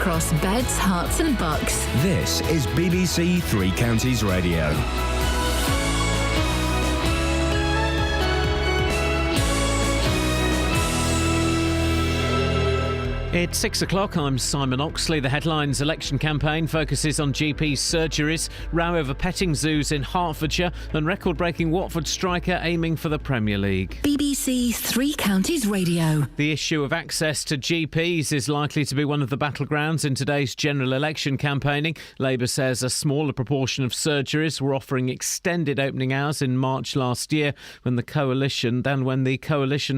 Across beds, hearts and bucks. This is BBC Three Counties Radio. It's 6 o'clock. I'm Simon Oxley. The headlines: election campaign focuses on GP surgeries, row over petting zoos in Hertfordshire, and record-breaking Watford striker aiming for the Premier League. BBC Three Counties Radio. The issue of access to GPs is likely to be one of the battlegrounds in today's general election campaigning. Labour says a smaller proportion of surgeries were offering extended opening hours in March last year when the coalition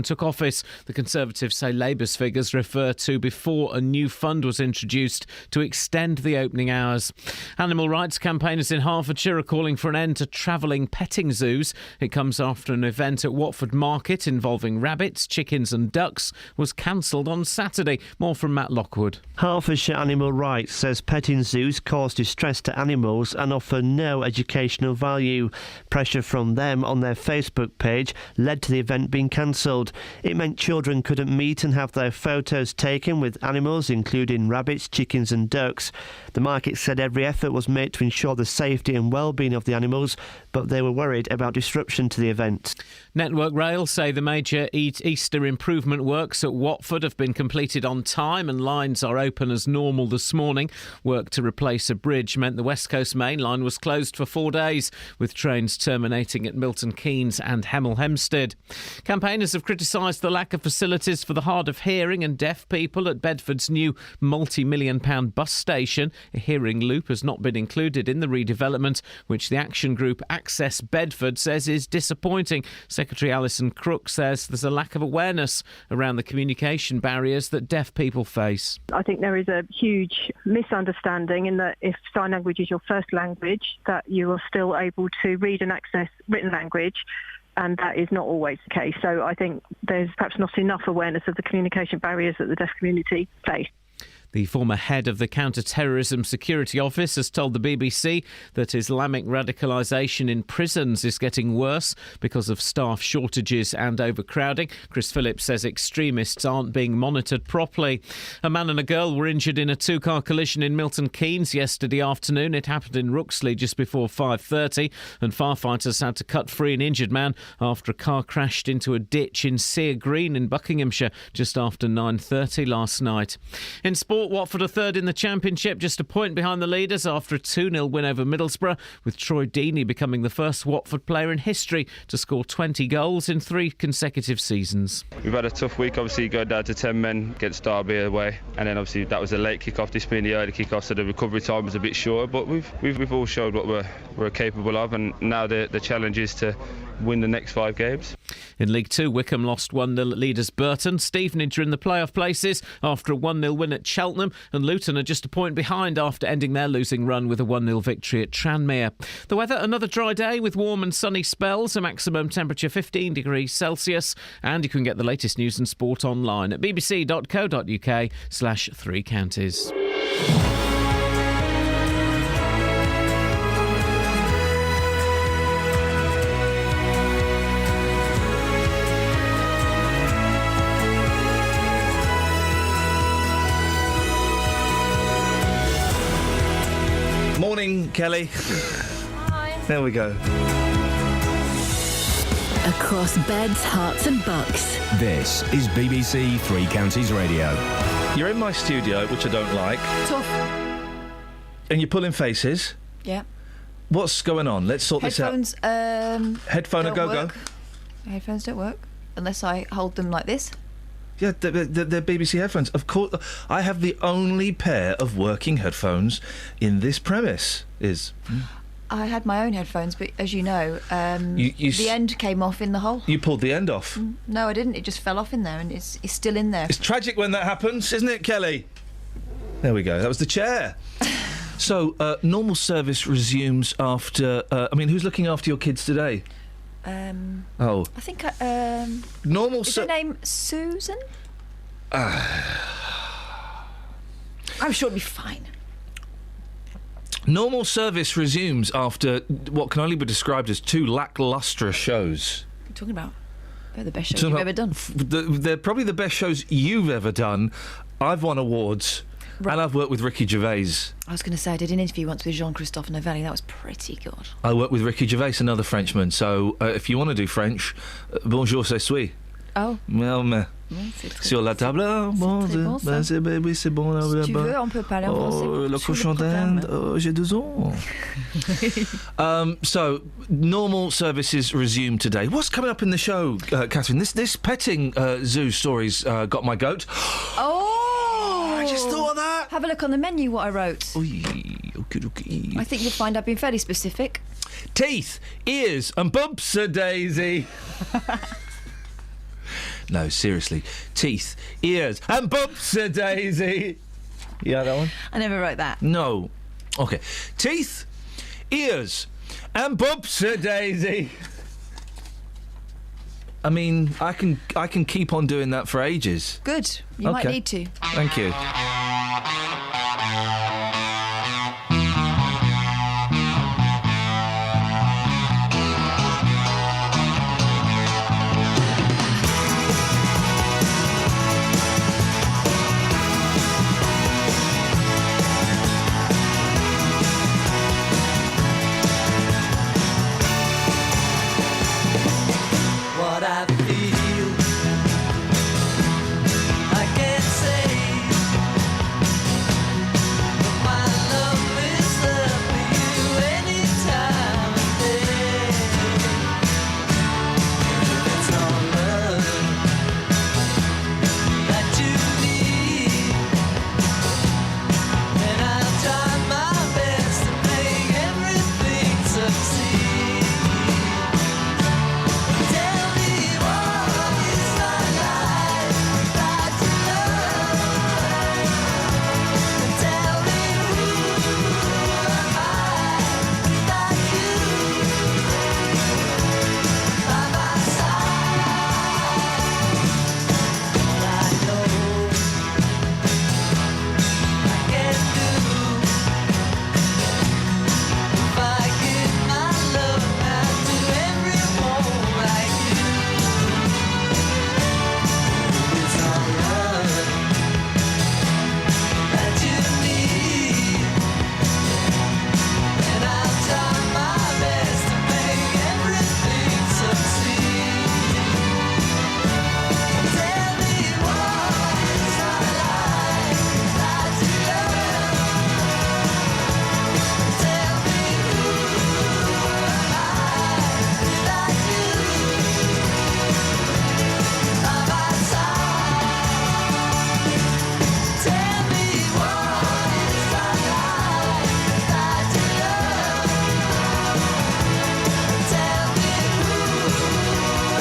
took office. The Conservatives say Labour's figures refer to before a new fund was introduced to extend the opening hours. Animal rights campaigners in Hertfordshire are calling for an end to travelling petting zoos. It comes after an event at Watford Market involving rabbits, chickens and ducks was cancelled on Saturday. More from Matt Lockwood. Hertfordshire Animal Rights says petting zoos cause distress to animals and offer no educational value. Pressure from them on their Facebook page led to the event being cancelled. It meant children couldn't meet and have their photos taken with animals, including rabbits, chickens and ducks. The market said every effort was made to ensure the safety and well-being of the animals, but they were worried about disruption to the event. Network Rail say the major Easter improvement works at Watford have been completed on time and lines are open as normal this morning. Work to replace a bridge meant the West Coast Main Line was closed for 4 days, with trains terminating at Milton Keynes and Hemel Hempstead. Campaigners have criticised the lack of facilities for the hard of hearing and deaf people at Bedford's new multi-million-pound bus station. A hearing loop has not been included in the redevelopment, which the action group Access Bedford says is disappointing. Secretary Alison Crook says there's a lack of awareness around the communication barriers that deaf people face. I think there is a huge misunderstanding in that if sign language is your first language, that you are still able to read and access written language, and that is not always the case. So I think there's perhaps not enough awareness of the communication barriers that the deaf community face. The former head of the Counter-Terrorism Security Office has told the BBC that Islamic radicalisation in prisons is getting worse because of staff shortages and overcrowding. Chris Phillips says extremists aren't being monitored properly. A man and a girl were injured in a two-car collision in Milton Keynes yesterday afternoon. It happened in Ruxley just before 5:30, and firefighters had to cut free an injured man after a car crashed into a ditch in Sear Green in Buckinghamshire just after 9:30 last night. In sport, Watford are third in the Championship, just a point behind the leaders after a 2-0 win over Middlesbrough, with Troy Deeney becoming the first Watford player in history to score 20 goals in 3 consecutive seasons. We've had a tough week, obviously go down to 10 men against Derby away, and then obviously that was a late kick-off, this being the early kick-off, so the recovery time was a bit short, but we've all showed what we're capable of, and now the challenge is to win the next 5 games. In League 2, Wickham lost 1-0 at leaders Burton. Stevenage are in the playoff places after a 1-0 win at Cheltenham, and Luton are just a point behind after ending their losing run with a 1-0 victory at Tranmere. The weather: another dry day with warm and sunny spells, a maximum temperature 15 degrees Celsius, and you can get the latest news and sport online at bbc.co.uk/3 counties. Morning, Kelly. Hi. There we go. Across beds, hearts and bucks. This is BBC Three Counties Radio. You're in my studio, which I don't like, Tough. and you're pulling faces. Yeah. What's going on? Let's sort Headphones, this out. Headphone a don't go-go? work. Headphones don't work unless I hold them like this. Yeah, they're BBC headphones. Of course, I have the only pair of working headphones in this premise. I had my own headphones, but as you know, You the end came off in the hole. You pulled the end off. No, I didn't. It just fell off in there, and it's still in there. It's tragic when that happens, isn't it, Kelly? There we go. That was the chair. So, normal service resumes after... who's looking after your kids today? I think Normal is her name Susan? I'm sure it'll be fine. Normal service resumes after what can only be described as 2 lacklustre shows. What are you talking about? They're the best shows you've ever done. They're probably the best shows you've ever done. I've won awards. And I've worked with Ricky Gervais. I was going to say, I did an interview once with Jean-Christophe Novelli. That was pretty good. I worked with Ricky Gervais, another Frenchman. So if you want to do French, bonjour, c'est suis. Oh. Well, mais. Sur la table, bon, c'est bon. Si tu veux, on peut parler en français. Le cochon d'Inde, j'ai 2 ans. So, normal services resume today. What's coming up in the show, Catherine? This petting zoo story's got my goat. Oh! I just thought of that. Have a look on the menu, what I wrote. Okay. I think you'll find I've been fairly specific. Teeth, ears, and bumps a daisy. No, seriously. Teeth, ears, and bumps a daisy. Yeah, that one? I never wrote that. No. Okay. Teeth, ears, and bumps a daisy. I mean, I can keep on doing that for ages. Good. You might need to. Thank you. What I feel, I can't say. My love is there for you any time of day. It's all love that you need, and I'll try my best to make everything succeed. Tell me what is my life without your love? Tell me who am I without you by my side? All I know I can do if I give my love out to everyone like you. It's all love that you need, and I'll try my best to make everything succeed. Tell me what is my life without your love? Tell me who am I without you by my side? Tell me what is my life without your love? Tell me who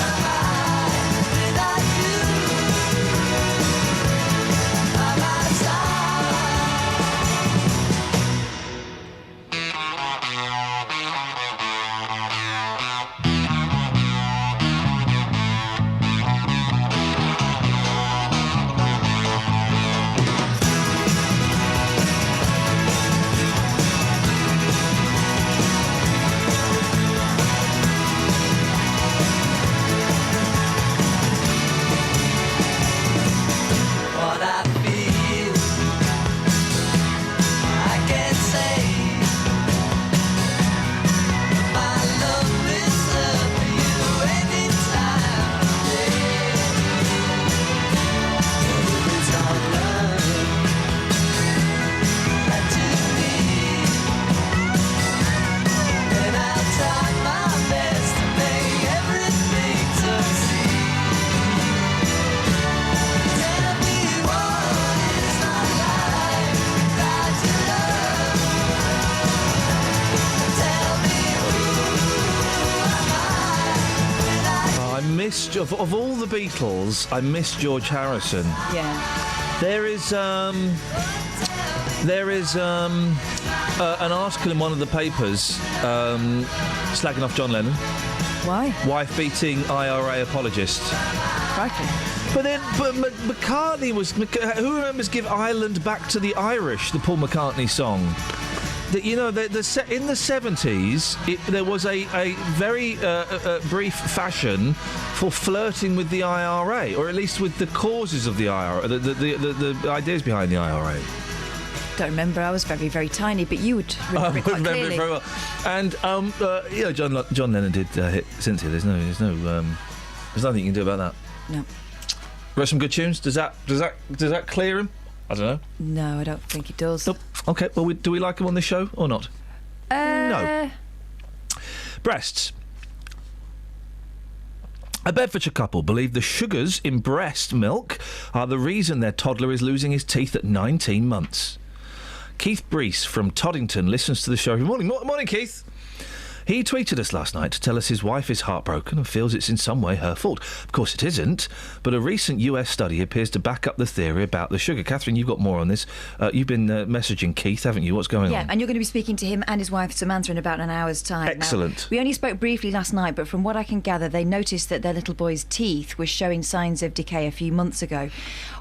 am I without you by my What I feel, I can't say. My love is there for you any time of day. It's all love that you need, and I'll try my best to make everything succeed. Tell me what is my life without your love? Tell me who am I without Oh, I missed of all the Beatles. I missed George Harrison. Yeah. There is an article in one of the papers slagging off John Lennon, Why? wife-beating IRA apologist. Crikey. But McCartney was. Who remembers "Give Ireland Back to the Irish"? The Paul McCartney song. That in the 70s, there was a very brief fashion for flirting with the IRA, or at least with the causes of the IRA, the ideas behind the IRA. Don't remember. I was very, very tiny, but you would remember it quite remember clearly. it very well. And John Lennon did hit Cynthia. There's nothing you can do about that. No. Got some good tunes. Does that clear him? I don't know. No, I don't think it does. Nope. Okay. Well, do we like him on this show or not? No. Breasts. A Bedfordshire couple believe the sugars in breast milk are the reason their toddler is losing his teeth at 19 months. Keith Brees from Toddington listens to the show every morning. Morning, Keith. He tweeted us last night to tell us his wife is heartbroken and feels it's in some way her fault. Of course it isn't, but a recent US study appears to back up the theory about the sugar. Catherine, you've got more on this. You've been messaging Keith, haven't you? What's going on? Yeah, and you're going to be speaking to him and his wife Samantha in about an hour's time. Excellent. Now, we only spoke briefly last night, but from what I can gather, they noticed that their little boy's teeth were showing signs of decay a few months ago.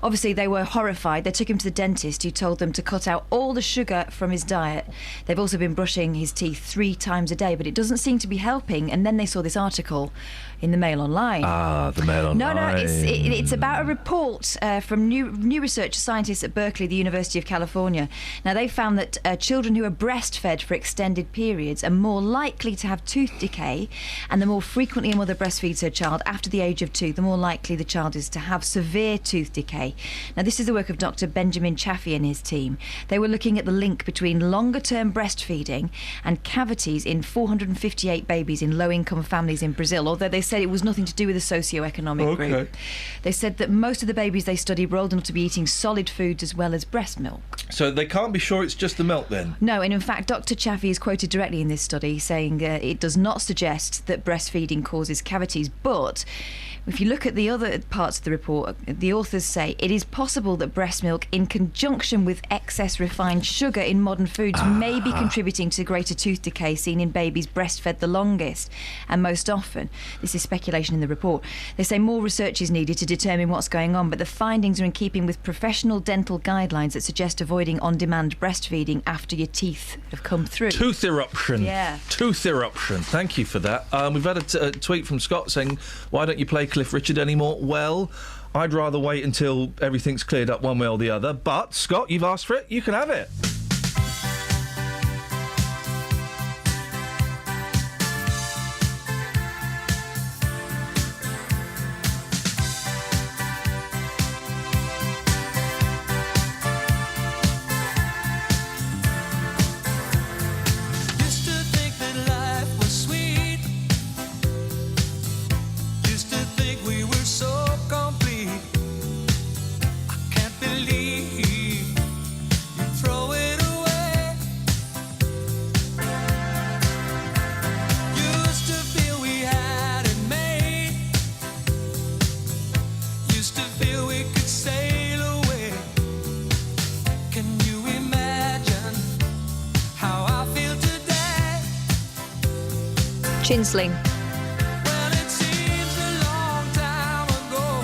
Obviously, they were horrified. They took him to the dentist, who told them to cut out all the sugar from his diet. They've also been brushing his teeth 3 times a day, but it doesn't seem to be helping. And then they saw this article in the Mail Online. Ah, the Mail Online. No, it's about a report from new research scientists at Berkeley, the University of California. Now, they found that children who are breastfed for extended periods are more likely to have tooth decay, and the more frequently a mother breastfeeds her child after the age of 2, the more likely the child is to have severe tooth decay. Now, this is the work of Dr. Benjamin Chaffee and his team. They were looking at the link between longer-term breastfeeding and cavities in 458 babies in low-income families in Brazil, although they said it was nothing to do with the socio-economic group. They said that most of the babies they studied were old enough to be eating solid foods as well as breast milk. So they can't be sure it's just the milk then? No, and in fact, Dr. Chaffee is quoted directly in this study saying it does not suggest that breastfeeding causes cavities, but if you look at the other parts of the report, the authors say it is possible that breast milk, in conjunction with excess refined sugar in modern foods, may be contributing to greater tooth decay seen in babies breastfed the longest and most often. This is speculation in the report. They say more research is needed to determine what's going on, but the findings are in keeping with professional dental guidelines that suggest avoiding on-demand breastfeeding after your teeth have come through. Tooth eruption. Yeah. Tooth eruption. Thank you for that. We've had a tweet from Scott saying, why don't you play Cliff Richard anymore? Well, I'd rather wait until everything's cleared up one way or the other. But, Scott, you've asked for it. You can have it. Chinsling. Well, it seems a long time ago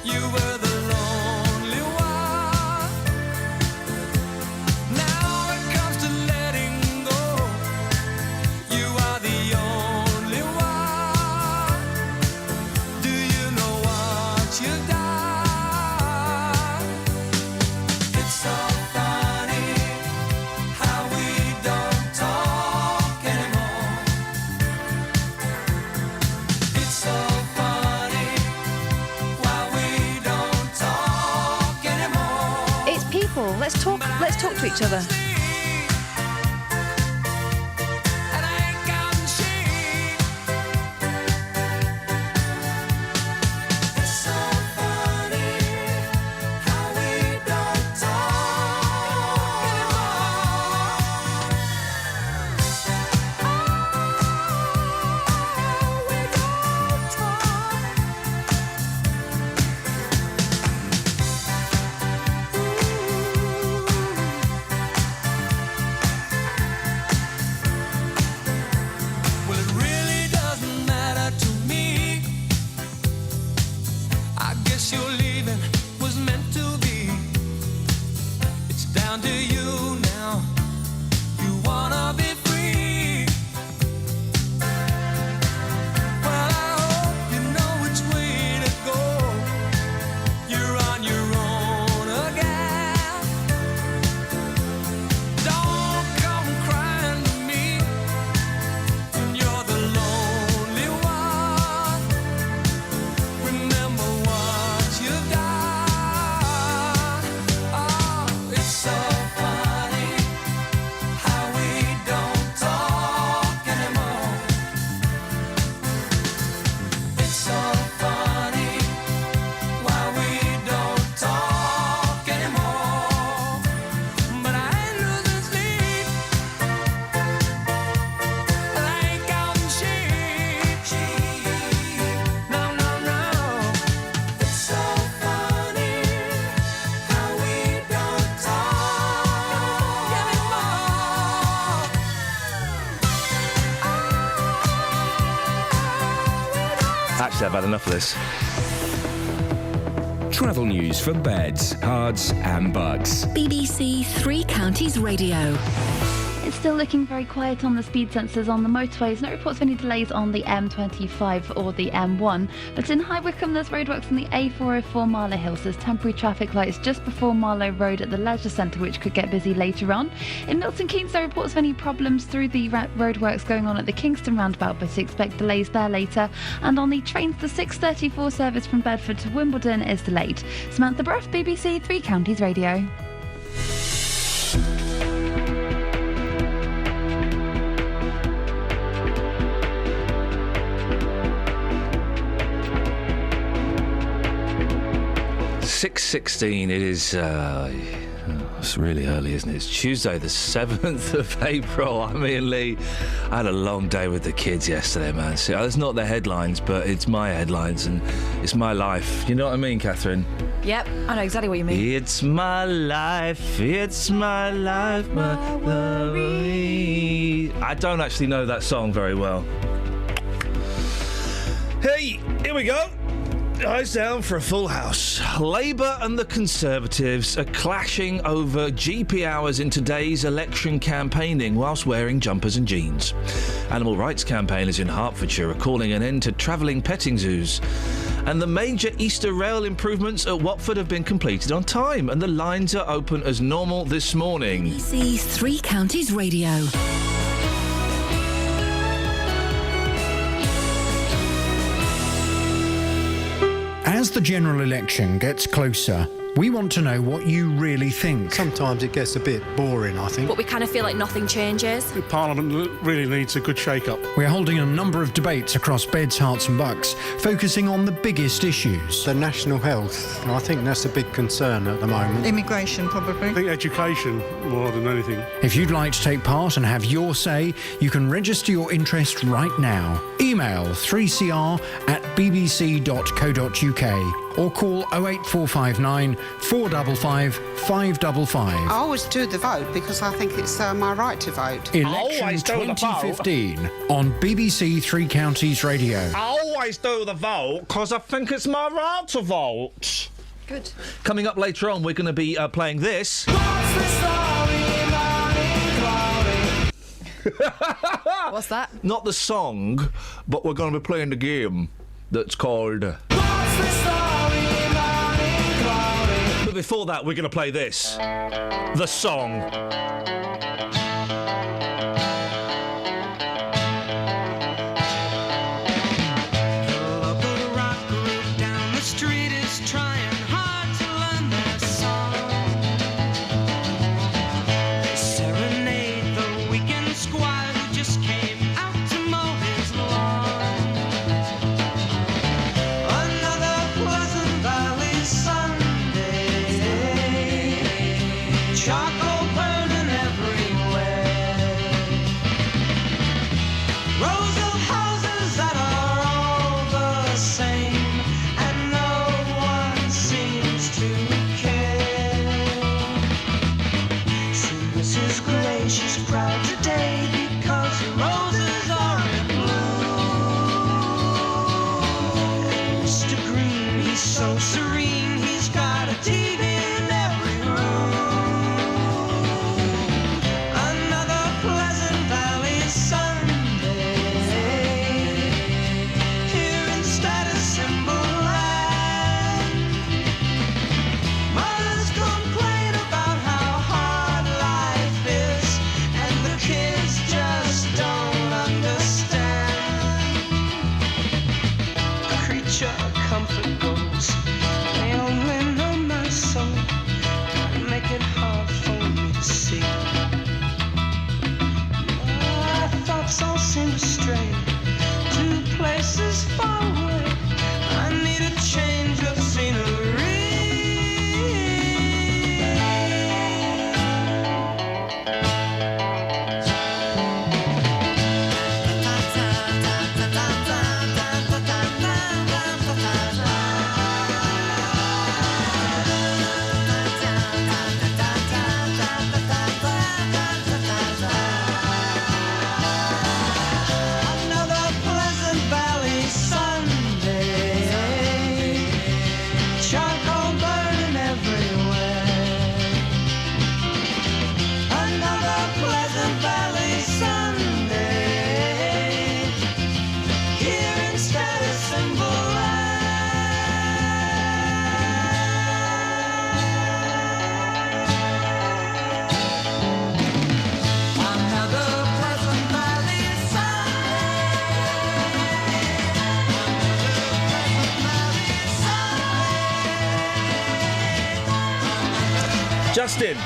you were the lonely one. Now it comes to letting go. You are the only one. Do you know what you've done? It's so funny how we don't talk anymore. It's so funny why we don't talk anymore. It's people. Let's talk to each other. And I ain't counting sheep. It's so funny how we don't talk anymore. Oh, we don't Well, it really doesn't matter to me. I guess your leaving was meant to be. It's down to you now. You wanna be free. Well, I hope you know which way to go. You're on your own again. say I've had enough of this. Travel news for beds, cards and bugs. BBC Three Counties Radio. It's still looking very quiet on the speed sensors on the motorways. No reports of any delays on the M25 or the M1. But in High Wycombe, there's roadworks on the A404 Marlow Hills. There's temporary traffic lights just before Marlow Road at the Leisure Centre, which could get busy later on. In Milton Keynes, there are reports of any problems through the roadworks going on at the Kingston roundabout, but expect delays there later. And on the trains, the 6:34 service from Bedford to Wimbledon is delayed. Samantha Bruff, BBC Three Counties Radio. .16, it is, it's really early, isn't it? It's Tuesday the 7th of April. I'm Iain Lee. I had a long day with the kids yesterday, man. See, it's not their headlines, but it's my headlines and it's my life. You know what I mean, Catherine? Yep, I know exactly what you mean. It's my life, my worry. I don't actually know that song very well. Hey, here we go. Eyes down for a full house. Labour and the Conservatives are clashing over GP hours in today's election campaigning whilst wearing jumpers and jeans. Animal rights campaigners in Hertfordshire are calling an end to travelling petting zoos. And the major Easter rail improvements at Watford have been completed on time, and the lines are open as normal this morning. BBC Three Counties Radio. As the general election gets closer, we want to know what you really think. Sometimes it gets a bit boring, I think. But we kind of feel like nothing changes. Parliament really needs a good shake-up. We're holding a number of debates across beds, hearts and bucks, focusing on the biggest issues. The national health, I think that's a big concern at the moment. Immigration, probably. I think education more than anything. If you'd like to take part and have your say, you can register your interest right now. Email 3cr@bbc.co.uk or call 08459 455 555. I always do the vote because I think it's my right to vote. Election 2015 on BBC Three Counties Radio. I always do the vote because I think it's my right to vote. Good. Coming up later on, we're going to be playing this. What's that? Not the song, but we're going to be playing the game that's called... But before that, we're going to play this. The song. Mothers complain about how hard life is, and the Justin.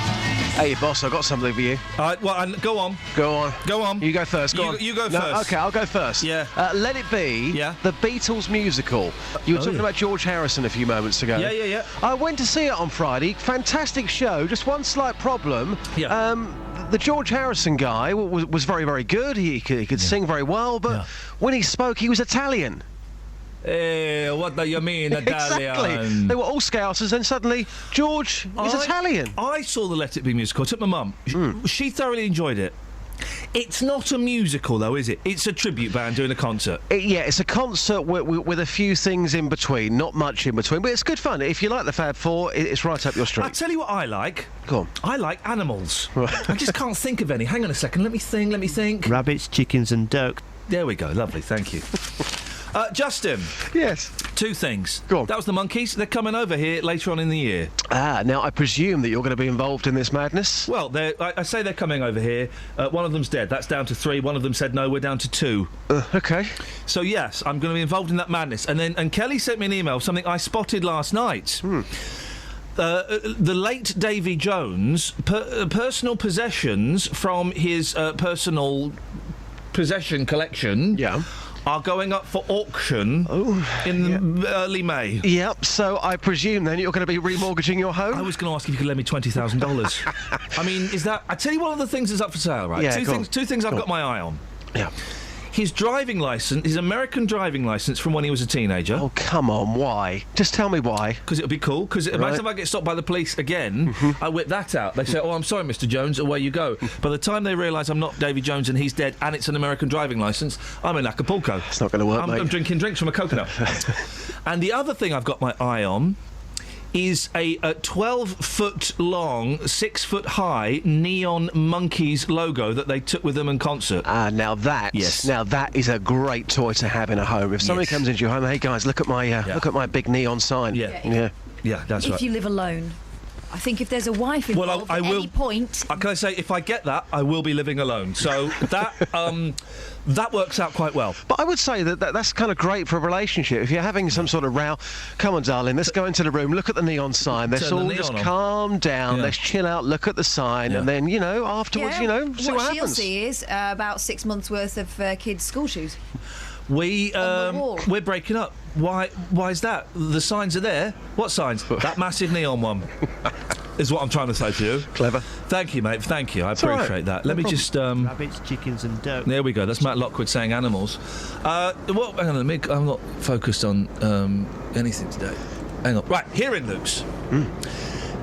Hey, boss, I've got something for you. Go on. Go on. Go on. You go first. Go on. You go No, first. OK, I'll go first. Yeah. Let It Be, the Beatles musical. You were talking about George Harrison a few moments ago. Yeah. I went to see it on Friday. Fantastic show. Just one slight problem. Yeah. The George Harrison guy was very, very good. He could sing very well, but when he spoke, he was Italian. What do you mean, Italian? Exactly. They were all Scousers, and suddenly George is Italian. I saw the Let It Be musical. I took my mum. She thoroughly enjoyed it. It's not a musical, though, is it? It's a tribute band doing a concert. It's a concert with a few things in between, not much in between, but it's good fun. If you like the Fab Four, it's right up your street. I'll tell you what I like. Go on. I like animals. I just can't think of any. Hang on a second. Let me think. Rabbits, chickens and ducks. There we go. Lovely. Thank you. Justin. Yes. Two things. Go on. That was the Monkeys. They're coming over here later on in the year. Now I presume that you're going to be involved in this madness? Well, I say they're coming over here. One of them's dead. That's down to 3. One of them said no, we're down to 2. OK. So, yes, I'm going to be involved in that madness. And Kelly sent me an email of something I spotted last night. The late Davy Jones, personal possessions from his personal possession collection... Yeah. Are going up for auction in early May. Yep, so I presume then you're going to be remortgaging your home? I was going to ask if you could lend me $20,000. I mean, is that... I tell you one of the things that's up for sale, right? Yeah, two things I've got my eye on. Yeah. His driving licence, his American driving licence from when he was a teenager. Oh, come on, why? Just tell me why. Because it'll be cool. Because imagine if I get stopped by the police again, I whip that out. They say, oh, I'm sorry, Mr. Jones, away you go. By the time they realise I'm not Davy Jones and he's dead and it's an American driving licence, I'm in Acapulco. It's not going to work, mate. I'm drinking drinks from a coconut. And the other thing I've got my eye on is a 12-foot-long, 6-foot-high neon Monkeys logo that they took with them in concert. Now that is a great toy to have in a home. If somebody comes into your home, hey guys, look at my big neon sign. Yeah, that's right. If you live alone. I think if there's a wife involved I at will, any point... Can I say, if I get that, I will be living alone. So that that works out quite well. But I would say that's kind of great for a relationship. If you're having some sort of row, come on, darling, let's go into the room, look at the neon sign. Let's all just calm down, let's chill out, look at the sign, and then, afterwards, see what happens. What she'll see is about 6 months' worth of kids' school shoes. We're breaking up. Why is that? The signs are there. What signs? That massive neon one. Is what I'm trying to say to you. Clever. Thank you, mate. Thank you. I appreciate that. Let me just... Rabbits, chickens and ducks. There we go. That's Matt Lockwood saying animals. Hang on, I'm not focused on anything today. Hang on. Right, hearing loops.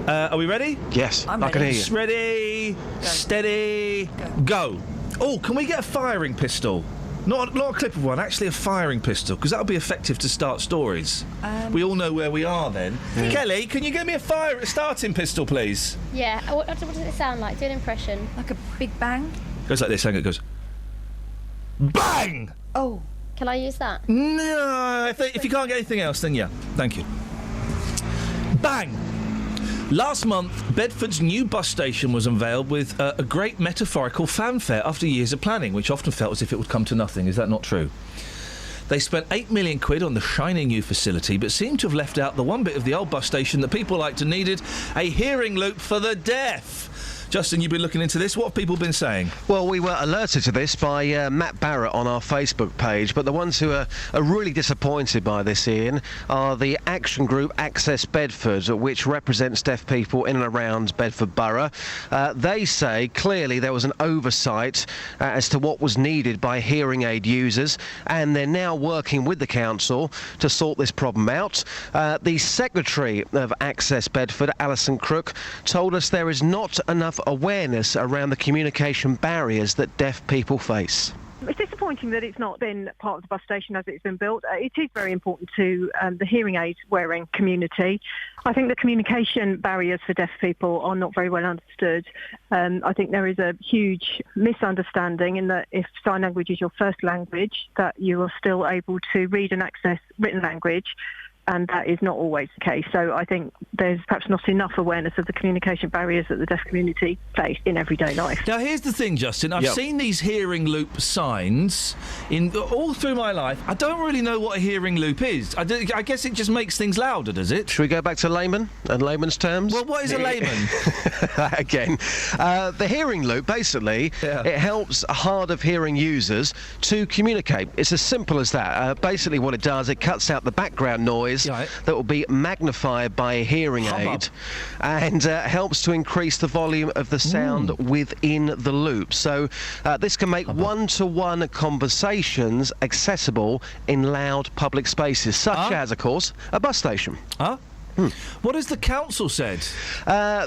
Are we ready? Yes, I'm I can hear you. Ready, steady, go. Oh, can we get a firing pistol? Not a clip of one, actually a firing pistol, because that'll be effective to start stories. We all know where we are then. Yeah. Kelly, can you get me a starting pistol, please? Yeah. What does it sound like? Do an impression. Like a big bang? Goes like this, hang it goes... Bang! Oh. Can I use that? No, if you can't get anything else, then yeah. Thank you. Bang! Last month, Bedford's new bus station was unveiled with a great metaphorical fanfare after years of planning, which often felt as if it would come to nothing. Is that not true? They spent £8 million on the shiny new facility, but seemed to have left out the one bit of the old bus station that people liked and needed, a hearing loop for the deaf. Justin, you've been looking into this. What have people been saying? Well, we were alerted to this by Matt Barrett on our Facebook page, but the ones who are really disappointed by this, Ian, are the action group Access Bedford, which represents deaf people in and around Bedford Borough. They say clearly there was an oversight as to what was needed by hearing aid users, and they're now working with the council to sort this problem out. The secretary of Access Bedford, Alison Crook, told us there is not enough awareness around the communication barriers that deaf people face. It's disappointing that it's not been part of the bus station as it's been built. It is very important to the hearing aid wearing community. I think the communication barriers for deaf people are not very well understood. I think there is a huge misunderstanding in that if sign language is your first language, that you are still able to read and access written language. and that is not always the case. So I think there's perhaps not enough awareness of the communication barriers that the deaf community face in everyday life. Now, here's the thing, Justin. I've seen these hearing loop signs all through my life. I don't really know what a hearing loop is. I guess it just makes things louder, does it? Should we go back to layman and layman's terms? Well, what is a layman? Again, the hearing loop, basically, it helps hard of hearing users to communicate. It's as simple as that. Basically, what it does, it cuts out the background noise that will be magnified by a hearing aid, and helps to increase the volume of the sound within the loop. So this can make one-to-one conversations accessible in loud public spaces, such as, of course, a bus station. What has the council said?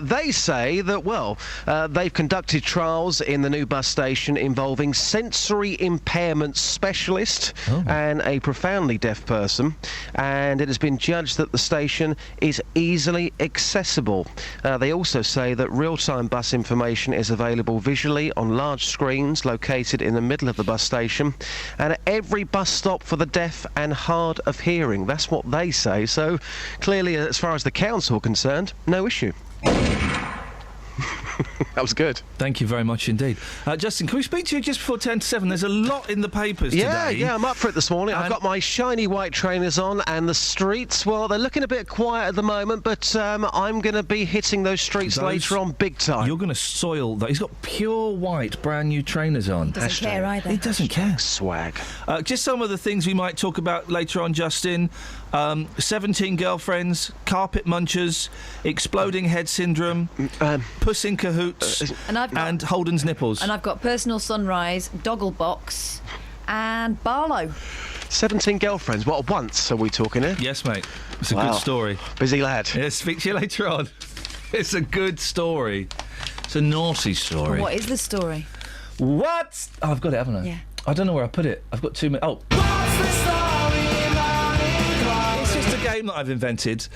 They say that, they've conducted trials in the new bus station involving sensory impairment specialist and a profoundly deaf person, and it has been judged that the station is easily accessible. They also say that real-time bus information is available visually on large screens located in the middle of the bus station and at every bus stop for the deaf and hard of hearing. That's what they say. So clearly, as far as the council are concerned, no issue. That was good. Thank you very much indeed. Justin, can we speak to you just before 10 to 7? There's a lot in the papers today. Yeah, I'm up for it this morning. I've got my shiny white trainers on, and the streets, well, they're looking a bit quiet at the moment, but I'm going to be hitting those streets later on big time. You're going to soil that. He's got pure white, brand new trainers on. He doesn't care either. He doesn't care. Swag. Just some of the things we might talk about later on, Justin. 17 girlfriends, carpet munchers, exploding head syndrome, Puss in Cahoots, and Holden's nipples. And I've got personal sunrise, Dogglebox, and Barlow. 17 girlfriends. What, once are we talking here? Yes, mate. It's a good story. Busy lad. Yeah, speak to you later on. It's a good story. It's a naughty story. What is the story? What? Oh, I've got it, haven't I? Yeah. I don't know where I put it. I've got 2 minutes. Oh. It's just a game that I've invented.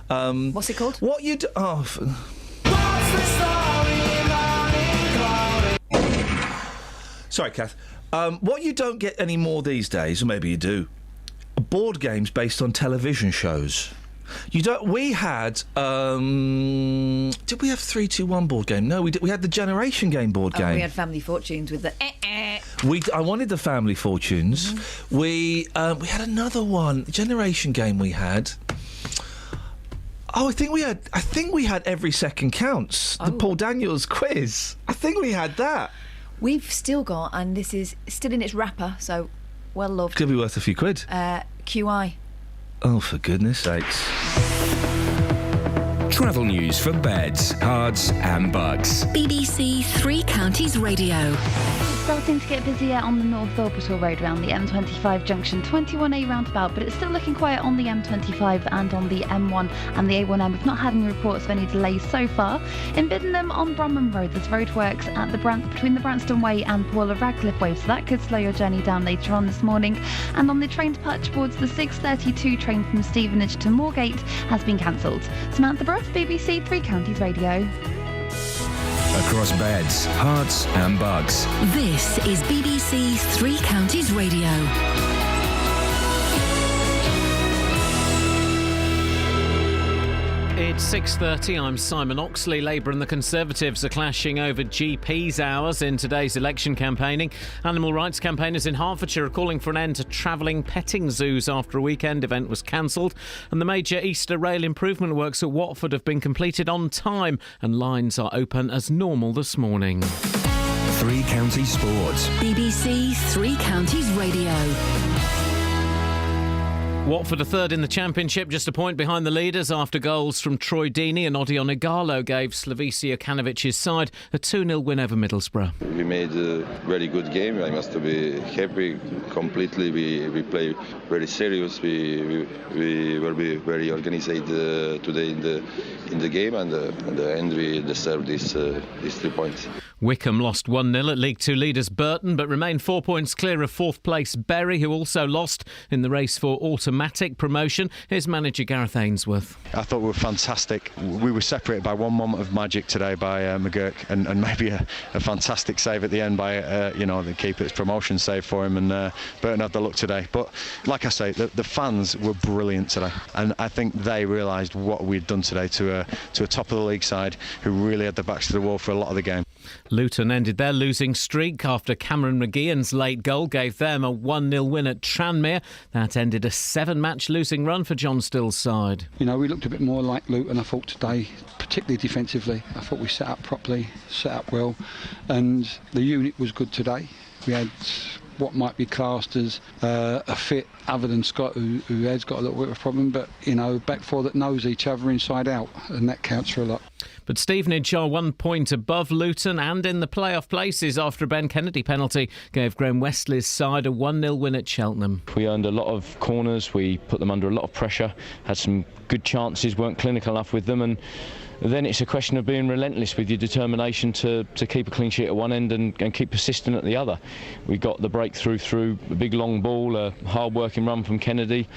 What's it called? What you do... Oh... Sorry, Kath. What you don't get any more these days, or maybe you do, are board games based on television shows. You don't... We had... did we have 3-2-1 board game? No, we did. We had the Generation Game board game. We had Family Fortunes with the... I wanted the Family Fortunes. Mm-hmm. We had another one. Generation Game we had... Oh, I think we had Every Second Counts, the Paul Daniels quiz. I think we had that. We've still got, and this is still in its wrapper, so well loved. Could be worth a few quid. QI. Oh, for goodness sakes. Travel news for beds, cards and bugs. BBC Three Counties Radio. Starting to get busier on the North Orbital Road around the M25 junction 21A roundabout, but it's still looking quiet on the M25 and on the M1 and the A1M. We've not had any reports of any delays so far. In Biddenham on Bromham Road, there's roadworks at between the Branston Way and Paula Radcliffe Way, so that could slow your journey down later on this morning. And on the train to Perchboards, the 6:32 train from Stevenage to Moorgate has been cancelled. Samantha Bruff, BBC Three Counties Radio. Across beds, hearts and bugs. This is BBC Three Counties Radio. It's 6:30. I'm Simon Oxley. Labour and the Conservatives are clashing over GPs' hours in today's election campaigning. Animal rights campaigners in Hertfordshire are calling for an end to travelling petting zoos after a weekend event was cancelled. And the major Easter rail improvement works at Watford have been completed on time, and lines are open as normal this morning. Three Counties Sports. BBC Three Counties Radio. Watford are third in the Championship, just a point behind the leaders after goals from Troy Deeney and Odion Igalo gave Slavisa Kanovic's side a 2-0 win over Middlesbrough. We made a very good game. I must be happy completely. We play very serious. We were very organized today in the game, and we deserve these 3 points. Wycombe lost 1-0 at League Two leaders Burton, but remained 4 points clear of fourth place Bury, who also lost in the race for automatic promotion. Here's manager Gareth Ainsworth. I thought we were fantastic. We were separated by one moment of magic today by McGurk, and maybe a fantastic save at the end by the keeper's promotion save for him, and Burton had the luck today. But like I say, the fans were brilliant today, and I think they realised what we'd done today to a top of the league side who really had their backs to the wall for a lot of the game. Luton ended their losing streak after Cameron McGeehan's late goal gave them a 1-0 win at Tranmere. That ended a 7-match losing run for John Still's side. You know, we looked a bit more like Luton, I thought, today, particularly defensively. I thought we set up properly, set up well, and the unit was good today. We had what might be classed as a fit, other than Scott, who has got a little bit of a problem, but, back four that knows each other inside out, and that counts for a lot. But Stevenage are 1 point above Luton and in the playoff places after a Ben Kennedy penalty gave Graham Westley's side a 1-0 win at Cheltenham. We earned a lot of corners, we put them under a lot of pressure, had some good chances, weren't clinical enough with them, and then it's a question of being relentless with your determination to keep a clean sheet at one end and keep persistent at the other. We got the breakthrough through a big long ball, a hard-working run from Kennedy,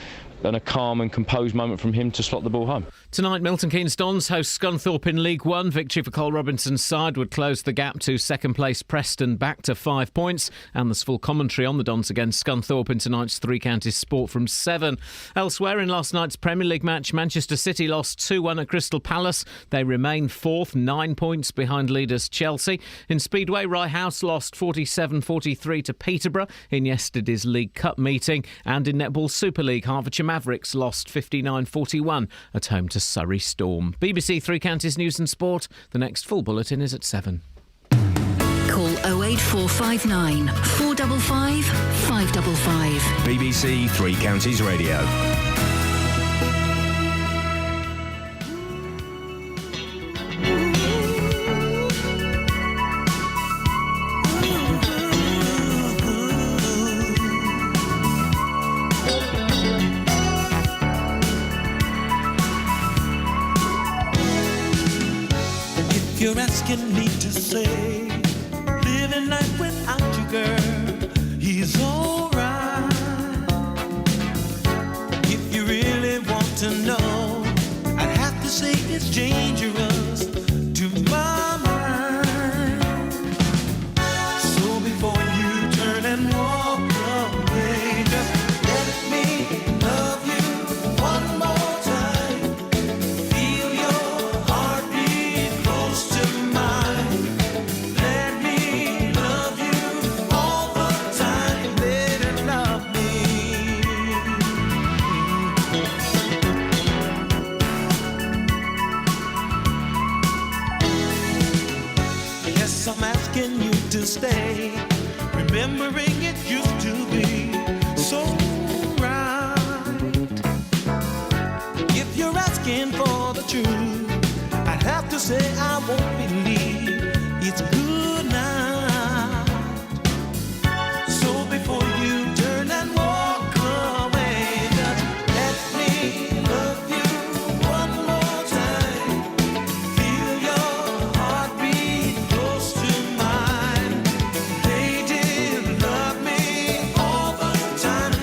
and a calm and composed moment from him to slot the ball home. Tonight, Milton Keynes Dons host Scunthorpe in League One. Victory for Cole Robinson's side would close the gap to second-place Preston back to 5 points. And there's full commentary on the Dons against Scunthorpe in tonight's Three Counties Sport from 7. Elsewhere in last night's Premier League match, Manchester City lost 2-1 at Crystal Palace. They remain fourth, 9 points behind leaders Chelsea. In Speedway, Rye House lost 47-43 to Peterborough in yesterday's League Cup meeting. And in Netball Super League, Hertfordshire Mavericks lost 59-41 at home to Surrey Storm. BBC Three Counties News and Sport. The next full bulletin is at 7. Call 08459 455 555. BBC Three Counties Radio. You're asking me to say, living life without you, girl, he's alright. If you really want to know, I'd have to say it's dangerous to my mind. So before you turn and walk away, just let me love you one more time. Feel your heartbeat close to mine. Let me love you all the time. Let it love me. Yes, I'm asking you to stay, remembering it used to be so right. If you're asking for the truth, I'd have to say I won't believe it's good night. So before you turn and walk away, just let me love you one more time. Feel your heartbeat close to mine. Lady, love me all the time.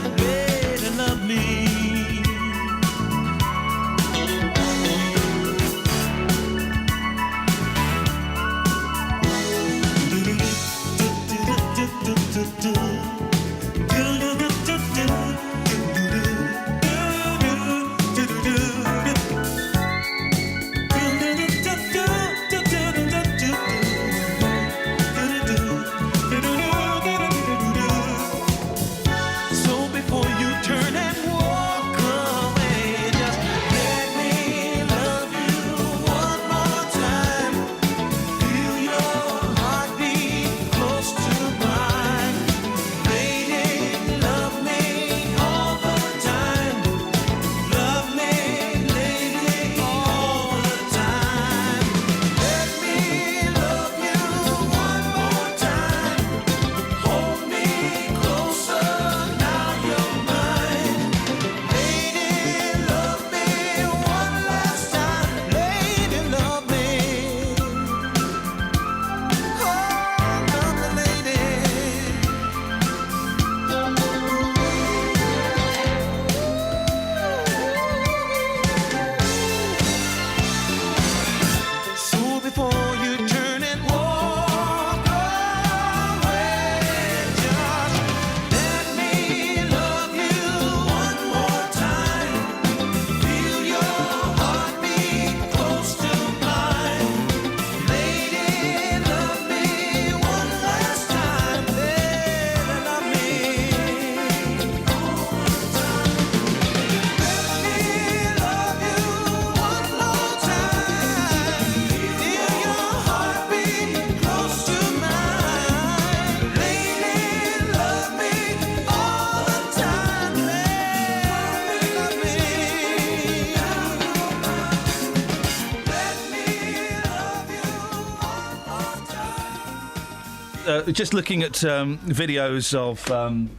just looking at videos of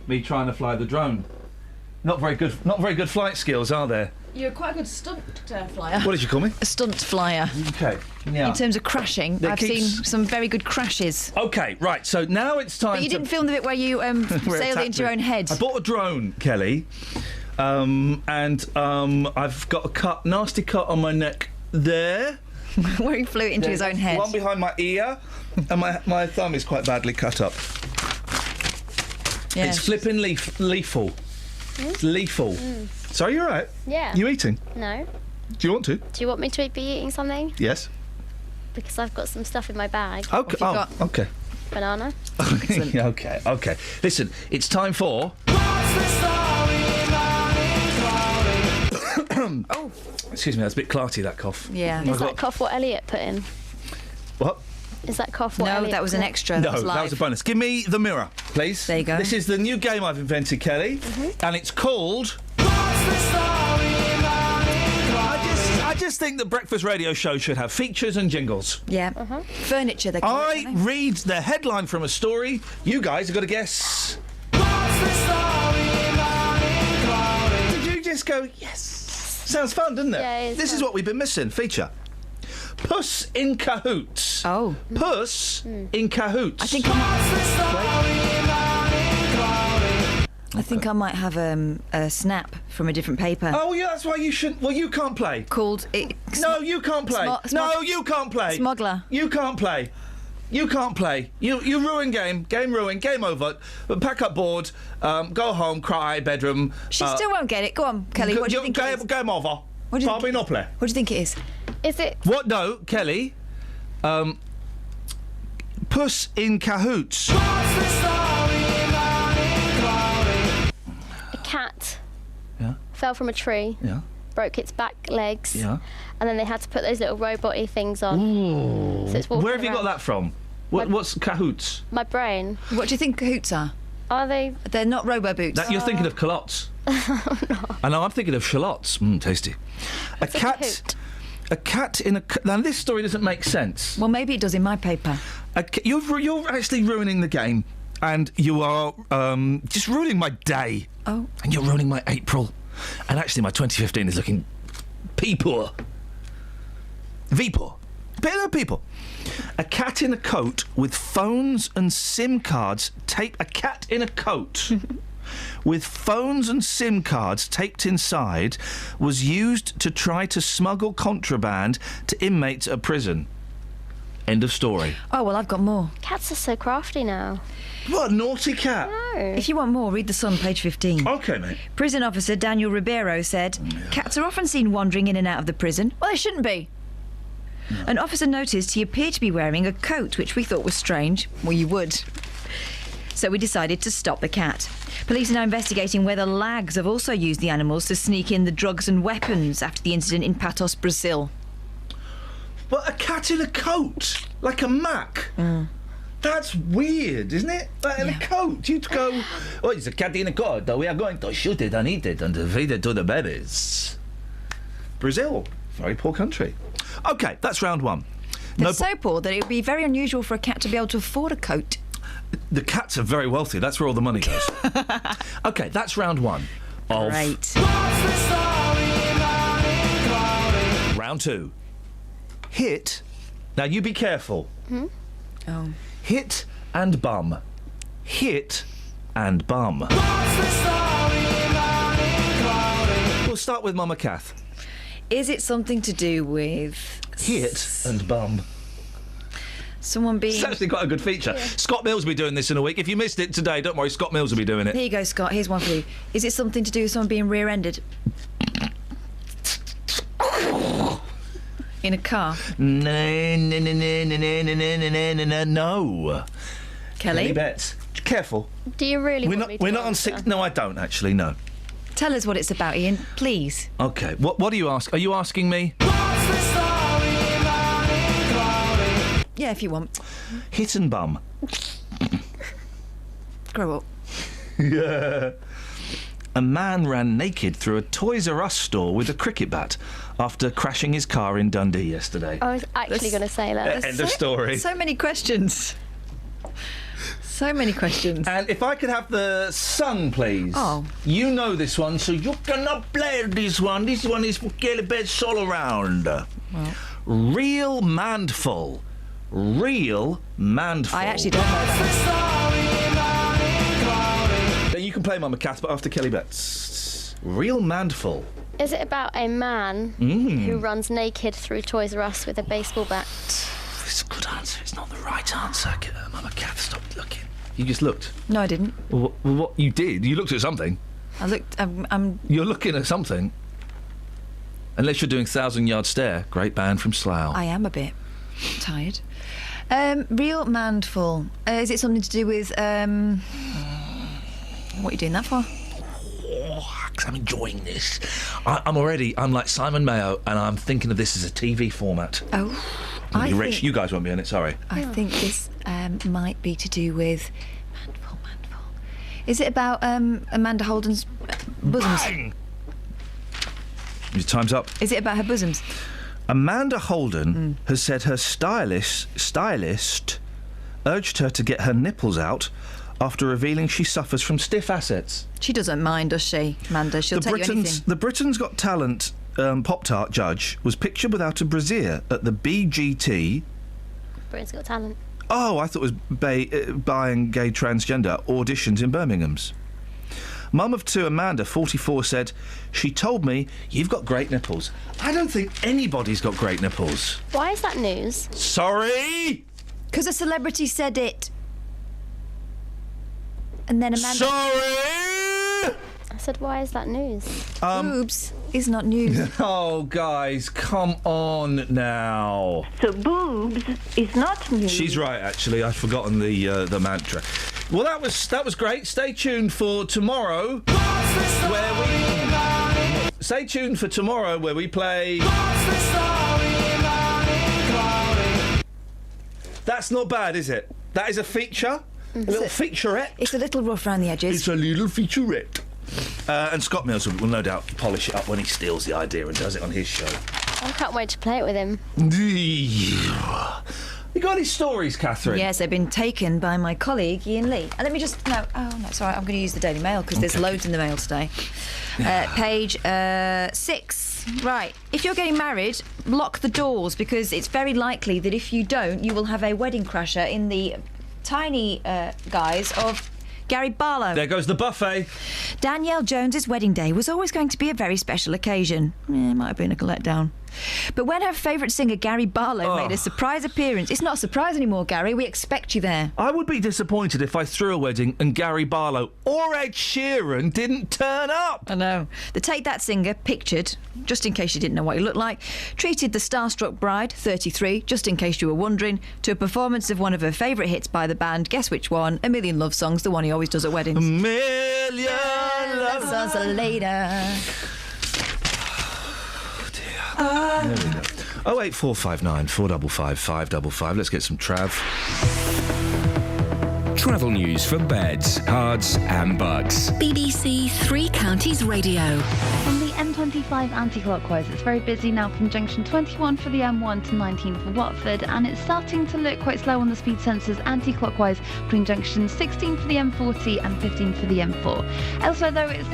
me trying to fly the drone. Not very good flight skills, are there? You're quite a good stunt flyer. What did you call me? A stunt flyer. Okay. Yeah. In terms of crashing, I've seen some very good crashes. Okay, right. So now it's time. But you didn't film the bit where you sailed into your own head. I bought a drone, Kelly, and I've got a nasty cut on my neck there. Where he flew it into his own head. One behind my ear, and my thumb is quite badly cut up. Yeah. It's flipping lethal. It's lethal. Sorry, you're right. Yeah. You eating? No. Do you want to? Do you want me to be eating something? Yes. Because I've got some stuff in my bag. Okay. Oh, okay. Banana. Okay. Listen, it's time for. Oh. Excuse me, that's a bit clarty, that cough. Yeah. Is that cough what Elliot put in? What? Is that cough what No, Elliot that was put an in? extra. No, that was a bonus. Give me the mirror, please. There you go. This is the new game I've invented, Kelly, and it's called. I just think the breakfast radio show should have features and jingles. Yeah. Furniture, they call it, don't they? read the headline from a story. You guys have got to guess. Did you just go, yes? Sounds fun, doesn't it? Yeah, this is what we've been missing. Feature. Puss in Cahoots. Oh. Puss in Cahoots. I think I might have a snap from a different paper. Oh, yeah, that's why you shouldn't. Well, you can't play. Called it. No, you can't play. No, you can't play. Smuggler. You can't play. You can't play. You ruin game. Game ruined. Game over. Pack up board. Go home. Cry. Bedroom. She still won't get it. Go on, Kelly. What do you think it is? Game over. What do you think? Not play. What do you think it is? Is it? What? No, Kelly. Puss in Cahoots. A cat. Yeah. Fell from a tree. Yeah. Broke its back legs. Yeah. And then they had to put those little robot-y things on. Ooh. So it's walking Where have you got around. that from? What's Cahoots? My brain. What do you think cahoots are? Are they? They're not robo boots. You're thinking of culottes. I know. I'm thinking of shallots. Tasty. A cat in a. Now this story doesn't make sense. Well, maybe it does in my paper. You're actually ruining the game, and you are just ruining my day. Oh. And you're ruining my April, and actually my 2015 is looking pee-poor. V-poor. People. A cat in a coat with phones and SIM cards taped. A cat in a coat with phones and SIM cards taped inside was used to try to smuggle contraband to inmates at a prison. End of story. Oh, well, I've got more. Cats are so crafty now. What a naughty cat. No. If you want more, read The Sun, page 15. Okay, mate. Prison officer Daniel Ribeiro said, cats are often seen wandering in and out of the prison. Well, they shouldn't be. No. An officer noticed he appeared to be wearing a coat, which we thought was strange. Well, you would. So we decided to stop the cat. Police are now investigating whether lags have also used the animals to sneak in the drugs and weapons after the incident in Patos, Brazil. But a cat in a coat? Like a Mac? That's weird, isn't it? Like in a coat. You'd go, oh, it's a cat in a coat. We are going to shoot it and eat it and feed it to the babies. Brazil. Very poor country. OK, that's round one. They're so poor that it would be very unusual for a cat to be able to afford a coat. The cats are very wealthy. That's where all the money goes. OK, that's round one. Great. Round two. Hit. Now, you be careful. Oh. Hit and bum. Hit and bum. We'll start with Mama Kath. Is it something to do with... Hit and bum. Someone being... It's actually quite a good feature. Yeah. Scott Mills will be doing this in a week. If you missed it today, don't worry, Scott Mills will be doing it. Here you go, Scott. Here's one for you. Is it something to do with someone being rear-ended? In a car? No. Kelly? Any bets? Careful. Do you really we're want not, me to We're not on answer? six... No, I don't, actually, no. Tell us what it's about, Ian, please. OK. What do you ask? Are you asking me? Yeah, if you want. Hit and bum. Grow up. Yeah. A man ran naked through a Toys R Us store with a cricket bat after crashing his car in Dundee yesterday. I was actually going to say that. End of story. So many questions. So many questions. And if I could have the song, please. Oh. You know this one, so you cannot play this one. This one is for Kelly Betts all around. Well. Real Mandful. Real Mandful. I actually don't know that. Then you can play Mama Cath, but after Kelly Betts. Real Mandful. Is it about a man who runs naked through Toys R Us with a baseball bat? It's a good answer. It's not the right answer. Mama Cath, stop looking. You just looked. No, I didn't. Well, what you did? You looked at something. I looked. I'm. You're looking at something. Unless you're doing 1,000-Yard Stare. Great band from Slough. I am a bit tired. Real Mandful. Is it something to do with? What are you doing that for? Because I'm enjoying this. I'm like Simon Mayo, and I'm thinking of this as a TV format. Oh, Rich, you guys won't be on it. Sorry. I think this might be to do with Mandful. Is it about Amanda Holden's bosoms? Bang! Your time's up. Is it about her bosoms? Amanda Holden has said her stylist urged her to get her nipples out after revealing she suffers from stiff assets. She doesn't mind, does she, Amanda? She'll take you anything. The Britain's Got Talent Pop-Tart judge was pictured without a brassiere at the BGT. Britain's Got Talent. Oh, I thought it was bi and gay transgender auditions in Birmingham's. Mum of two, Amanda, 44, said, "She told me, you've got great nipples." I don't think anybody's got great nipples. Why is that news? Sorry? Because a celebrity said it. And then Amanda... Sorry? I said, why is that news? Boobs is not news. Oh, guys, come on now. So boobs is not news. She's right, actually. I've forgotten the mantra. Well, that was great. Stay tuned for tomorrow, where we play. That's not bad, is it? That is a feature, a little featurette. It's a little rough around the edges. It's a little featurette. And Scott Mills will no doubt polish it up when he steals the idea and does it on his show. I can't wait to play it with him. You got any stories, Catherine? Yes, they've been taken by my colleague, Iain Lee. And let me just... No, sorry, I'm going to use the Daily Mail because there's loads in the Mail today. Page 6. Right. If you're getting married, lock the doors because it's very likely that if you don't, you will have a wedding crasher in the tiny guise of Gary Barlow. There goes the buffet. Danielle Jones's wedding day was always going to be a very special occasion. It might have been a letdown. But when her favourite singer Gary Barlow made a surprise appearance, it's not a surprise anymore, Gary. We expect you there. I would be disappointed if I threw a wedding and Gary Barlow or Ed Sheeran didn't turn up. I know. The Take That singer, pictured, just in case you didn't know what he looked like, treated the starstruck bride, 33, just in case you were wondering, to a performance of one of her favourite hits by the band. Guess which one? A Million Love Songs, the one he always does at weddings. A million love songs later. There we go. 08459 455 555. Let's get some trav. Travel news for beds, cards and bugs. BBC Three Counties Radio. On the M25 anti-clockwise, it's very busy now from junction 21 for the M1 to 19 for Watford, and it's starting to look quite slow on the speed sensors anti-clockwise between junction 16 for the M40 and 15 for the M4. Elsewhere though, it's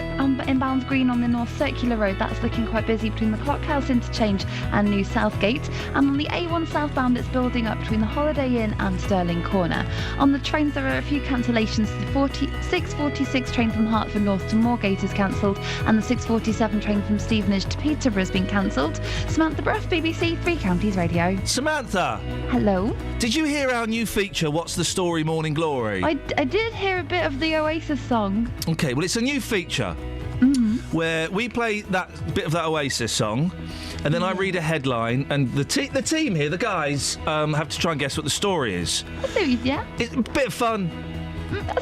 inbound green on the North Circular Road. That's looking quite busy between the Clockhouse interchange and New Southgate, and on the A1 southbound it's building up between the Holiday Inn and Stirling Corner. On the trains there are a few cancellations. The 646 train from Hertford North to Moorgate is cancelled, and the 647 train from Stevenage to Peterborough has been cancelled. Samantha Bruff, BBC Three Counties Radio. Samantha! Hello? Did you hear our new feature, What's the Story Morning Glory? I did hear a bit of the Oasis song. OK, well, it's a new feature where we play that bit of that Oasis song, and then I read a headline, and the team here, the guys, have to try and guess what the story is. Yeah. It's a bit of fun.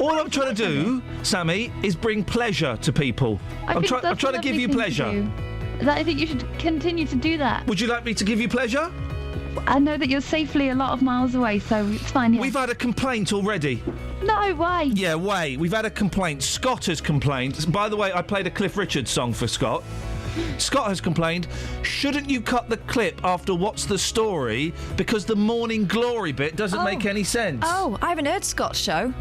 All I'm trying to do, Sammy, is bring pleasure to people. I'm trying to give you pleasure. I think you should continue to do that. Would you like me to give you pleasure? I know that you're safely a lot of miles away, so it's fine. Yeah. We've had a complaint already. No way. Yeah, We've had a complaint. Scott has complained. By the way, I played a Cliff Richard song for Scott. Scott has complained, shouldn't you cut the clip after What's the Story because the Morning Glory bit doesn't make any sense? Oh, I haven't heard Scott's show.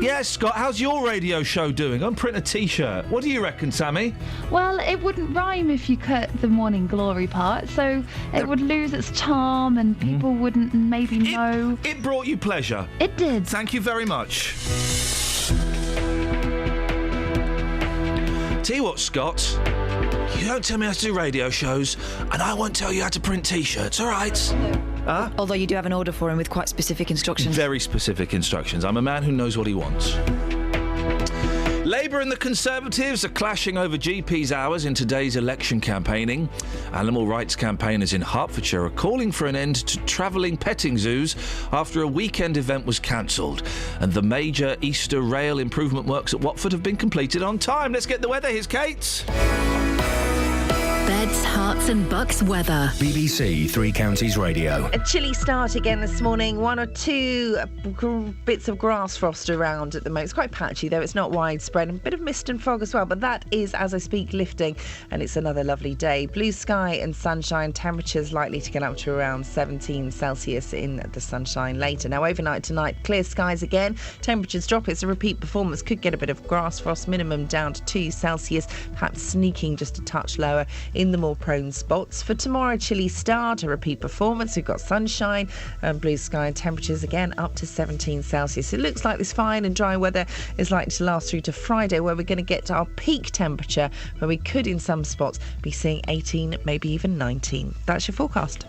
Yes, Scott, how's your radio show doing? I'm printing a T-shirt. What do you reckon, Sammy? Well, it wouldn't rhyme if you cut the Morning Glory part, so it would lose its charm and people wouldn't maybe know. It brought you pleasure. It did. Thank you very much. Tell you what, Scott, you don't tell me how to do radio shows, and I won't tell you how to print T-shirts, all right? Huh? Although you do have an order for him with quite specific instructions. Very specific instructions. I'm a man who knows what he wants. Labour and the Conservatives are clashing over GP's hours in today's election campaigning. Animal rights campaigners in Hertfordshire are calling for an end to travelling petting zoos after a weekend event was cancelled. And the major Easter rail improvement works at Watford have been completed on time. Let's get the weather. Here's Kate. Beds, Herts and Bucks weather. BBC Three Counties Radio. A chilly start again this morning. 1 or 2 bits of grass frost around at the moment. It's quite patchy, though. It's not widespread. A bit of mist and fog as well. But that is, as I speak, lifting. And it's another lovely day. Blue sky and sunshine. Temperatures likely to get up to around 17 Celsius in the sunshine later. Now, overnight tonight, clear skies again. Temperatures drop. It's a repeat performance. Could get a bit of grass frost. Minimum down to 2 Celsius. Perhaps sneaking just a touch lower in the more prone spots. For tomorrow, chilly start, a repeat performance. We've got sunshine and blue sky and temperatures again up to 17 Celsius. It looks like this fine and dry weather is likely to last through to Friday, where we're going to get to our peak temperature, where we could in some spots be seeing 18, maybe even 19. That's your forecast.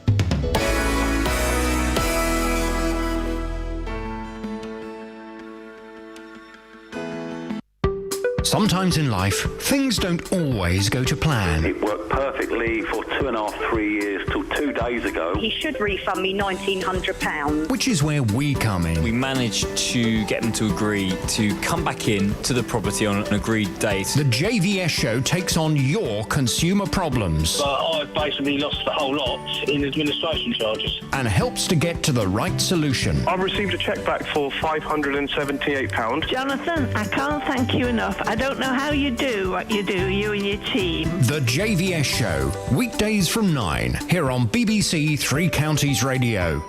Sometimes in life, things don't always go to plan. It worked perfectly for 2.5, 3 years till 2 days ago. He should refund me £1,900. Which is where we come in. We managed to get them to agree to come back in to the property on an agreed date. The JVS show takes on your consumer problems. I've basically lost the whole lot in administration charges. And helps to get to the right solution. I've received a cheque back for £578. Jonathan, I can't thank you enough. I don't know how you do what you do, you and your team. The JVS show, weekdays from 9, here on BBC Three Counties Radio.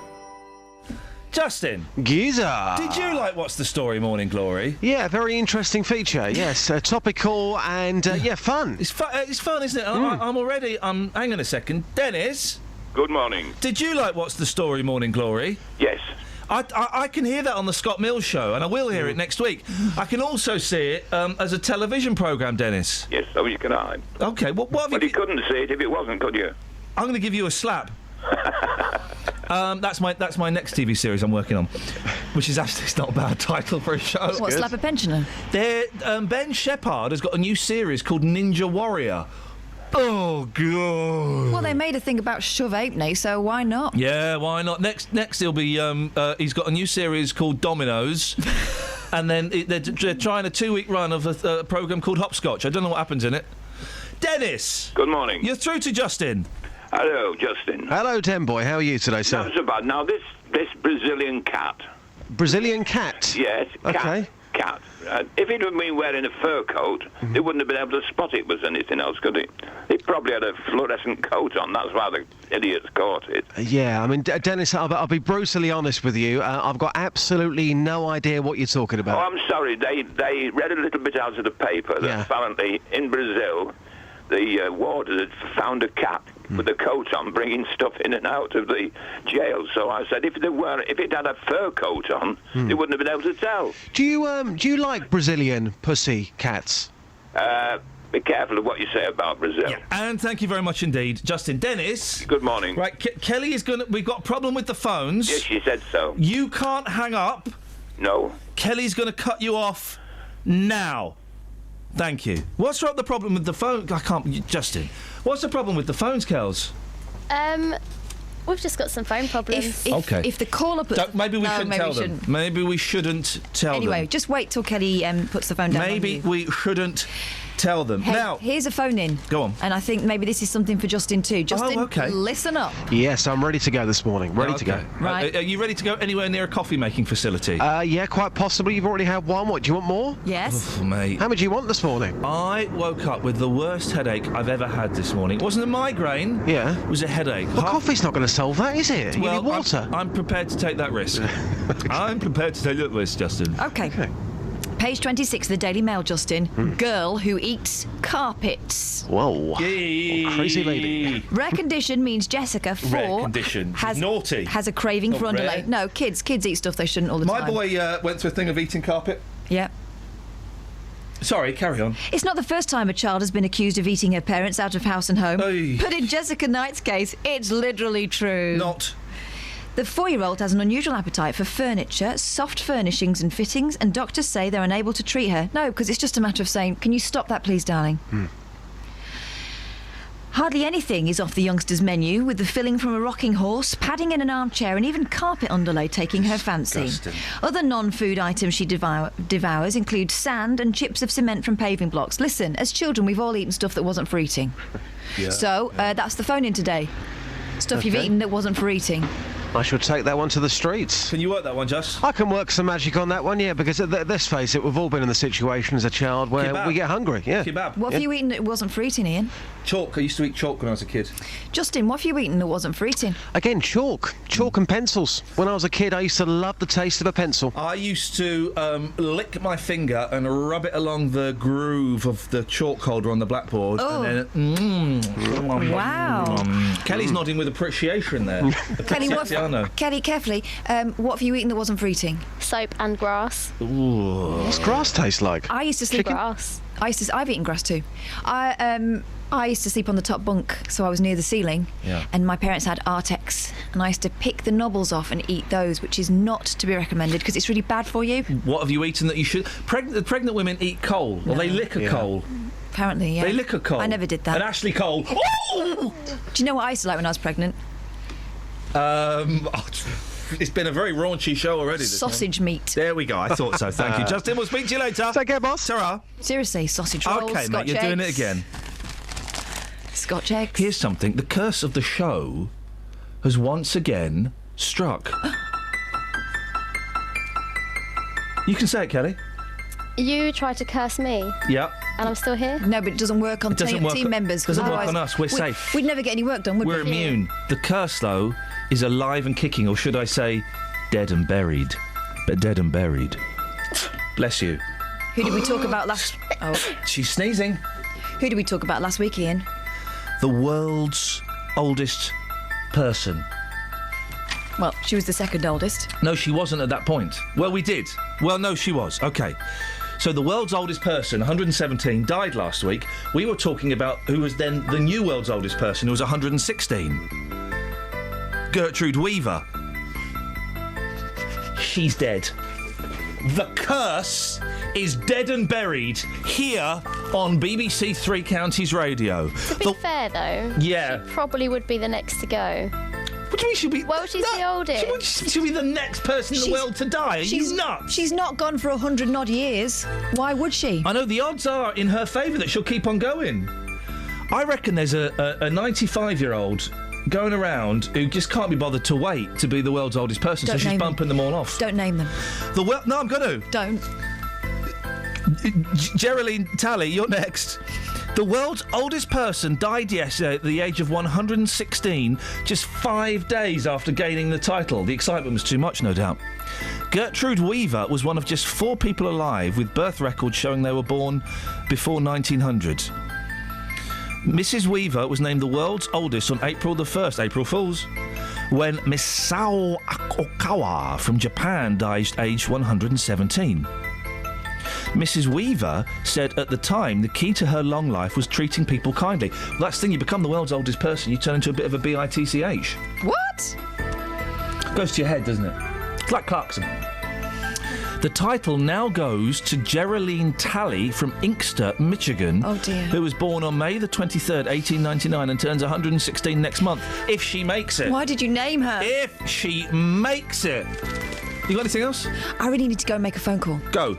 Justin. Giza. Did you like What's the Story, Morning Glory? Yeah, very interesting feature. Yes, topical and, fun. It's fun, isn't it? I'm already... hang on a second. Dennis? Good morning. Did you like What's the Story, Morning Glory? Yes. I can hear that on the Scott Mills show, and I will hear it next week. I can also see it as a television programme, Dennis. Yes, so you can I. OK, what have you... But you couldn't see it if it wasn't, could you? I'm going to give you a slap. That's my next TV series I'm working on, which is actually it's not a bad title for a show. What, Slap a Pensioner? Ben Shephard has got a new series called Ninja Warrior. Oh, God. Well, they made a thing about Shove Apney, so why not? Yeah, why not? Next he'll be... he's got a new series called Dominoes, and then they're trying a 2-week run of a programme called Hopscotch. I don't know what happens in it. Dennis! Good morning. You're through to Justin. Hello, Justin. Hello, Den Boy. How are you today, sir? Not so bad. Now, this Brazilian cat... Brazilian cat? Yes, cat. Okay. Cat. If he'd have been wearing a fur coat, they wouldn't have been able to spot it was anything else, could he? He probably had a fluorescent coat on. That's why the idiots caught it. Yeah, I mean, Dennis, I'll be brutally honest with you. I've got absolutely no idea what you're talking about. Oh, I'm sorry. They read a little bit out of the paper that apparently in Brazil the warders had found a cat with a coat on, bringing stuff in and out of the jail. So I said, if it had a fur coat on, they wouldn't have been able to tell. Do you like Brazilian pussy cats? Be careful of what you say about Brazil. Yeah. And thank you very much indeed, Justin. Dennis. Good morning. Right, Kelly is going. We've got a problem with the phones. Yes, she said so. You can't hang up. No. Kelly's going to cut you off now. Thank you. What's the problem with the phone? I can't... Justin. What's the problem with the phones, Kels? We've just got some phone problems. If the caller puts... Maybe we shouldn't tell them. Maybe we shouldn't tell them. Anyway, just wait till Kelly puts the phone down. Maybe we shouldn't Tell them. Hey, Now, here's a phone in. Go on. And I think maybe this is something for Justin too. Justin, okay. listen up. Yes, I'm ready to go this morning. Ready to go. Right. Are you ready to go anywhere near a coffee-making facility? Yeah, quite possibly. You've already had one. What, do you want more? Yes. Oh, mate. How much do you want this morning? I woke up with the worst headache I've ever had this morning. It wasn't a migraine. Yeah. It was a headache. Well, coffee's not going to solve that, is it? You need water. I'm prepared to take that risk. I'm prepared to take that risk, Justin. Okay. Page 26 of the Daily Mail, Justin. Girl who eats carpets. Whoa. Crazy lady. Rare condition means Jessica, 4, Rare condition. has naughty. Has a craving Not for underlay. rare. No, kids eat stuff they shouldn't all the My time. boy went through a thing of eating carpet. Yeah. Sorry, carry on. It's not the first time a child has been accused of eating her parents out of house and home. Oy. But in Jessica Knight's case, it's literally true. Not. The 4-year-old has an unusual appetite for furniture, soft furnishings and fittings, and doctors say they're unable to treat her. No, because it's just a matter of saying, can you stop that please, darling? Hardly anything is off the youngster's menu, with the filling from a rocking horse, padding in an armchair and even carpet underlay taking her fancy. Disgusting. Other non-food items she devours include sand and chips of cement from paving blocks. Listen, as children we've all eaten stuff that wasn't for eating. Yeah. So that's the phone in today. Stuff you've Okay. eaten that wasn't for eating. I should take that one to the streets. Can you work that one, Just? I can work some magic on that one, yeah, because let's face it, we've all been in the situation as a child where Kebab. we get hungry, yeah. Kebab. What have you eaten that wasn't for eating, Ian? Chalk. I used to eat chalk when I was a kid. Justin, what have you eaten that wasn't for eating? Again, chalk and pencils. When I was a kid, I used to love the taste of a pencil. I used to lick my finger and rub it along the groove of the chalk holder on the blackboard. Oh. And then, Wow. Kelly's nodding with appreciation there. Kelly, Appreziano. Kelly, carefully, what have you eaten that wasn't for eating? Soap and grass. Ooh. What's grass taste like? I used to sleep. Grass. I've eaten grass too. I used to sleep on the top bunk, so I was near the ceiling. Yeah. And my parents had Artex, and I used to pick the knobbles off and eat those, which is not to be recommended because it's really bad for you. What have you eaten that you should? Pregnant women eat coal, or they lick a coal. Apparently, yeah. They lick a coal. I never did that. And Ashley Cole. Oh! Do you know what I used to like when I was pregnant? It's been a very raunchy show already. This Sausage meat. There we go. I thought so. Thank you, Justin. We'll speak to you later. Take care, boss. Ta-ra. Seriously, sausage rolls, Okay, Scotch mate, you're doing it eggs, again. Scotch eggs. Here's something. The curse of the show has once again struck. You can say it, Kelly. You tried to curse me, Yeah. and I'm still here. No, but it doesn't work on It doesn't work team members. doesn't work otherwise on us. We're safe. We'd never get any work done, would We're we? immune. The curse, though, is alive and kicking, or should I say, dead and buried. But dead and buried. Bless you. Who did we talk about last? Oh, She's sneezing. who did we talk about last week, Ian? The world's oldest person. Well, she was the second oldest. No, she wasn't at that point. Well, we did. Well, no, she was. Okay. So the world's oldest person, 117, died last week. We were talking about who was then the new world's oldest person, who was 116. Gertrude Weaver. She's dead. The curse is dead and buried here on BBC Three Counties Radio. To be fair, though, Yeah. probably would be the next to go. What do you mean she'll be... Well, she's the oldest. She'll be the next person in the world to die. Are you nuts? She's not gone for 100 and odd years. Why would she? I know the odds are in her favour that she'll keep on going. I reckon there's a 95-year-old going around who just can't be bothered to wait to be the world's oldest person, Don't so she's name bumping them all off. Don't name them. No, I'm going to. Don't. Geraldine Talley, you're next. The world's oldest person died yesterday at the age of 116, just 5 days after gaining the title. The excitement was too much, no doubt. Gertrude Weaver was one of just 4 people alive with birth records showing they were born before 1900. Mrs. Weaver was named the world's oldest on April the 1st, April Fool's, when Misao Okawa from Japan died aged 117. Mrs. Weaver said at the time the key to her long life was treating people kindly. Well, that's the thing, you become the world's oldest person, you turn into a bit of a bitch. What? Goes to your head, doesn't it? It's like Clarkson. The title now goes to Geraldine Talley from Inkster, Michigan, Oh, dear. who was born on May the 23rd, 1899 and turns 116 next month, if she makes it. Why did you name her? If she makes it. You got anything else? I really need to go and make a phone call. Go.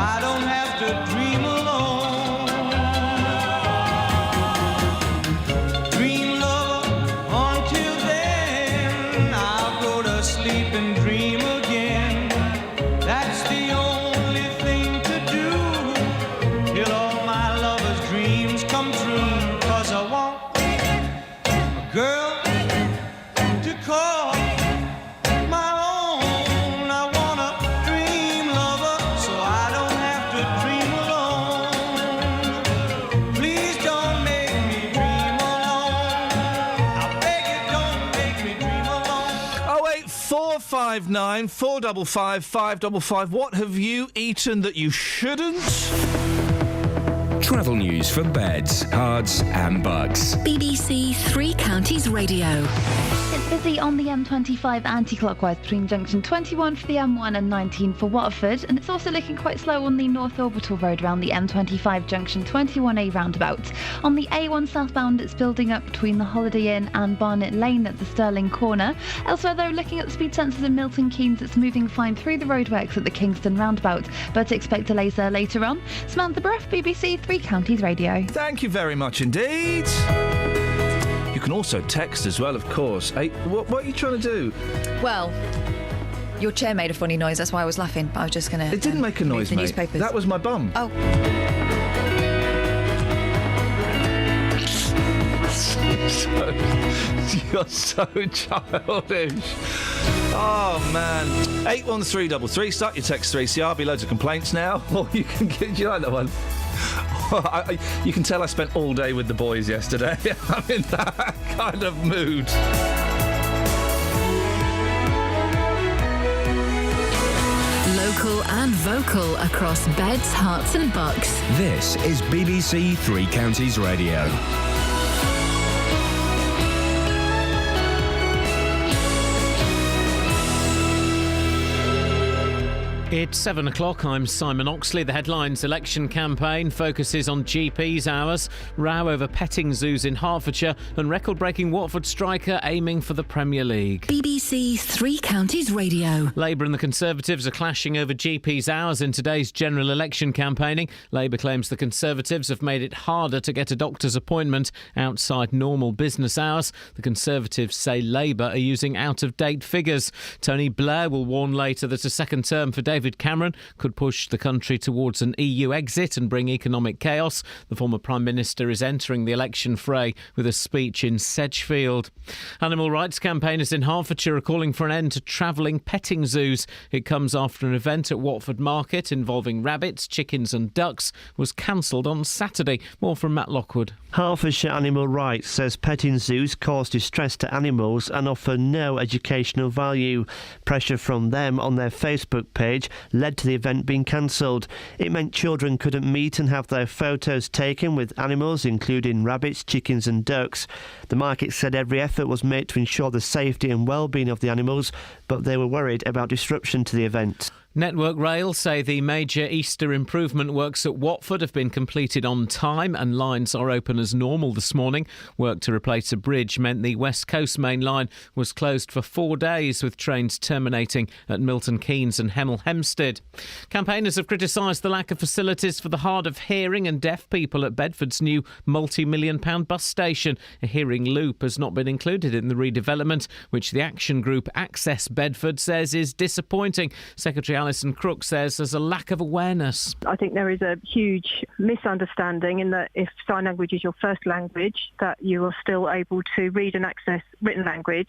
I don't have to dream alone. Dream lover, until then I'll go to sleep and dream again. That's the only thing to do till all my lover's dreams come true. 'Cause I want a girl to call my own. I want a dream lover so I don't have to dream alone. Please don't make me dream alone. I beg you, don't make me dream alone. 08459 455 555. What have you eaten that you shouldn't? Travel news for beds, cards and bugs. BBC Three Counties Radio. It's busy on the M25 anti-clockwise between junction 21 for the M1 and 19 for Watford, and it's also looking quite slow on the North Orbital Road around the M25 junction 21A roundabout. On the A1 southbound, it's building up between the Holiday Inn and Barnet Lane at the Stirling corner. Elsewhere though, looking at the speed sensors in Milton Keynes, it's moving fine through the roadworks at the Kingston roundabout, but expect delays there later on. Samantha Bruff, BBC Three Counties Radio. Thank you very much indeed. You can also text as well, of course. Hey, what are you trying to do? Well, your chair made a funny noise. That's why I was laughing. But I was just going to. It didn't make a noise, the mate. Newspapers. That was my bum. Oh. You're so childish. Oh, man. 81333. Start your text 3CR. Be loads of complaints now. Or you can get... Do you like that one? You can tell I spent all day with the boys yesterday. I'm in that kind of mood. Local and vocal across beds, hearts and bucks. This is BBC Three Counties Radio. It's 7 o'clock. I'm Simon Oxley. The headlines: election campaign focuses on GPs' hours, row over petting zoos in Hertfordshire, and record-breaking Watford striker aiming for the Premier League. BBC Three Counties Radio. Labour and the Conservatives are clashing over GPs' hours in today's general election campaigning. Labour claims the Conservatives have made it harder to get a doctor's appointment outside normal business hours. The Conservatives say Labour are using out-of-date figures. Tony Blair will warn later that a second term for David Cameron could push the country towards an EU exit and bring economic chaos. The former Prime Minister is entering the election fray with a speech in Sedgefield. Animal rights campaigners in Hertfordshire are calling for an end to travelling petting zoos. It comes after an event at Watford Market involving rabbits, chickens and ducks was cancelled on Saturday. More from Matt Lockwood. Hertfordshire Animal Rights says petting zoos cause distress to animals and offer no educational value. Pressure from them on their Facebook page led to the event being cancelled. It meant children couldn't meet and have their photos taken with animals, including rabbits, chickens and ducks. The market said every effort was made to ensure the safety and well-being of the animals, but they were worried about disruption to the event. Network Rail say the major Easter improvement works at Watford have been completed on time and lines are open as normal this morning. Work to replace a bridge meant the West Coast main line was closed for 4 days, with trains terminating at Milton Keynes and Hemel Hempstead. Campaigners have criticised the lack of facilities for the hard of hearing and deaf people at Bedford's new multi-million-pound bus station. A hearing loop has not been included in the redevelopment, which the action group Access Bedford says is disappointing. Secretary Alison Crook says there's a lack of awareness. I think there is a huge misunderstanding in that if sign language is your first language, that you are still able to read and access written language,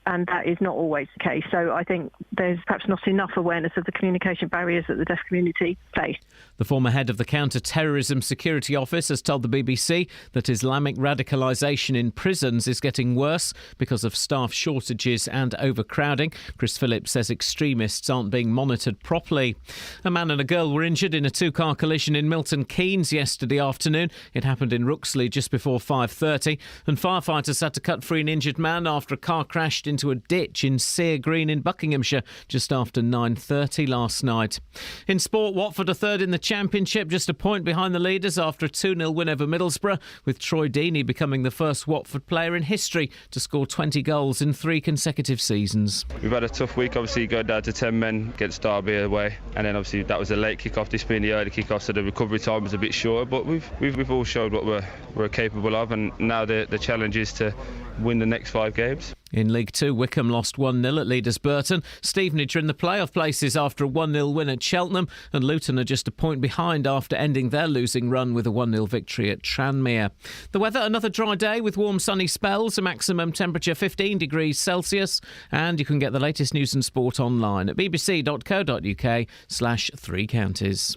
and that is not always the case. So I think there's perhaps not enough awareness of the communication barriers that the deaf community face. The former head of the Counter-Terrorism Security Office has told the BBC that Islamic radicalisation in prisons is getting worse because of staff shortages and overcrowding. Chris Phillips says extremists aren't being monitored properly. A man and a girl were injured in a two-car collision in Milton Keynes yesterday afternoon. It happened in Ruxley just before 5:30, and firefighters had to cut free an injured man after a car crashed into into a ditch in Sear Green in Buckinghamshire just after 9:30 last night. In sport, Watford are third in the Championship, just a point behind the leaders after a 2-0 win over Middlesbrough, with Troy Deeney becoming the first Watford player in history to score 20 goals in 3 consecutive seasons. We've had a tough week, obviously going down to 10 men against Derby away, and then obviously that was a late kick-off, this being the early kick-off, so the recovery time was a bit shorter, but we've all showed what we're capable of, and now the challenge is to win the next 5 games. In League 2, Wickham lost 1-0 at Leaders Burton. Stevenage are in the playoff places after a 1-0 win at Cheltenham, and Luton are just a point behind after ending their losing run with a 1-0 victory at Tranmere. The weather, another dry day with warm sunny spells, a maximum temperature 15 degrees Celsius, and you can get the latest news and sport online at bbc.co.uk/3 counties.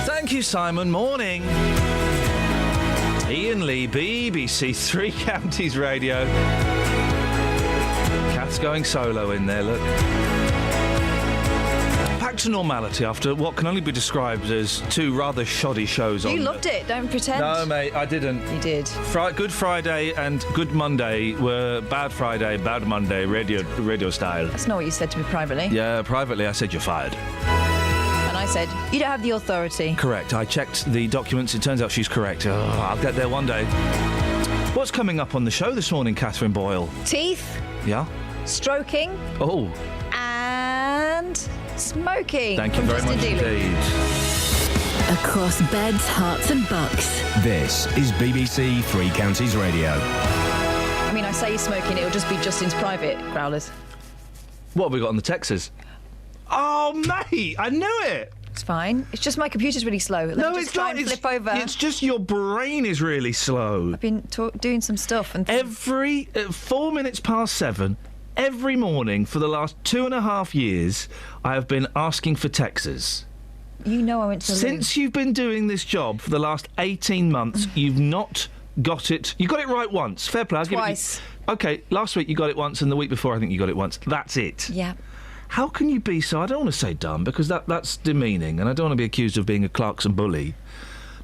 Thank you, Simon. Morning. Iain Lee, BBC Three Counties Radio. Kath's going solo in there, look. Back to normality after what can only be described as 2 rather shoddy shows on... You loved it, don't pretend. No, mate, I didn't. You did. Good Friday and Good Monday were Bad Friday, Bad Monday, radio style. That's not what you said to me privately. Yeah, privately I said you're fired. And I said, you don't have the authority. Correct. I checked the documents. It turns out she's correct. Oh, I'll get there one day. What's coming up on the show this morning, Catherine Boyle? Teeth. Yeah? Stroking. Oh. And smoking. Thank you very much indeed. Across beds, hearts and bucks. This is BBC Three Counties Radio. I mean, I say smoking, it'll just be Justin's private growlers. What have we got on the Texas? Oh, mate, I knew it. It's fine. It's just my computer's really slow. Let me just try and flip over. It's just your brain is really slow. I've been doing some stuff. And every 4 minutes past 7, every morning for the last 2.5 years, I have been asking for Texas. You know I went to Since you've been doing this job for the last 18 months, you've not got it. You got it right once. Fair play. Twice. OK, last week you got it once, and the week before I think you got it once. That's it. Yeah. How can you be so... I don't want to say dumb, because that's demeaning, and I don't want to be accused of being a Clarkson bully.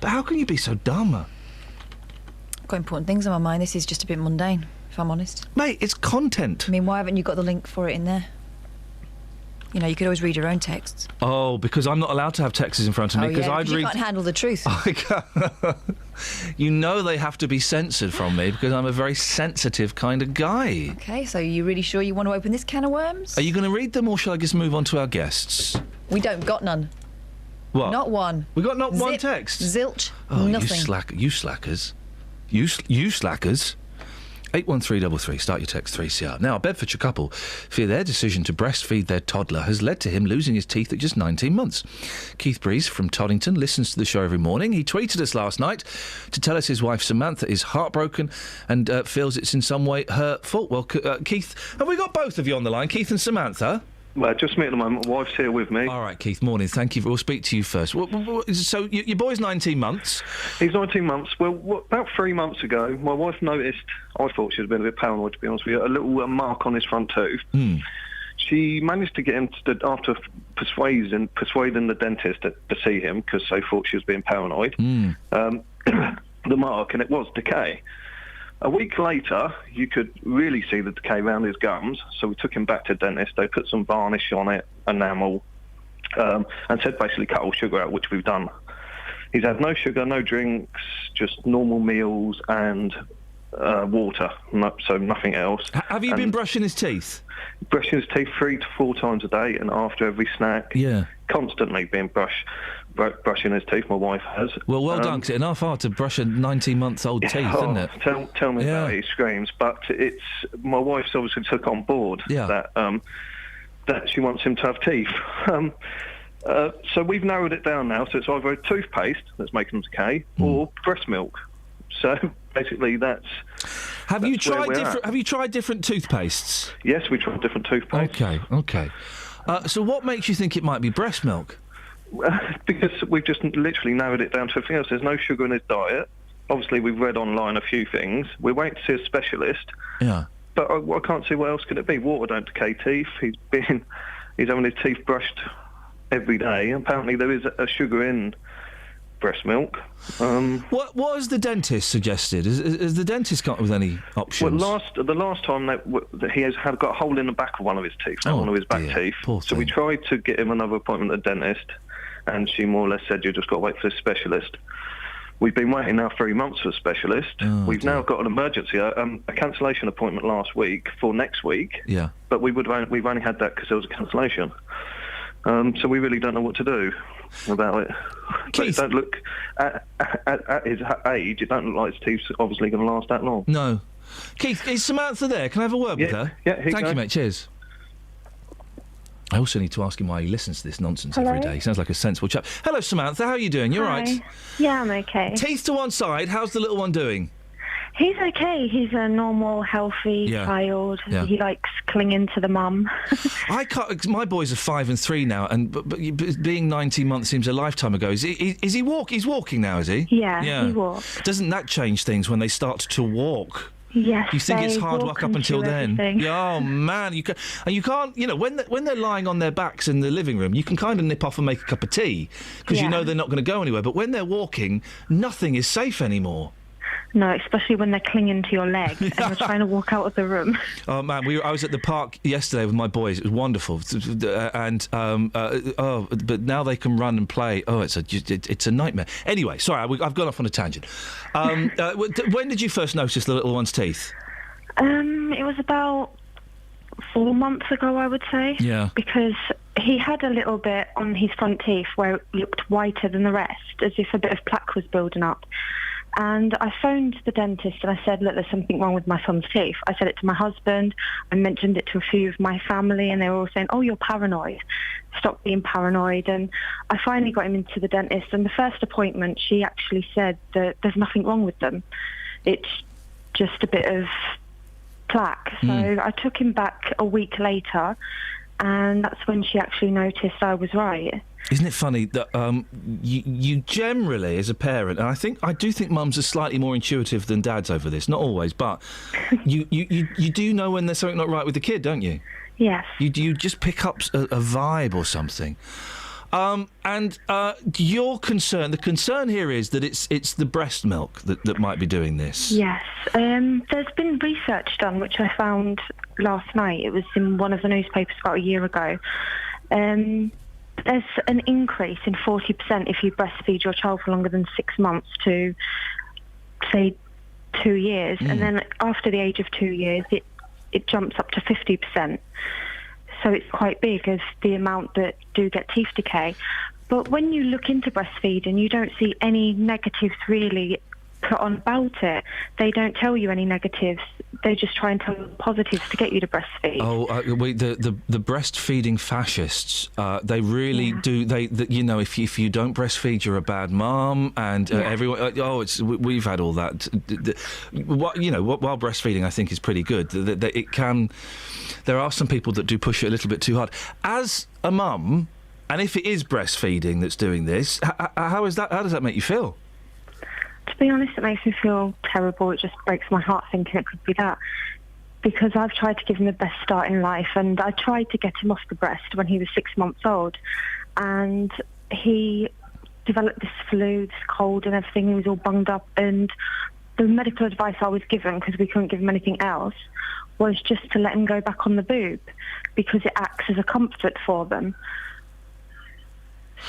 But how can you be so dumb? I've got important things on my mind. This is just a bit mundane, if I'm honest. Mate, it's content. I mean, why haven't you got the link for it in there? You know, you could always read your own texts. Oh, because I'm not allowed to have texts in front of me. Oh, yeah, because you can't handle the truth. You know they have to be censored from me because I'm a very sensitive kind of guy. OK, so are you really sure you want to open this can of worms? Are you going to read them or shall I just move on to our guests? We got none. What? Not one. We got not one text? Zilch. Oh, nothing. You slackers. You slackers. 81333, start your text 3CR. Now, a Bedfordshire couple fear their decision to breastfeed their toddler has led to him losing his teeth at just 19 months. Keith Breeze from Toddington listens to the show every morning. He tweeted us last night to tell us his wife Samantha is heartbroken and feels it's in some way her fault. Well, Keith, have we got both of you on the line, Keith and Samantha? Well, just me at the moment. My wife's here with me. All right, Keith, morning. Thank you. We'll speak to you first. So, your boy's 19 months? He's 19 months. Well, about 3 months ago, my wife noticed, I thought she was being a bit paranoid, to be honest with you, a little mark on his front tooth. She managed to get him after persuading the dentist to see him, because they thought she was being paranoid, the mark, and it was decay. A week later, you could really see the decay around his gums, so we took him back to the dentist. They put some varnish on it, enamel, and said basically cut all sugar out, which we've done. He's had no sugar, no drinks, just normal meals and water, so nothing else. Have you been brushing his teeth? Brushing his teeth 3 to 4 times a day, and after every snack. Yeah. Constantly being brushing his teeth, my wife has. Well done, because it's enough hard to brush a 19-month-old teeth, isn't it? Tell me about it, he screams. But my wife's obviously took on board that she wants him to have teeth. So we've narrowed it down now, so it's either a toothpaste that's making them decay or breast milk. So basically that's... Have you tried different toothpastes? Yes, we tried different toothpastes. OK. So what makes you think it might be breast milk? Because we've just literally narrowed it down to everything else. There's no sugar in his diet. Obviously, we've read online a few things. We're waiting to see a specialist. Yeah. but I can't see what else could it be. Water don't decay teeth. He's having his teeth brushed every day. Apparently there is a sugar in breast milk. What has the dentist suggested? Has the dentist got with any options? Well, the last time that he has got a hole in the back of one of his teeth, one of his back teeth. So we tried to get him another appointment at the dentist, and she more or less said, you just got to wait for a specialist. We've been waiting now 3 months for a specialist. We've now got an emergency, a cancellation appointment last week for next week. Yeah. But we've only had that because there was a cancellation. So we really don't know what to do about it. Keith, don't look at his age. It don't look like his teeth's obviously going to last that long. No. Keith, is Samantha there? Can I have a word with her? Yeah. Thank you, mate. Cheers. I also need to ask him why he listens to this nonsense every day. He sounds like a sensible chap. Hello, Samantha. How are you doing? You all right? Yeah, I'm okay. Teeth to one side. How's the little one doing? He's okay. He's a normal, healthy child. Yeah. He likes clinging to the mum. I can't. My boys are 5 and 3 now, and but being 19 months seems a lifetime ago. Is he walk? He's walking now, is he? Yeah, he walks. Doesn't that change things when they start to walk? Yes. You think it's hard work up until then? Everything. Oh man, you can't. You know, when they're lying on their backs in the living room, you can kind of nip off and make a cup of tea because you know they're not going to go anywhere. But when they're walking, nothing is safe anymore. No, especially when they're clinging to your leg and you're trying to walk out of the room. Oh man, I was at the park yesterday with my boys. It was wonderful, and but now they can run and play. Oh, it's a nightmare. Anyway, sorry, I've gone off on a tangent. When did you first notice the little one's teeth? It was about 4 months ago, I would say. Yeah. Because he had a little bit on his front teeth where it looked whiter than the rest, as if a bit of plaque was building up. And I phoned the dentist and I said, look, there's something wrong with my son's teeth. I said it to my husband. I mentioned it to a few of my family, and they were all saying, oh, you're paranoid. Stop being paranoid. And I finally got him into the dentist. And the first appointment, she actually said that there's nothing wrong with them. It's just a bit of plaque. So I took him back a week later, and that's when she actually noticed I was right. Isn't it funny that you generally, as a parent, and I do think mums are slightly more intuitive than dads over this. Not always, but you do know when there's something not right with the kid, don't you? Yes. You just pick up a vibe or something. And your concern, the concern here is that it's the breast milk that might be doing this. Yes. There's been research done, which I found last night. It was in one of the newspapers about a year ago. There's an increase in 40% if you breastfeed your child for longer than 6 months to, say, 2 years. And then after the age of 2 years, it jumps up to 50%. So it's quite big as the amount that do get teeth decay. But when you look into breastfeeding, you don't see any negatives really put on about it. They don't tell you any negatives. They just try and tell you positives to get you to breastfeed. The breastfeeding fascists, they really do. You know, if you don't breastfeed, you're a bad mum, and everyone. We've had all that. While breastfeeding, I think, is pretty good. It can. There are some people that do push it a little bit too hard. As a mum, and if it is breastfeeding that's doing this, how is that? How does that make you feel? To be honest, it makes me feel terrible. It just breaks my heart thinking it could be that. Because I've tried to give him the best start in life, and I tried to get him off the breast when he was 6 months old. And he developed this flu, this cold and everything. He was all bunged up. And the medical advice I was given, because we couldn't give him anything else, was just to let him go back on the boob, because it acts as a comfort for them.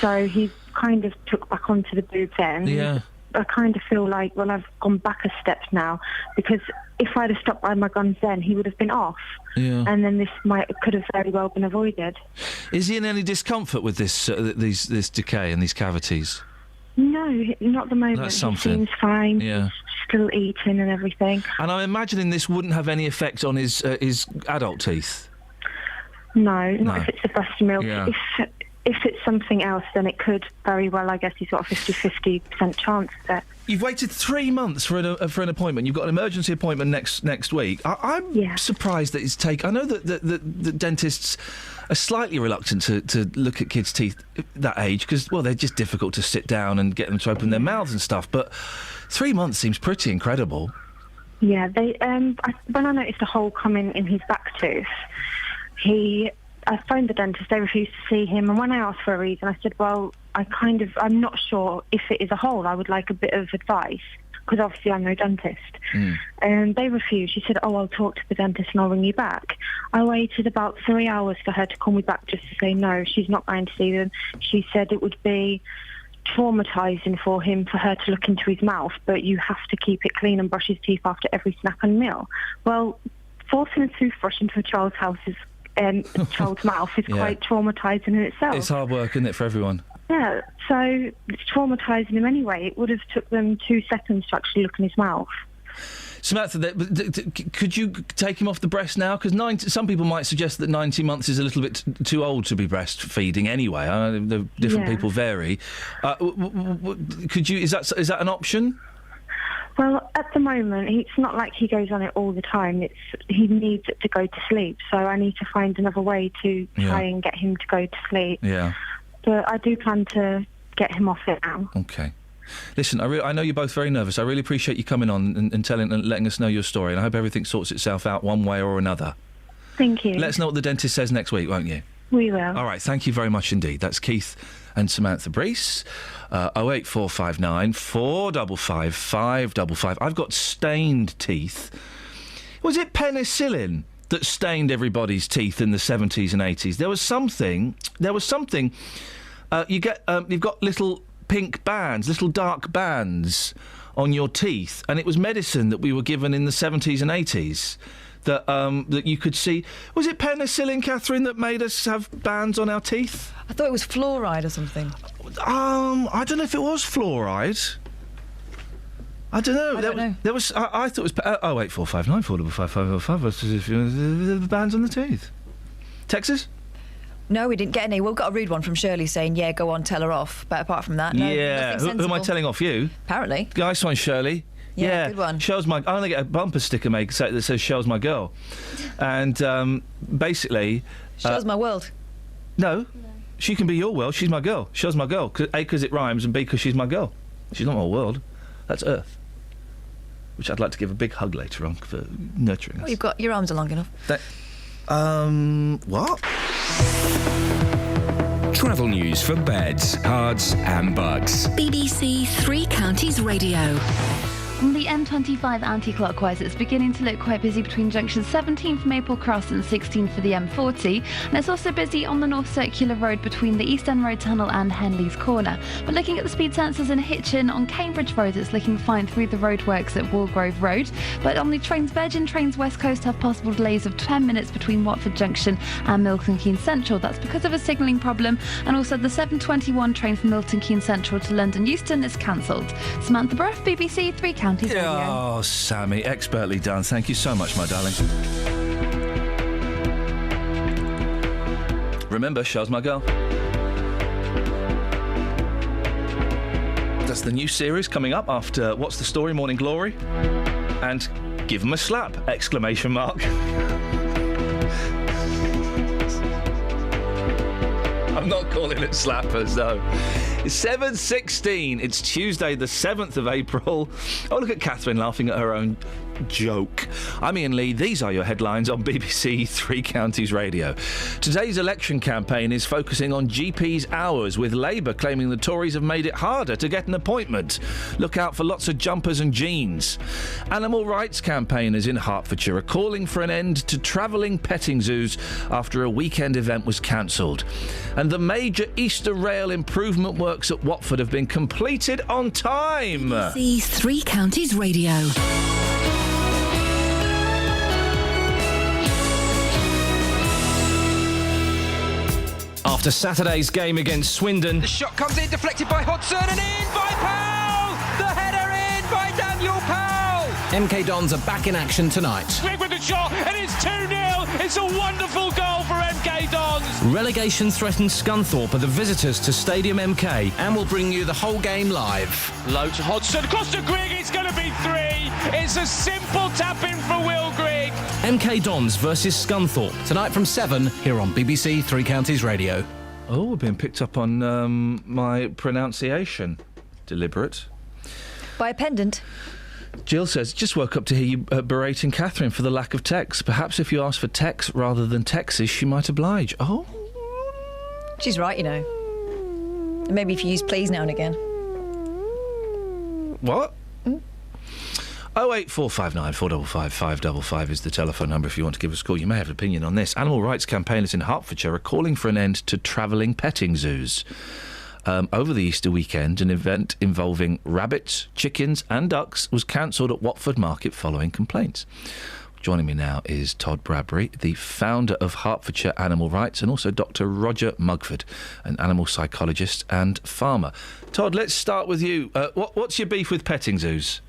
So he kind of took back onto the boob then. Yeah. I kind of feel like, well, I've gone back a step now, because if I'd have stuck by my guns then, he would have been off. Yeah. And then this could have very well been avoided. Is he in any discomfort with this decay and these cavities? No, not at the moment. That's something. He seems fine. Yeah. He's still eating and everything. And I'm imagining this wouldn't have any effect on his adult teeth. No, not if it's the breast milk. Yeah. If it's something else, then it could very well. I guess he's got a 50% chance of it. You've waited 3 months for an appointment. You've got an emergency appointment next week. I'm surprised that it's taken. I know that the dentists are slightly reluctant to look at kids' teeth at that age because, well, they're just difficult to sit down and get them to open their mouths and stuff. But 3 months seems pretty incredible. Yeah, when I noticed a hole coming in his back tooth, I phoned the dentist, they refused to see him, and when I asked for a reason, I said, well, I'm not sure if it is a hole, I would like a bit of advice, because obviously I'm no dentist. And they refused. She said, I'll talk to the dentist and I'll ring you back. I waited about 3 hours for her to call me back just to say no, she's not going to see them. She said it would be traumatising for him for her to look into his mouth, but you have to keep it clean and brush his teeth after every snack and meal. Well, forcing a toothbrush into a child's child's mouth is quite traumatising in itself. It's hard work, isn't it, for everyone? Yeah, so it's traumatising him anyway. It would have took them 2 seconds to actually look in his mouth. Samantha, could you take him off the breast now? Because some people might suggest that 90 months is a little bit too old to be breastfeeding anyway. I know different people vary. Could you? Is that an option? Well, at the moment, it's not like he goes on it all the time. He needs it to go to sleep, so I need to find another way to try and get him to go to sleep. Yeah. But I do plan to get him off it now. Okay. Listen, I know you're both very nervous. I really appreciate you coming on and telling and letting us know your story, and I hope everything sorts itself out one way or another. Thank you. Let us know what the dentist says next week, won't you? We will. All right, thank you very much indeed. That's Keith and Samantha Brees. 08459 455 555. I've got stained teeth. Was it penicillin that stained everybody's teeth in the 70s and 80s? There was something. You've got little pink bands, little dark bands on your teeth, and it was medicine that we were given in the 70s and 80s that you could see. Was it penicillin, Catherine, that made us have bands on our teeth? I thought it was fluoride or something. I don't know if it was fluoride. I don't know. There was. I thought it was 08459 455 555. The bands on the teeth. Texas? No, we didn't get any. We've got a rude one from Shirley saying, yeah, go on, tell her off. But apart from that, no. Yeah. Who am I telling off? You? Apparently. Nice one, Shirley. Yeah, good one. I'm going to get a bumper sticker made that says "Shell's my girl," and basically, Shell's my world. No, she can be your world. She's my girl. Shell's my girl. A, because it rhymes, and B, because she's my girl. She's not my world. That's Earth. Which I'd like to give a big hug later on for nurturing us. Well, you've got your arms are long enough. What? Travel news for beds, cards and bugs. BBC Three Counties Radio. On the M25 anti-clockwise, it's beginning to look quite busy between junctions 17 for Maple Cross and 16 for the M40. And it's also busy on the North Circular Road between the East End Road Tunnel and Henley's Corner. But looking at the speed sensors in Hitchin on Cambridge Road, it's looking fine through the roadworks at Walgrove Road. But on the trains, Virgin Trains West Coast have possible delays of 10 minutes between Watford Junction and Milton Keynes Central. That's because of a signalling problem. And also the 7:21 train from Milton Keynes Central to London Euston is cancelled. Samantha Bruff, BBC Three Counties. Oh, Sammy, expertly done. Thank you so much, my darling. Remember, Shell's my girl. That's the new series coming up after What's the Story? Morning Glory. And Give 'em a slap! ! I'm not calling it slappers, though. It's 7:16. It's Tuesday, the 7th of April. Oh, look at Catherine laughing at her own joke. I'm Iain Lee. These are your headlines on BBC Three Counties Radio. Today's election campaign is focusing on GP's hours, with Labour claiming the Tories have made it harder to get an appointment. Look out for lots of jumpers and jeans. Animal rights campaigners in Hertfordshire are calling for an end to travelling petting zoos after a weekend event was cancelled. And the major Easter rail improvement works at Watford have been completed on time. BBC Three Counties Radio. After Saturday's game against Swindon, the shot comes in, deflected by Hodgson, and in by Powell! The header in by Daniel Powell! MK Dons are back in action tonight. Quick with the shot, and it's 2-0! It's a wonderful goal for MK Dons! Relegation threatens Scunthorpe are the visitors to Stadium MK, and we'll bring you the whole game live. Low to Hodgson, across to Grigg, it's going to be 3! It's a simple tap-in for Will Grigg! MK Dons versus Scunthorpe, tonight from 7, here on BBC Three Counties Radio. Oh, we're being picked up on my pronunciation. Deliberate. By a pendant? Jill says, just woke up to hear you berating Catherine for the lack of text. Perhaps if you asked for text rather than Texas, she might oblige. Oh? She's right, you know. And maybe if you use please now and again. What? 08459 455 555 is the telephone number if you want to give us a call. You may have an opinion on this. Animal rights campaigners in Hertfordshire are calling for an end to travelling petting zoos. Over the Easter weekend, an event involving rabbits, chickens and ducks was cancelled at Watford Market following complaints. Joining me now is Todd Bradbury, the founder of Hertfordshire Animal Rights, and also Dr. Roger Mugford, an animal psychologist and farmer. Todd, let's start with you. What's your beef with petting zoos?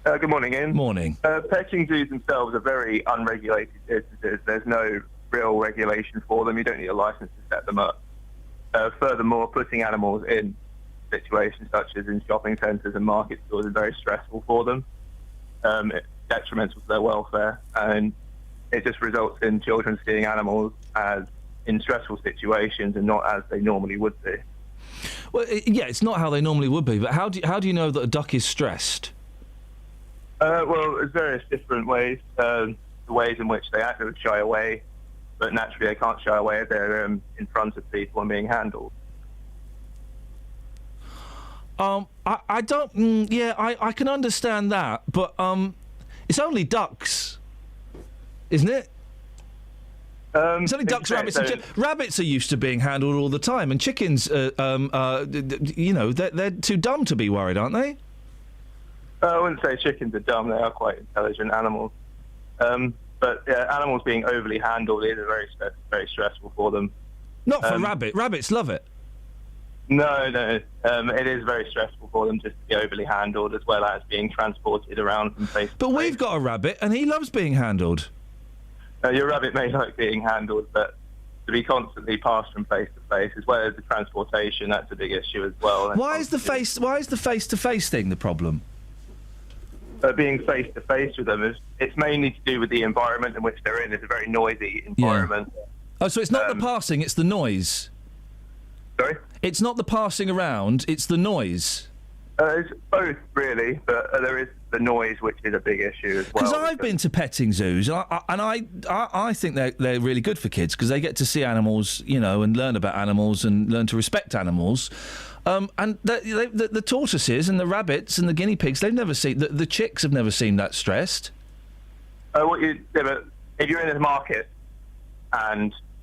Good morning, Ian. Morning. Petting zoos themselves are very unregulated businesses. There's no real regulation for them. You don't need a license to set them up. Furthermore, putting animals in situations such as in shopping centres and market stores is very stressful for them. It's detrimental to their welfare, and it just results in children seeing animals as in stressful situations and not as they normally would be. Well, yeah, it's not how they normally would be, but how do you know that a duck is stressed? Well, there's various different ways. The ways in which they act, they would shy away, but naturally they can't shy away if they're in front of people and being handled. I don't... I can understand that, but it's only ducks, isn't it? It's only ducks, rabbits, and chickens. Rabbits are used to being handled all the time, and chickens, they're too dumb to be worried, aren't they? I wouldn't say chickens are dumb. They are quite intelligent animals. But animals being overly handled is very stressful for them. Not for rabbit. Rabbits love it. No. It is very stressful for them just to be overly handled, as well as being transported around from place to place. But we've got a rabbit, and he loves being handled. Your rabbit may like being handled, but to be constantly passed from place to place, as well as the transportation, that's a big issue as well. Why is the face-to-face thing the problem? Being face-to-face with them, it's mainly to do with the environment in which they're in. It's a very noisy environment. Yeah. Oh, so it's not the passing, it's the noise? Sorry? It's not the passing around, it's the noise? It's both, really, but there is the noise, which is a big issue as well. Because I've been to petting zoos, and I think they're really good for kids, because they get to see animals, and learn about animals and learn to respect animals. And the tortoises and the rabbits and the guinea pigs, they've never seen... The chicks have never seen that stressed. If you're in a market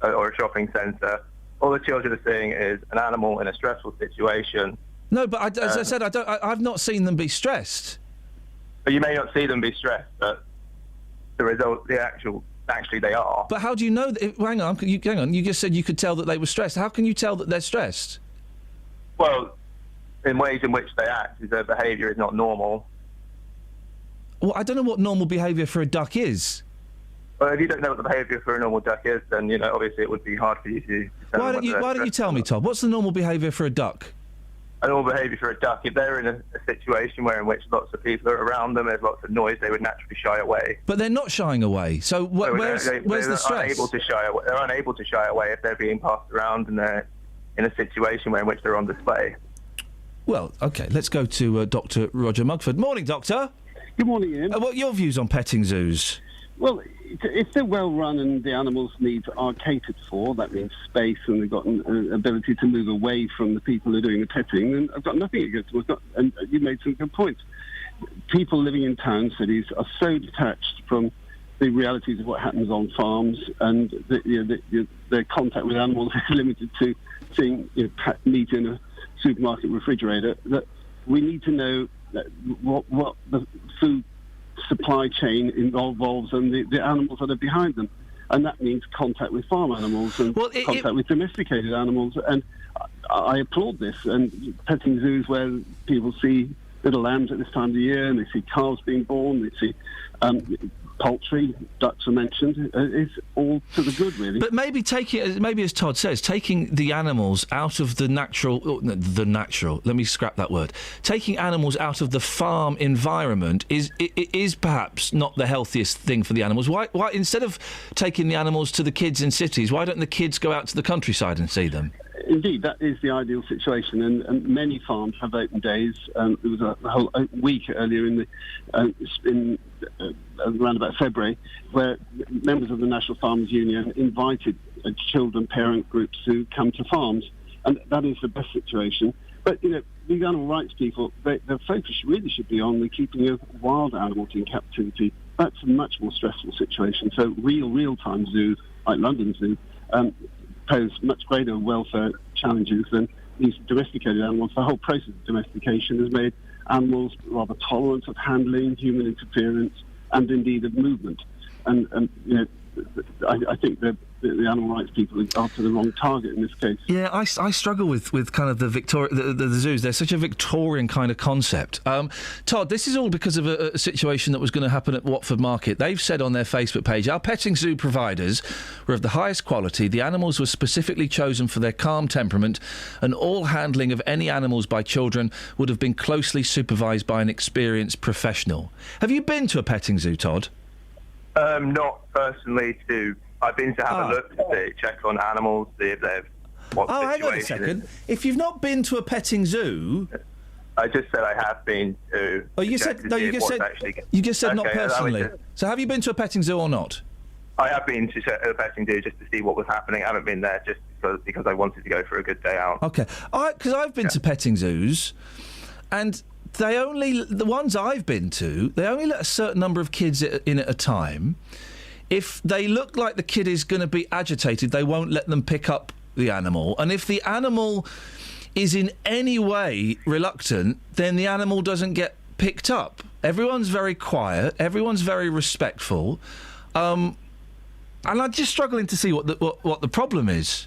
or a shopping centre, all the children are seeing is an animal in a stressful situation. No, but as I said, I've not seen them be stressed. But you may not see them be stressed, but the result, actually they are. But how do you know... Hang on, you just said you could tell that they were stressed. How can you tell that they're stressed? Well, in ways in which they act, their behaviour is not normal. Well, I don't know what normal behaviour for a duck is. Well, if you don't know what the behaviour for a normal duck is, then, obviously it would be hard for you to... Why don't you tell me, Todd? What's the normal behaviour for a duck? A normal behaviour for a duck, if they're in a situation in which lots of people are around them, there's lots of noise, they would naturally shy away. But they're not shying away, so where's the stress? Unable to shy away. They're unable to shy away if they're being passed around and they're in a situation in which they're on display. Well, OK, let's go to Dr. Roger Mugford. Morning, Doctor. Good morning, Ian. What are your views on petting zoos? Well, if they're well run and the animals' needs are catered for, that means space, and they've got an ability to move away from the people who are doing the petting, then I've got nothing against them. And you made some good points. People living in town cities are so detached from the realities of what happens on farms, and their contact with animals is limited to seeing meat in a supermarket refrigerator, that we need to know what the food supply chain involves and the animals that are behind them. And that means contact with farm animals and contact with domesticated animals. And I applaud this. And petting zoos where people see little lambs at this time of the year, and they see calves being born, they see poultry, ducks are mentioned, is all to the good, really. But maybe as Todd says, taking the animals out of the natural, let me scrap that word, taking animals out of the farm environment is perhaps not the healthiest thing for the animals. Why instead of taking the animals to the kids in cities, why don't the kids go out to the countryside and see them? Indeed, that is the ideal situation, and many farms have open days. There was a whole week earlier in around about February, where members of the National Farmers Union invited children parent groups to come to farms, and that is the best situation. But these animal rights people, their focus really should be on the keeping of wild animals in captivity. That's a much more stressful situation. So real-time zoos, like London Zoo, pose much greater welfare challenges than these domesticated animals. The whole process of domestication has made animals rather tolerant of handling, human interference, and indeed of movement. And I think the animal rights people are after the wrong target in this case. Yeah, I struggle with kind of the zoos. They're such a Victorian kind of concept. Todd, this is all because of a situation that was going to happen at Watford Market. They've said on their Facebook page, our petting zoo providers were of the highest quality. The animals were specifically chosen for their calm temperament, and all handling of any animals by children would have been closely supervised by an experienced professional. Have you been to a petting zoo, Todd? Not personally I've been to have a look to check on animals, see if they've... hang on a second. If you've not been to a petting zoo... I just said I have been to... Oh, you said... No, you just said not personally. So have you been to a petting zoo or not? I have been to a petting zoo just to see what was happening. I haven't been there just because I wanted to go for a good day out. OK. Because I've been to petting zoos, and... the ones I've been to, they only let a certain number of kids in at a time. If they look like the kid is going to be agitated, they won't let them pick up the animal. And if the animal is in any way reluctant, then the animal doesn't get picked up. Everyone's very quiet. Everyone's very respectful. And I'm just struggling to see what the problem is.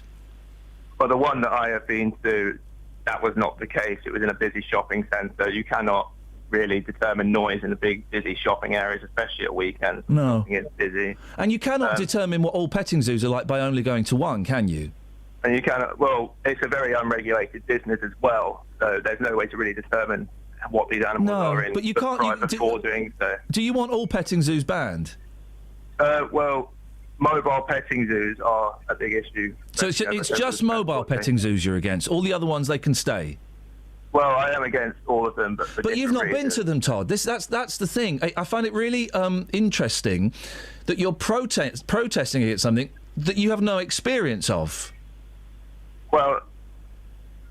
Well, the one that I have been to, that was not the case. It was in a busy shopping centre. You cannot really determine noise in the big, busy shopping areas, especially at weekends. No. It's busy. And you cannot determine what all petting zoos are like by only going to one, can you? And you cannot... Well, it's a very unregulated business as well, so there's no way to really determine what these animals are in. But you can't... before doing so. Do you want all petting zoos banned? Well... Mobile petting zoos are a big issue. So it's just mobile petting zoos you're against? All the other ones, they can stay? Well, I am against all of them, but you've not been to them, Todd. That's the thing. I find it really interesting that you're protesting against something that you have no experience of. Well,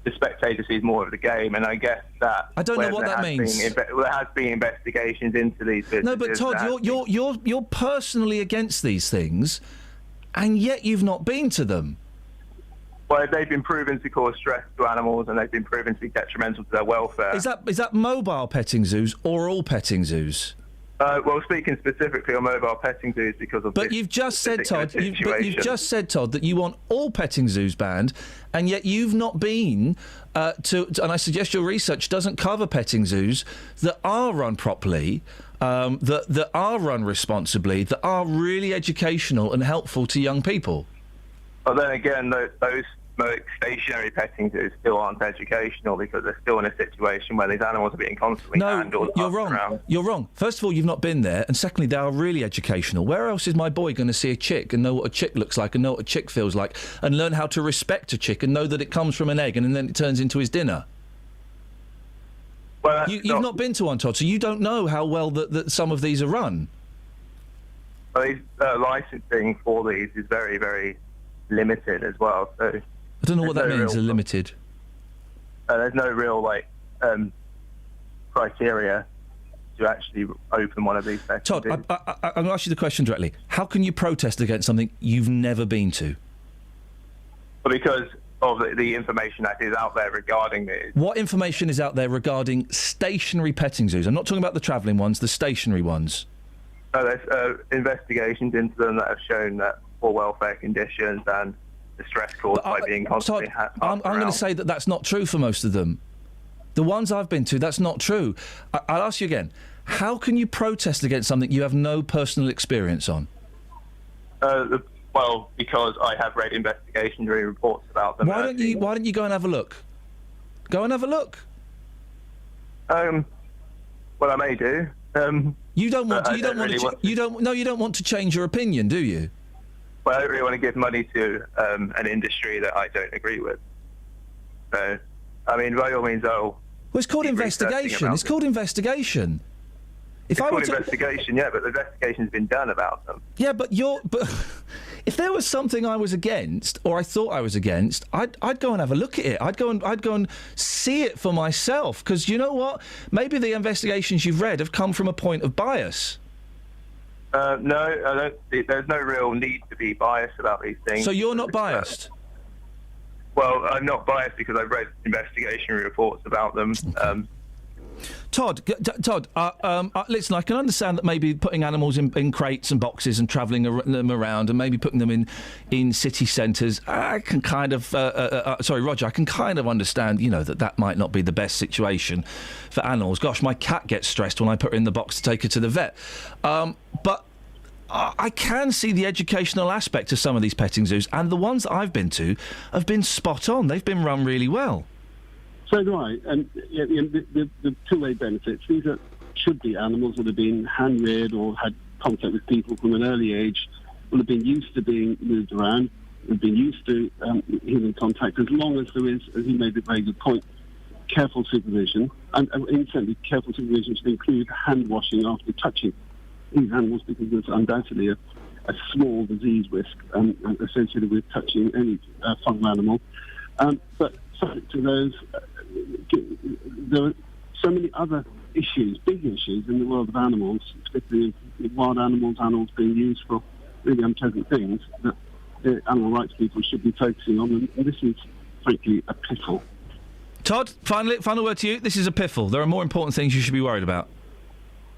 the spectator sees more of the game, and I guess that... I don't know what that means. There has been investigations into these businesses. No, but Todd, you're personally against these things, and yet you've not been to them. Well, they've been proven to cause stress to animals, and they've been proven to be detrimental to their welfare. Is that mobile petting zoos or all petting zoos? Well, speaking specifically on mobile petting zoos because of... But you've just said, Todd, that you want all petting zoos banned, and yet you've not been to... And I suggest your research doesn't cover petting zoos that are run properly, that are run responsibly, that are really educational and helpful to young people. But then again, those stationary petting zoos still aren't educational because they're still in a situation where these animals are being constantly handled. No, you're wrong. Around. You're wrong. First of all, you've not been there, and secondly, they are really educational. Where else is my boy going to see a chick and know what a chick looks like and know what a chick feels like and learn how to respect a chick and know that it comes from an egg and then it turns into his dinner? Well, you've not been to one, Todd, so you don't know how well that some of these are run. Well, licensing for these is very, very limited as well, so... I don't know what that means, limited. There's no real, criteria to actually open one of these petting zoos. Todd, I'm going to ask you the question directly. How can you protest against something you've never been to? Well, because of the information that is out there regarding these. What information is out there regarding stationary petting zoos? I'm not talking about the travelling ones, the stationary ones. There's investigations into them that have shown that poor welfare conditions and the stress caused by being constantly I'm going to say that that's not true for most of them. The ones I've been to, that's not true. I'll ask you again. How can you protest against something you have no personal experience on? Well, because I have read investigatory reports about them. Why don't you go and have a look? Go and have a look. Well, I may do. You don't want to change your opinion, do you? Well, I don't really want to give money to an industry that I don't agree with. So, I mean, by all means, Well, it's called investigation. It's called investigation. It's called investigation, yeah, but the investigation's been done about them. Yeah, but if there was something I was against, or I thought I was against, I'd go and have a look at it. I'd go and see it for myself. Because you know what? Maybe the investigations you've read have come from a point of bias. No, I don't. There's no real need to be biased about these things. So you're not biased? Well, I'm not biased because I've read investigation reports about them. Okay. Todd, listen, I can understand that maybe putting animals in crates and boxes and travelling them around and maybe putting them in city centres, I can kind of... sorry, Roger, I can kind of understand, that might not be the best situation for animals. Gosh, my cat gets stressed when I put her in the box to take her to the vet. But I can see the educational aspect of some of these petting zoos, and the ones that I've been to have been spot on. They've been run really well. So do I. And the two-way benefits, these should be animals that have been hand-reared or had contact with people from an early age, will have been used to being moved around, have been used to human contact, as long as there is, as you made a very good point, careful supervision. And incidentally, careful supervision should include hand-washing after touching these animals, because there's undoubtedly a small disease risk associated with touching any fungal animal. But subject to those, there are so many other issues, big issues in the world of animals, particularly wild animals being used for really unpleasant things, that the animal rights people should be focusing on, and this is, frankly, a piffle. Todd, final word to you. This is a piffle. There are more important things you should be worried about.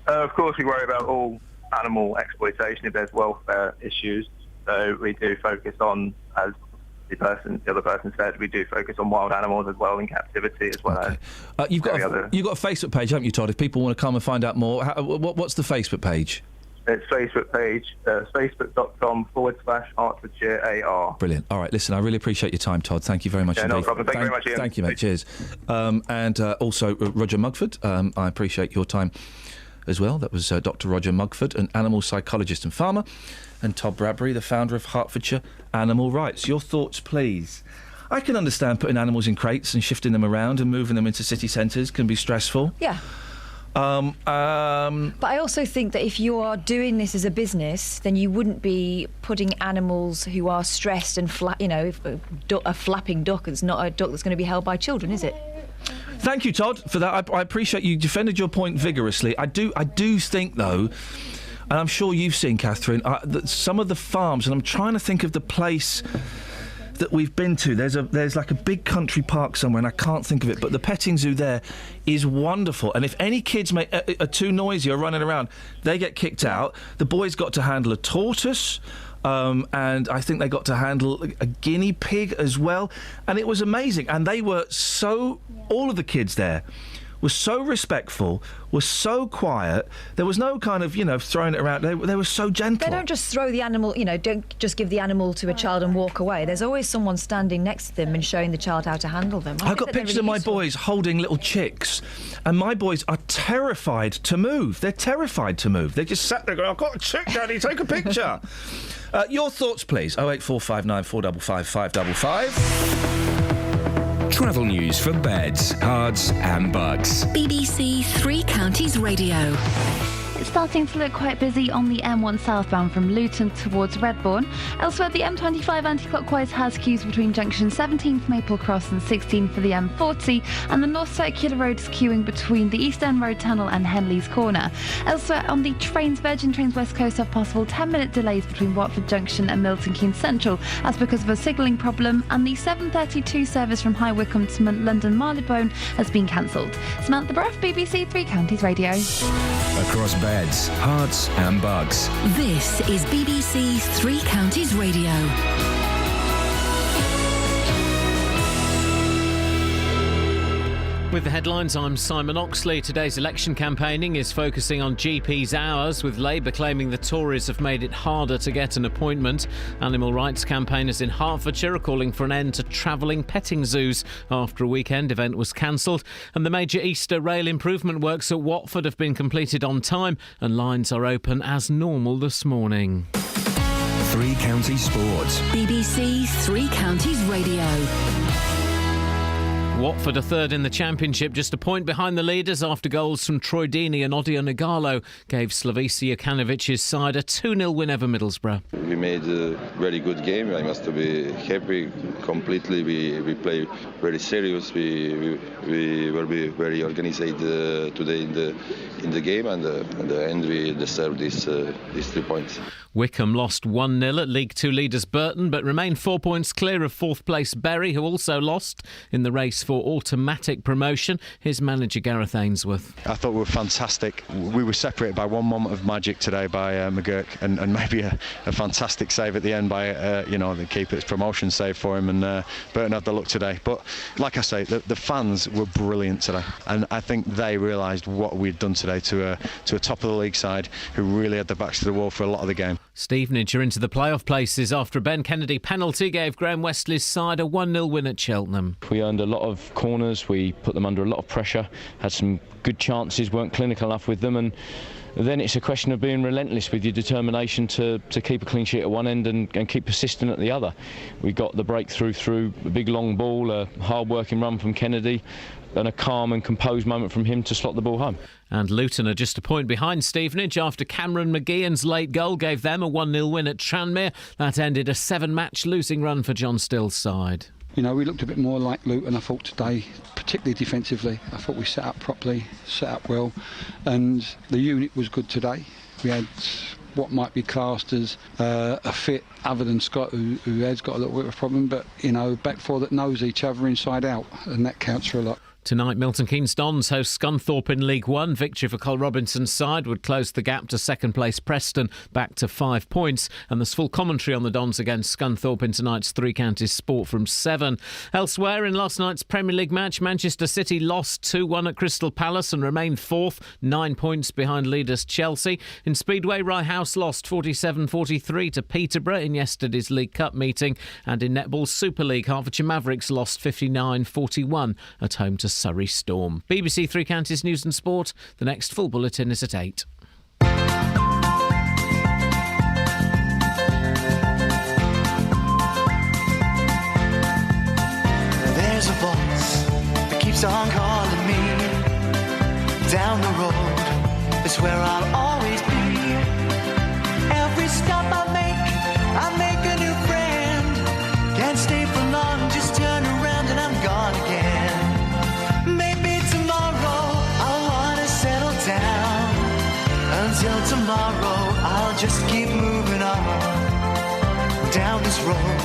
Of course, we worry about all animal exploitation if there's welfare issues. So we do focus on, as the other person said, we do focus on wild animals as well in captivity as well. Okay. You've got a Facebook page, haven't you, Todd? If people want to come and find out more, what's the Facebook page? It's Facebook page, facebook.com/Hertfordshire AR. Brilliant. All right, listen, I really appreciate your time, Todd. Thank you very much. Yeah, no problem. Thank you very much, Ian. Thank you, mate. Cheers. And also, Roger Mugford, I appreciate your time as well. That was Dr. Roger Mugford, an animal psychologist and farmer, and Todd Bradbury, the founder of Hertfordshire Animal Rights. Your thoughts, please. I can understand putting animals in crates and shifting them around and moving them into city centres can be stressful. Yeah. But I also think that if you are doing this as a business, then you wouldn't be putting animals who are stressed and a flapping duck is not a duck that's going to be held by children, is it? Thank you, Todd, for that. I appreciate you defended your point vigorously. I do think, though, and I'm sure you've seen, Catherine, that some of the farms, and I'm trying to think of the place that we've been to. There's like a big country park somewhere, and I can't think of it, but the petting zoo there is wonderful. And if any kids are too noisy or running around, they get kicked out. The boys got to handle a tortoise. And I think they got to handle a guinea pig as well. And it was amazing. And they were all of the kids there were so respectful, were so quiet. There was no kind of, throwing it around. They were so gentle. They don't just throw the animal, don't just give the animal to a child and walk away. There's always someone standing next to them and showing the child how to handle them. I've got pictures of my boys holding little chicks, and my boys are terrified to move. They're terrified to move. They just sat there going, I've got a chick, Daddy, take a picture. Your thoughts, please. 08459 455 555. Travel news for beds, cards and bugs. BBC Three Counties Radio. It's starting to look quite busy on the M1 southbound from Luton towards Redbourne. Elsewhere, the M25 anti-clockwise has queues between junction 17 for Maple Cross and 16 for the M40, and the North Circular Road is queuing between the East End Road Tunnel and Henley's Corner. Elsewhere, on the trains, Virgin Trains West Coast have possible 10-minute delays between Watford Junction and Milton Keynes Central. That's because of a signalling problem, and the 7:32 service from High Wycombe to London Marylebone has been cancelled. Samantha Bruff, BBC Three Counties Radio. Across beds, hearts and bugs. This is BBC Three Counties Radio. With the headlines, I'm Simon Oxley. Today's election campaigning is focusing on GP's hours, with Labour claiming the Tories have made it harder to get an appointment. Animal rights campaigners in Hertfordshire are calling for an end to travelling petting zoos after a weekend event was cancelled. And the major Easter rail improvement works at Watford have been completed on time, and lines are open as normal this morning. Three Counties Sports. BBC Three Counties Radio. Watford are third in the Championship, just a point behind the leaders after goals from Troy Deeney and Odia Nigalo gave Slavisa Jokanović's side a 2-0 win over Middlesbrough. We made a very good game. I must be happy completely. We play very serious. We were very organized today in the game, and at the end we deserve these 3 points. Wickham lost 1-0 at League Two leaders Burton, but remained 4 points clear of fourth place Bury, who also lost in the race for automatic promotion. Here's manager Gareth Ainsworth. I thought we were fantastic. We were separated by one moment of magic today by McGurk, and maybe a fantastic save at the end by the keeper's promotion save for him, and Burton had the luck today. But like I say, the fans were brilliant today, and I think they realised what we'd done today to a top of the league side who really had their backs to the wall for a lot of the game. Stevenage are into the playoff places after a Ben Kennedy penalty gave Graham Westley's side a 1-0 win at Cheltenham. We earned a lot of corners, we put them under a lot of pressure, had some good chances, weren't clinical enough with them, and then it's a question of being relentless with your determination to keep a clean sheet at one end and keep persistent at the other. We got the breakthrough through a big long ball, a hard-working run from Kennedy, and a calm and composed moment from him to slot the ball home. And Luton are just a point behind Stevenage after Cameron McGeehan's late goal gave them a 1-0 win at Tranmere. That ended a 7-match losing run for John Still's side. You know, we looked a bit more like Luton, I thought, today, particularly defensively. I thought we set up properly, set up well, and the unit was good today. We had what might be classed as a fit other than Scott, who has got a little bit of a problem, but, back four that knows each other inside out, and that counts for a lot. Tonight, Milton Keynes Dons host Scunthorpe in League One. Victory for Col Robinson's side would close the gap to second place Preston, back to 5 points. And there's full commentary on the Dons against Scunthorpe in tonight's Three Counties Sport from 7. Elsewhere, in last night's Premier League match, Manchester City lost 2-1 at Crystal Palace and remained fourth, 9 points behind leaders Chelsea. In Speedway, Rye House lost 47-43 to Peterborough in yesterday's League Cup meeting. And in Netball's Super League, Hertfordshire Mavericks lost 59-41 at home to Surrey Storm. BBC Three Counties News and Sport. The next full bulletin is at 8. There's a voice that keeps on calling me. Down the road, it's where I'll always be. Every stop I make a new friend. Can't stay for long, just turn around and I'm gone again. Until tomorrow, I'll just keep moving on down this road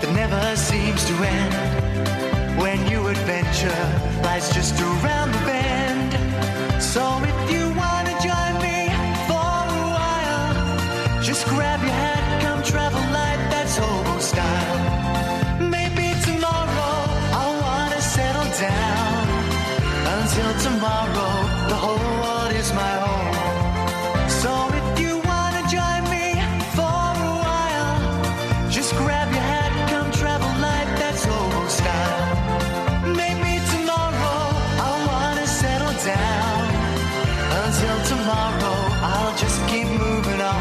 that never seems to end. When new adventure lies just around the bend. So if you wanna join me for a while, just grab your hat, come travel light, that's hobo style. Maybe tomorrow I'll wanna settle down. Until tomorrow, the whole world is my home. So if you wanna join me for a while, just grab your hat, come travel light, that's old style. Maybe tomorrow I wanna settle down. Until tomorrow, I'll just keep moving on.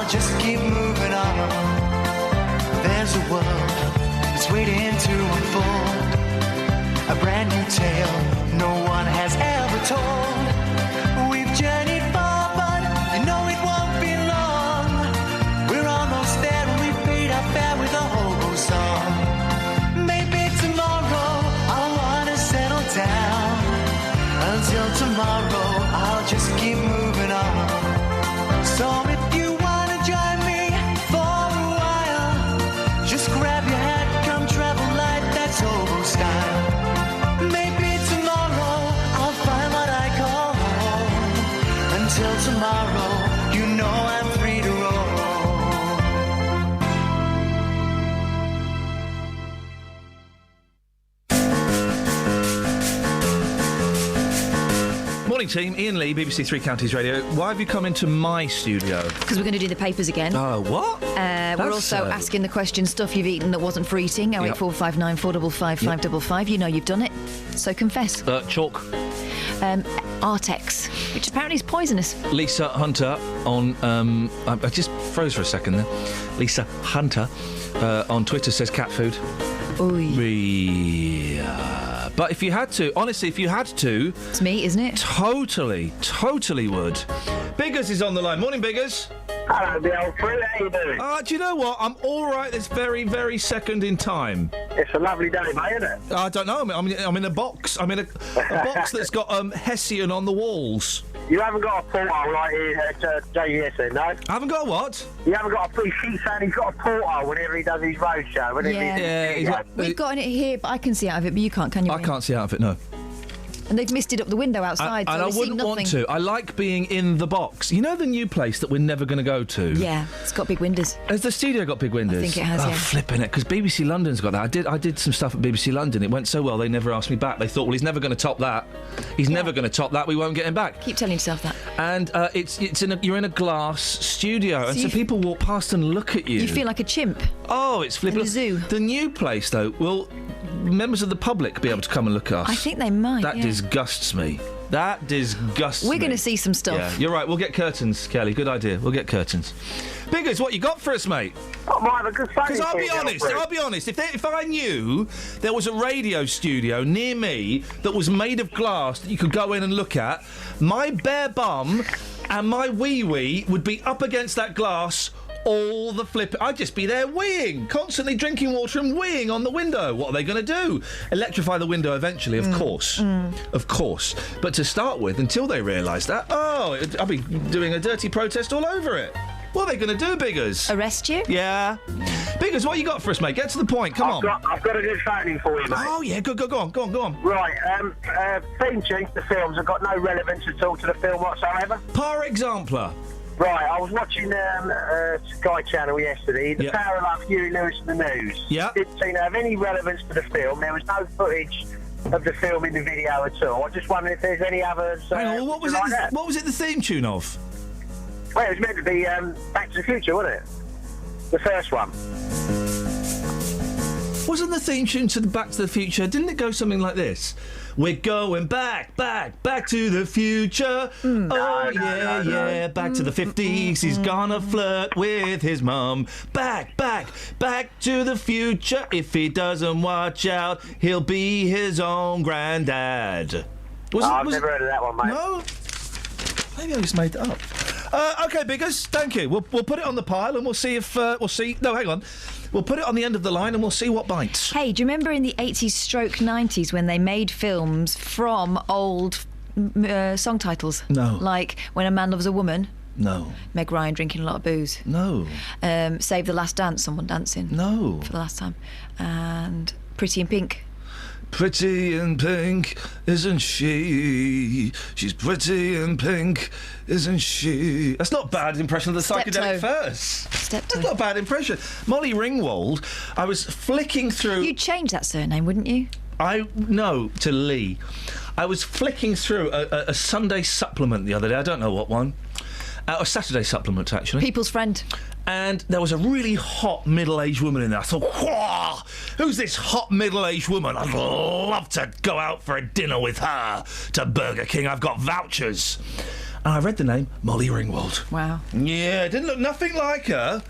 Just keep moving on. There's a world that's waiting to unfold, a brand new tale no one has ever told. We've journeyed far, but you know it won't be long. We're almost there and we've paid our fare with a hobo song. Maybe tomorrow I'll wanna settle down. Until tomorrow, I'll just keep moving on. So if you join me for a while, just grab your hat, come travel light, that's hobo style. Maybe tomorrow I'll find what I call home. Until tomorrow, you know I'm free to Morning team. Iain Lee, BBC Three Counties Radio. Why have you come into my studio? Because we're going to do the papers again. Oh, what? We're also asking the question, stuff you've eaten that wasn't for eating. 08459 455 555. You know you've done it, so confess. Chalk. Artex, which apparently is poisonous. Lisa Hunter on... I just froze for a second there. Lisa Hunter on Twitter says cat food. But if you had to, honestly, if you had to... It's meat, isn't it? Totally would. Biggers is on the line. Morning, Biggers. Hello, the old friend. How you doing? Do you know what? I'm all right this very, very second in time. It's a lovely day, mate, isn't it? I don't know. I'm in a box. I'm in a box that's got Hessian on the walls. You haven't got a porthole like at JVS then, no? I haven't got a what? You haven't got a... He keeps saying he's got a porthole whenever he does his road show. We've got it here, but I can see out of it, but you can't, can you? I can't see out of it, no. And they've misted up the window outside, and so I we see wouldn't nothing. want to. I like being in the box. You know the new place that we're never going to go to? Yeah, it's got big windows. Has the studio got big windows? I think it has, yeah. Flipping it, because BBC London's got that. I did some stuff at BBC London. It went so well, they never asked me back. They thought, well, he's never going to top that. He's never going to top that. We won't get him back. Keep telling yourself that. And you're in a glass studio, and so people walk past and look at you. You feel like a chimp. Oh, it's flipping. In a zoo. The new place, though, will members of the public be able to come and look at us? I think they might. That disgusts me. That disgusts me. We're going to see some stuff. Yeah, you're right. We'll get curtains, Kelly. Good idea. We'll get curtains. Biggers, what you got for us, mate? I might have a good phone. Because I'll be honest. If I knew there was a radio studio near me that was made of glass that you could go in and look at, my bare bum and my wee-wee would be up against that glass all the flip. I'd just be there weeing, constantly drinking water and weeing on the window. What are they going to do? Electrify the window eventually, of course. Of course. But to start with, until they realise that, I'll be doing a dirty protest all over it. What are they going to do, Biggers? Arrest you? Yeah. Biggers, what you got for us, mate? Get to the point. Come on. I've got a good phoning for you, mate. Oh, yeah. Go on. Right. Theme tunes to films have got no relevance at all to the film whatsoever. Par exemplar. Right, I was watching Sky Channel yesterday, The Power of Love, Huey Lewis and the News. Yeah. Didn't seem to have any relevance to the film. There was no footage of the film in the video at all. I just wondered if there's any others. Hang on, what was it the theme tune of? Well, it was meant to be Back to the Future, wasn't it? The first one. Wasn't the theme tune to the Back to the Future? Didn't it go something like this? We're going back to the future. No, back to the 50s. He's gonna flirt with his mum. Back to the future. If he doesn't watch out, he'll be his own granddad. I've never heard of that one, mate. No? Maybe I just made that up. OK, Biggers, thank you. We'll put it on the pile and we'll see if... No, hang on. We'll put it on the end of the line and we'll see what bites. Hey, do you remember in the 80s stroke 90s when they made films from old song titles? No. Like When a Man Loves a Woman? No. Meg Ryan drinking a lot of booze? No. Save the Last Dance, someone dancing? No. For the last time. And Pretty in Pink? Pretty in pink, isn't she? She's pretty in pink, isn't she? That's not a bad impression of the psychedelic verse. That's not a bad impression. Molly Ringwald, I was flicking through... You'd change that surname, wouldn't you? No, to Lee. I was flicking through a Sunday supplement the other day. I don't know what one. A Saturday supplement, actually. People's Friend. And there was a really hot middle-aged woman in there. I thought, whoa, who's this hot middle-aged woman? I'd love to go out for a dinner with her to Burger King. I've got vouchers. And I read the name, Molly Ringwald. Wow. Yeah, didn't look nothing like her.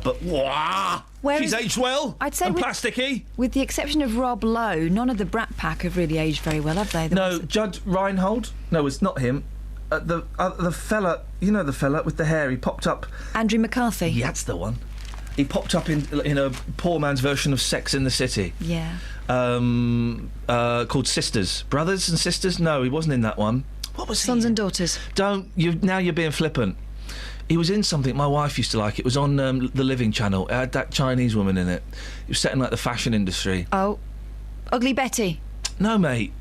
But wow. She's aged well. I'd say and plasticky. With the exception of Rob Lowe, none of the Brat Pack have really aged very well, have they? No, Judd Reinhold. No, it's not him. The fella, you know the fella with the hair, he popped up... Andrew McCarthy? Yeah, that's the one. He popped up in a poor man's version of Sex in the City. Yeah. Called Sisters. Brothers and Sisters? No, he wasn't in that one. What was Sons and Daughters? Now you're being flippant. He was in something my wife used to like. It was on the Living Channel. It had that Chinese woman in it. It was set in, like, the fashion industry. Oh. Ugly Betty? No, mate.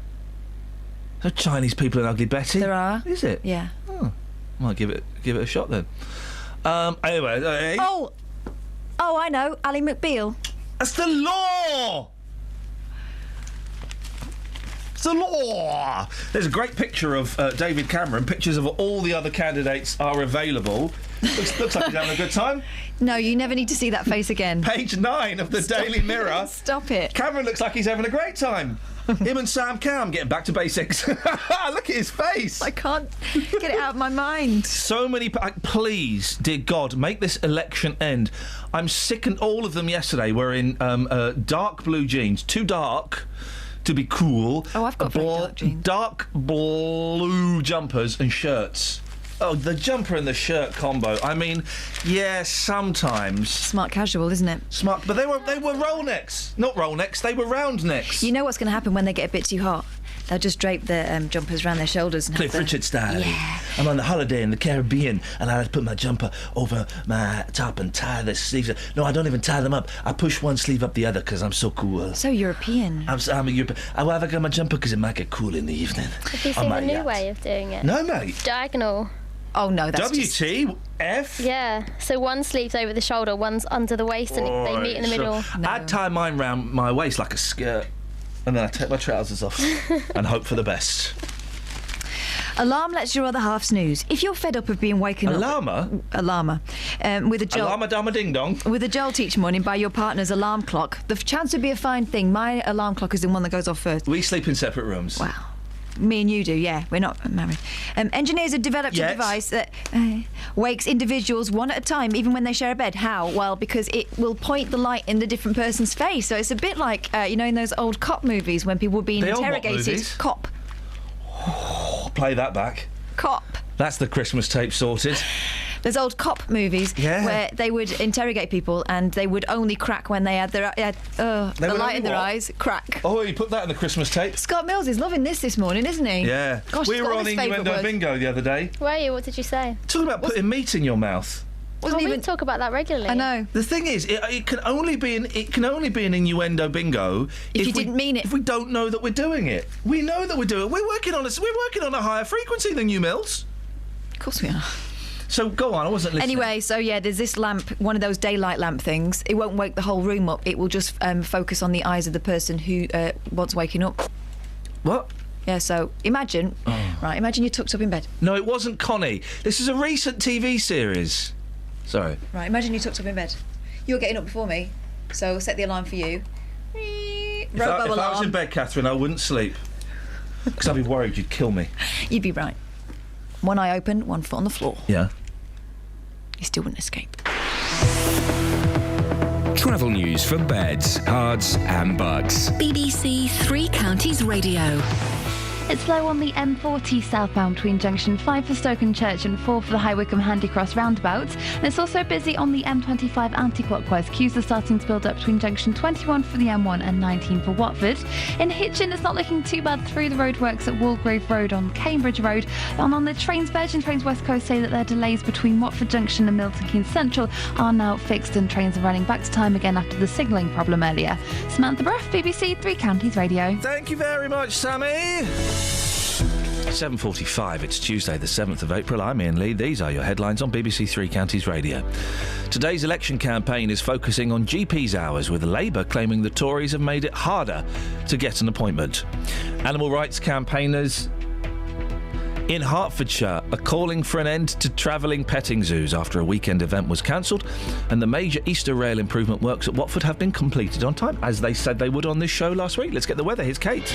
There are Chinese people in Ugly Betty. There are. Is it? Yeah. Oh, might give it a shot then. Anyway. Oh, I know. Ally McBeal. That's the law. the law. There's a great picture of David Cameron. Pictures of all the other candidates are available. Looks like he's having a good time. No, you never need to see that face again. Page 9 of the Daily Mirror. Stop it. Cameron looks like he's having a great time. Him and Sam Cam getting back to basics. Look at his face. I can't get it out of my mind. So many... please, dear God, make this election end. I'm sick, and all of them yesterday were in dark blue jeans. Too dark to be cool. Oh, I've got very dark jeans. Dark blue jumpers and shirts. Oh, the jumper and the shirt combo. I mean, yeah, sometimes. Smart casual, isn't it? Smart, but they were roll necks. Not roll necks, they were round necks. You know what's going to happen when they get a bit too hot? They'll just drape the jumpers around their shoulders and Cliff have Richard style. Yeah. I'm on the holiday in the Caribbean and I put my jumper over my top and tie the sleeves. No, I don't even tie them up. I push one sleeve up the other because I'm so cool. So European. I'm a European. I got my jumper because it might get cool in the evening. Have you seen the new way of doing it? No, mate. Diagonal. Oh, no, that's WTF? Yeah, so one sleeve's over the shoulder, one's under the waist, and they meet in the middle. I'd tie mine round my waist like a skirt, and then I'd take my trousers off and hope for the best. Alarm lets your other half snooze. If you're fed up of being woken up... Alarma. With a jolt... Alarma dama ding dong. With a jolt each morning by your partner's alarm clock, the chance would be a fine thing. My alarm clock is the one that goes off first. We sleep in separate rooms. Wow. Me and you do, yeah. We're not married. Engineers have developed a device that wakes individuals one at a time, even when they share a bed. How? Well, because it will point the light in the different person's face. So it's a bit like, in those old cop movies when people were being interrogated. Cop. Play that back. Cop. That's the Christmas tape sorted. There's old cop movies where they would interrogate people and they would only crack when they had the light in their eyes. Crack. Oh, you put that in the Christmas tape? Scott Mills is loving this morning, isn't he? Yeah. Gosh, we were on Innuendo Bingo the other day. Were you? What did you say? Talking about putting meat in your mouth. We talk about that regularly. I know. The thing is, it can only be an innuendo bingo if you didn't mean it. If we don't know that we're doing it, we know that we're doing it. We're working on a higher frequency than you, Mills. Of course we are. So go on, I wasn't listening. Anyway, so yeah, there's this lamp, one of those daylight lamp things. It won't wake the whole room up. It will just focus on the eyes of the person who wants waking up. What? Yeah, so imagine you're tucked up in bed. No, it wasn't Connie. This is a recent TV series. Sorry. Right, imagine you're tucked up in bed. You're getting up before me, so set the alarm for you. If I was in bed, Catherine, I wouldn't sleep. Because I'd be worried you'd kill me. You'd be right. One eye open, one foot on the floor. Yeah. You still wouldn't escape. Travel news for beds, cards and bugs. BBC Three Counties Radio. It's slow on the M40 southbound between junction 5 for Stoke-on-Church and 4 for the High Wycombe Handy Cross roundabout. And it's also busy on the M25 anti-clockwise. Queues are starting to build up between junction 21 for the M1 and 19 for Watford. In Hitchin, it's not looking too bad through the roadworks at Walgrave Road on Cambridge Road. And on the trains, Virgin Trains West Coast say that their delays between Watford Junction and Milton Keynes Central are now fixed and trains are running back to time again after the signalling problem earlier. Samantha Bruff, BBC Three Counties Radio. Thank you very much, Sammy. 7:45, it's Tuesday the 7th of April. I'm Iain Lee. These are your headlines on BBC Three Counties Radio. Today's election campaign is focusing on GP's hours, with Labour claiming the Tories have made it harder to get an appointment. Animal rights campaigners in Hertfordshire are calling for an end to travelling petting zoos after a weekend event was cancelled, and the major Easter rail improvement works at Watford have been completed on time, as they said they would on this show last week. Let's get the weather. Here's Kate.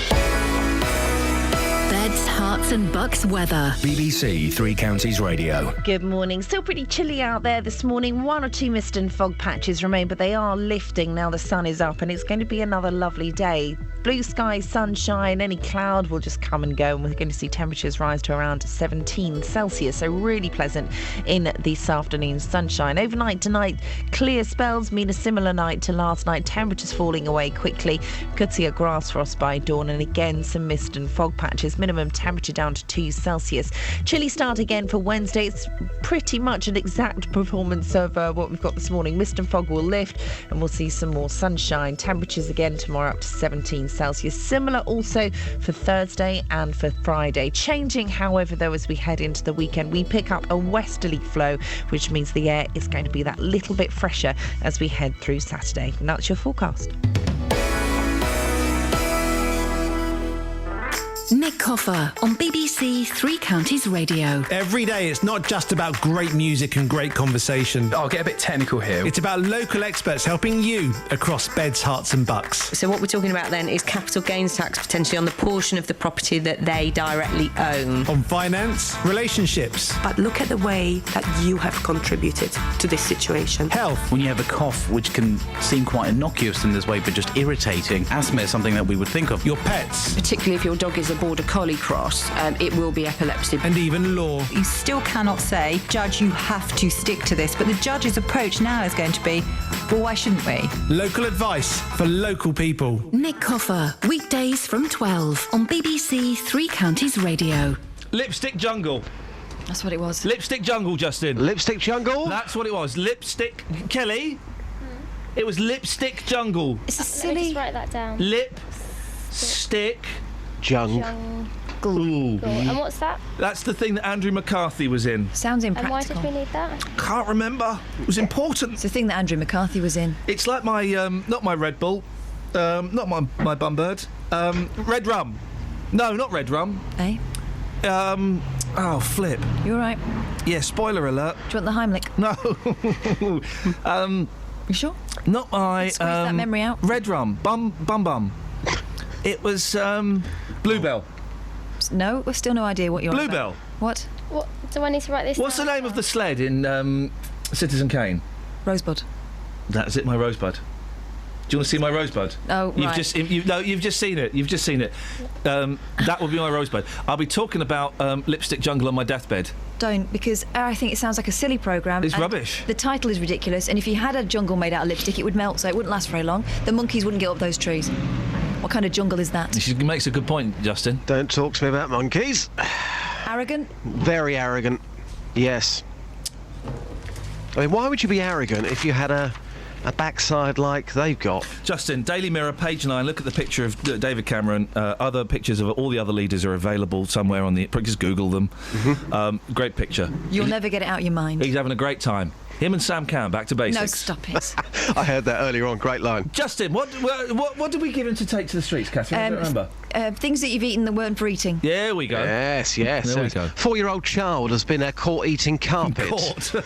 Beds, Herts and Bucks weather. BBC Three Counties Radio. Good morning. Still pretty chilly out there this morning. 1 or 2 mist and fog patches remain, but they are lifting now the sun is up, and it's going to be another lovely day. Blue sky, sunshine, any cloud will just come and go, and we're going to see temperatures rise to around 17 Celsius, so really pleasant in this afternoon's sunshine. Overnight tonight, clear spells mean a similar night to last night. Temperatures falling away quickly. Could see a grass frost by dawn, and again some mist and fog patches. Minimum temperature down to 2 Celsius. Chilly start again for Wednesday. It's pretty much an exact performance of what we've got this morning. Mist and fog will lift, and we'll see some more sunshine. Temperatures again tomorrow up to 17 Celsius. Similar also for Thursday and for Friday. Changing, however, though, as we head into the weekend, we pick up a westerly flow, which means the air is going to be that little bit fresher as we head through Saturday. And that's your forecast. Nick Coffer on BBC Three Counties Radio. Every day it's not just about great music and great conversation. I'll get a bit technical here. It's about local experts helping you across beds, hearts and bucks. So what we're talking about then is capital gains tax potentially on the portion of the property that they directly own. On finance, relationships. But look at the way that you have contributed to this situation. Health. When you have a cough which can seem quite innocuous in this way but just irritating, asthma is something that we would think of. Your pets. Particularly if your dog is a border collie cross, it will be epilepsy. And even law. You still cannot say, Judge, you have to stick to this. But the judge's approach now is going to be, well, why shouldn't we? Local advice for local people. Nick Coffer, weekdays from 12 on BBC Three Counties Radio. Lipstick Jungle. That's what it was. Lipstick Jungle, Justin. Lipstick Jungle? That's what it was. Lipstick... Kelly? It was Lipstick Jungle. It's a Let me silly... just write that down. Lipstick... Jungle. Ooh. And what's that? That's the thing that Andrew McCarthy was in. Sounds And why impractical. did we need that? Can't remember. It was important. It's the thing that Andrew McCarthy was in. It's like my, not my Red Bull, not my Bumbird, Red Rum. No, not Red Rum. Eh? Oh, flip. You all right? Yeah, spoiler alert. Do you want the Heimlich? No. You sure? Not my... Squeeze that memory out. Red Rum. Bum. It was, Bluebell. No, we've still no idea what you're on Bluebell. about. What do I need to write this What's the down? name of the sled in Citizen Kane? Rosebud. That's it, my Rosebud. Do you want to see my Rosebud? Oh, you've right. You've just seen it. You've just seen it. That will be my Rosebud. I'll be talking about Lipstick Jungle on my deathbed. Don't, because I think it sounds like a silly programme. It's and rubbish. The title is ridiculous, and if you had a jungle made out of lipstick, it would melt, so it wouldn't last very long. The monkeys wouldn't get up those trees. What kind of jungle is that? She makes a good point, Justin. Don't talk to me about monkeys. Arrogant? Very arrogant. Yes. I mean, why would you be arrogant if you had a backside like they've got? Justin, Daily Mirror, page 9, look at the picture of David Cameron. Other pictures of all the other leaders are available somewhere on the... Just Google them. Mm-hmm. Great picture. You'll never get it out of your mind. He's having a great time. Him and Sam Cam, back to basics. No, stop it. I heard that earlier on. Great line. Justin, what did we give him to take to the streets, Catherine? I don't remember. Things that you've eaten that weren't for eating. There we go. Yes. There we go. 4-year-old child has been caught eating carpet.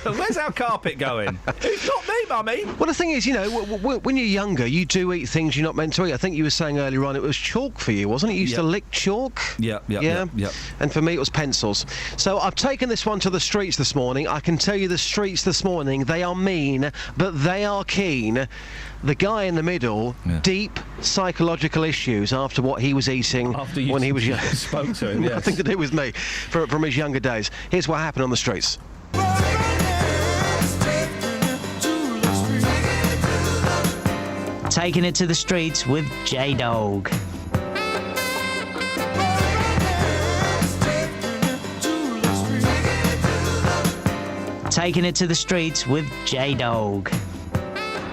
Where's our carpet going? It's not me, Mummy. Well, the thing is, you know, when you're younger, you do eat things you're not meant to eat. I think you were saying earlier on it was chalk for you, wasn't it? You used to lick chalk? Yeah. And for me, it was pencils. So I've taken this one to the streets this morning. I can tell you the streets this morning, they are mean, but they are keen. The guy in the middle, deep psychological issues after what he was eating when he was young. Spoke to him, yes. Nothing to do with me, from his younger days. Here's what happened on the streets. Taking it to the streets with J-Dog. Taking it to the streets with J-Dog.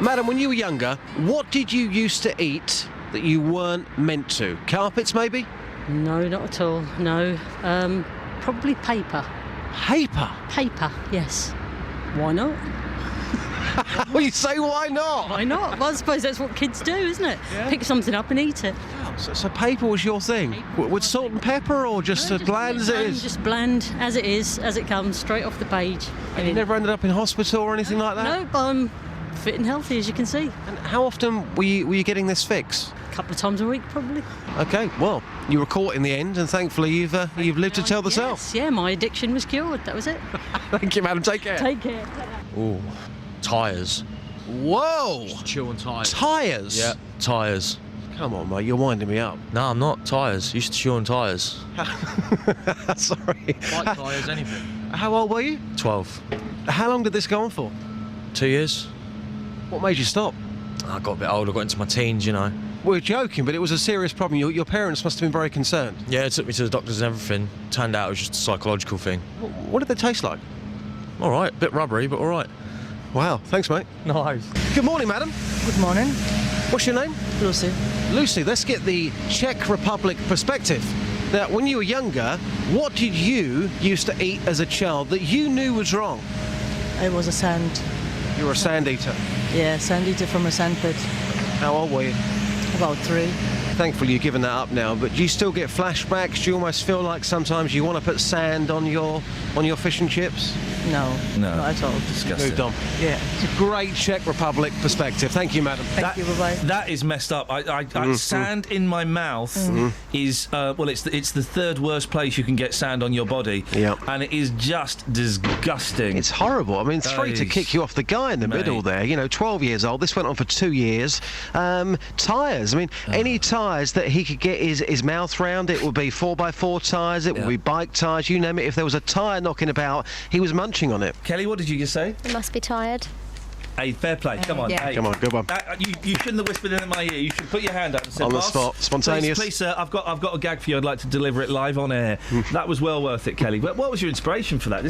Madam, when you were younger, what did you used to eat that you weren't meant to? Carpets, maybe? No, not at all. No. Probably paper. Paper? Paper, yes. Why not? Well, you say why not? Why not? Well, I suppose that's what kids do, isn't it? Yeah. Pick something up and eat it. So paper was your thing? With salt and pepper, or just as bland as it is? Just bland as it is, as it comes, straight off the page. And you never ended up in hospital or anything like that? No, but I'm fit and healthy, as you can see. And how often were you getting this fix? A couple of times a week, probably. OK, well, you were caught in the end, and thankfully you've lived to tell the tale. Yeah, my addiction was cured, that was it. Thank you, madam, take care. Take care. Ooh, tyres. Whoa! Just chew on tyres. Tyres? Yeah, tyres. Come on, mate, you're winding me up. No, I'm not. Tyres. Used to chew on tyres. Sorry. Like tyres, anything. How old were you? 12. How long did this go on for? 2 years. What made you stop? I got a bit older, got into my teens, you know. We're joking, but it was a serious problem. Your parents must have been very concerned. Yeah, it took me to the doctors and everything. Turned out it was just a psychological thing. What did they taste like? All right, bit rubbery, but all right. Wow, thanks, mate. Nice. Good morning, madam. Good morning. What's your name? Lucy. Lucy, let's get the Czech Republic perspective. Now, when you were younger, what did you used to eat as a child that you knew was wrong? I was a sand. You were a sand eater? Yeah, sand eater from a sandpit. How old were you? About 3. thankfully you've given that up now, but do you still get flashbacks? Do you almost feel like sometimes you want to put sand on your fish and chips? No, not at all. Disgusting. Moved on. Yeah. It's a great Czech Republic perspective. Thank you, madam. Thank you, bye-bye. That is messed up. Sand in my mouth is it's the third worst place you can get sand on your body. Yep. And it is just disgusting. It's horrible. I mean, 3 to kick you off the guy in the middle there. 12 years old. This went on for 2 years. Tyres. I mean, any tyres that he could get his mouth round, it would be 4x4 tyres, it would be bike tyres, you name it. If there was a tyre knocking about, he was munching on it. Kelly, what did you just say? He must be tired. Hey, fair play. Come on. Yeah. Hey. Come on, good one. You shouldn't have whispered in my ear. You should put your hand up and say, On the "Boss, spot. Spontaneous." Please, sir, I've got a gag for you. I'd like to deliver it live on air. That was well worth it, Kelly. But what was your inspiration for that?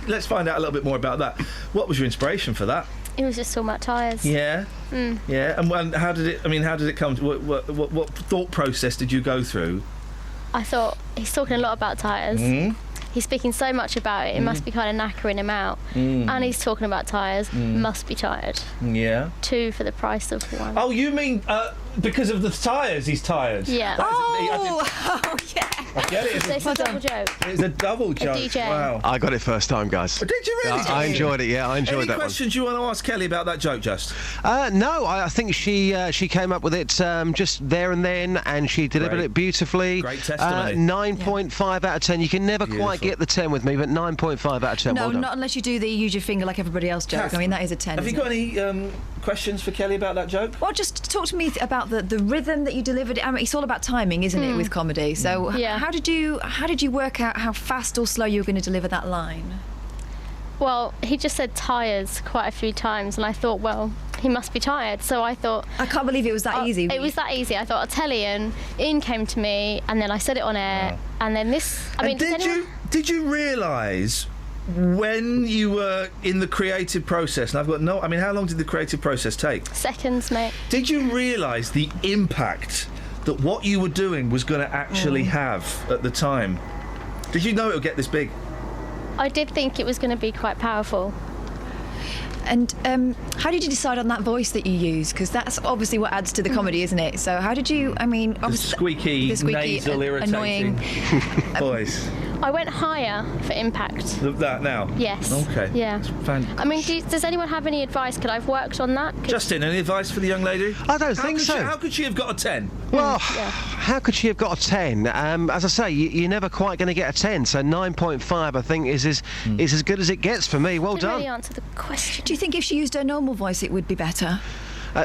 Let's find out a little bit more about that. What was your inspiration for that? It was just talking about tyres. Yeah. Yeah. And how did it come to what thought process did you go through? I thought he's talking a lot about tyres. He's speaking so much about it, it must be kind of knackering him out. And he's talking about tyres, must be tired. Yeah. 2 for the price of 1. Oh, you mean because of the tyres he's tired? Yeah. yeah. I get it. It's a double joke. It's a double joke. DJ. Wow. I got it first time, guys. Did you really? I enjoyed it, yeah, I enjoyed Any that questions you want to ask Kelly about that joke, Just? No, I think she came up with it just there and then, and she delivered it beautifully. Great testimony. 9.5 out of 10. You can never quite get the 10 with me, but 9.5 out of 10. No, well done. not unless you do the use your finger like everybody else joke. I mean, that is a 10. Have you got any questions for Kelly about that joke? Well, just talk to me about the rhythm that you delivered. I mean, it's all about timing, isn't it, with comedy? So how did you work out how fast or slow you were going to deliver that line? Well, he just said tyres quite a few times, and I thought, well, he must be tired. So I thought... I can't believe it was that easy. It was that easy. I thought, I'll tell Iain. Iain came to me, and then I said it on air, and then this... Did you realise when you were in the creative process, and I've got no... I mean, how long did the creative process take? Seconds, mate. Did you realise the impact that what you were doing was going to actually have at the time? Did you know it would get this big? I did think it was going to be quite powerful. And how did you decide on that voice that you use? Because that's obviously what adds to the comedy, isn't it? So how did you... I mean... The squeaky nasal, irritating voice. I went higher for impact. That now? Yes. Okay. Yeah. I mean, does anyone have any advice? Could I've worked on that? Justin, any advice for the young lady? I don't think so. How could she have got a 10? Well, how could she have got a 10? As I say, you're never quite going to get a 10, so 9.5 I think is as good as it gets for me. Well done. Really answer the question. Do you think if she used her normal voice it would be better?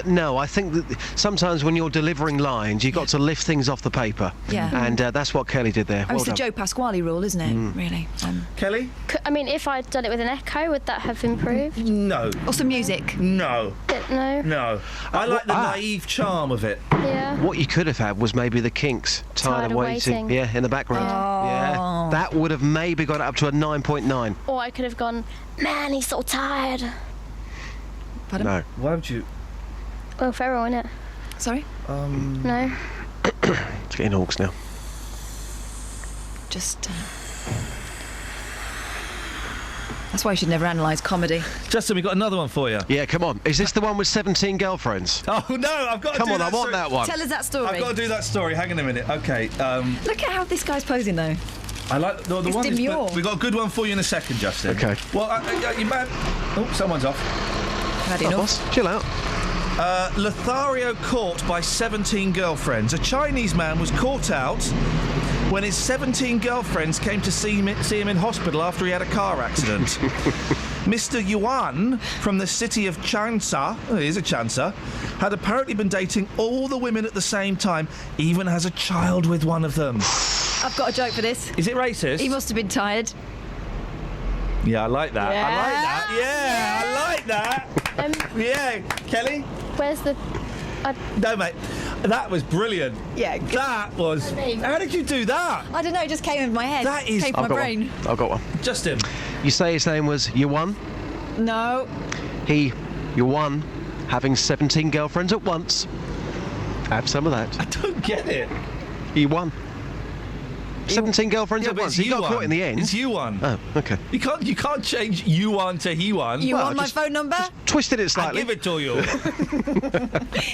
No, I think that sometimes when you're delivering lines, you've got to lift things off the paper. Yeah. And that's what Kelly did there. It's the Joe Pasquale rule, isn't it? Really. Kelly? I mean, if I'd done it with an echo, would that have improved? No. Or some music? No. No. No. I like the naive charm of it. Yeah. What you could have had was maybe the Kinks, Tired of Waiting. Yeah, in the background. Oh. Yeah. That would have maybe got it up to a 9.9. Or I could have gone, man, he's so tired. Pardon? No. Why would you... Well, Ferrell, innit? Sorry? No. It's getting hawks now. Just... That's why you should never analyse comedy. Justin, we've got another one for you. Yeah, come on. Is this the one with 17 girlfriends? Oh, no, I've got to Come do on, that I want story. that one. Tell us that story. I've got to do that story. Hang on a minute. OK. Look at how this guy's posing, though. I like the It's one. demure. We've got a good one for you in a second, Justin. OK. Well, you man. Oh, someone's off. Had enough. Boss, chill out. Lothario caught by 17 girlfriends. A Chinese man was caught out when his 17 girlfriends came to see him in hospital after he had a car accident. Mr. Yuan from the city of Changsha, he is a Changsha, had apparently been dating all the women at the same time, even has a child with one of them. I've got a joke for this. Is it racist? He must have been tired. Yeah, I like that. Yeah. I like that. Yeah, I like that. Yeah, Kelly? Where's the... No, mate. That was brilliant. Yeah. That was... How did you do that? I don't know, it just came in my head. That is... Came from my brain. I've got one. Justin. You say his name was Yuan? No. Yuan, having 17 girlfriends at once. Have some of that. I don't get it. Yuan. 17 girlfriends Yeah, at but once. it's You got caught in the end. It's you-one. Oh, okay. You can't change you-one to he-one. You want my phone number? Twisted it slightly. I give it to you.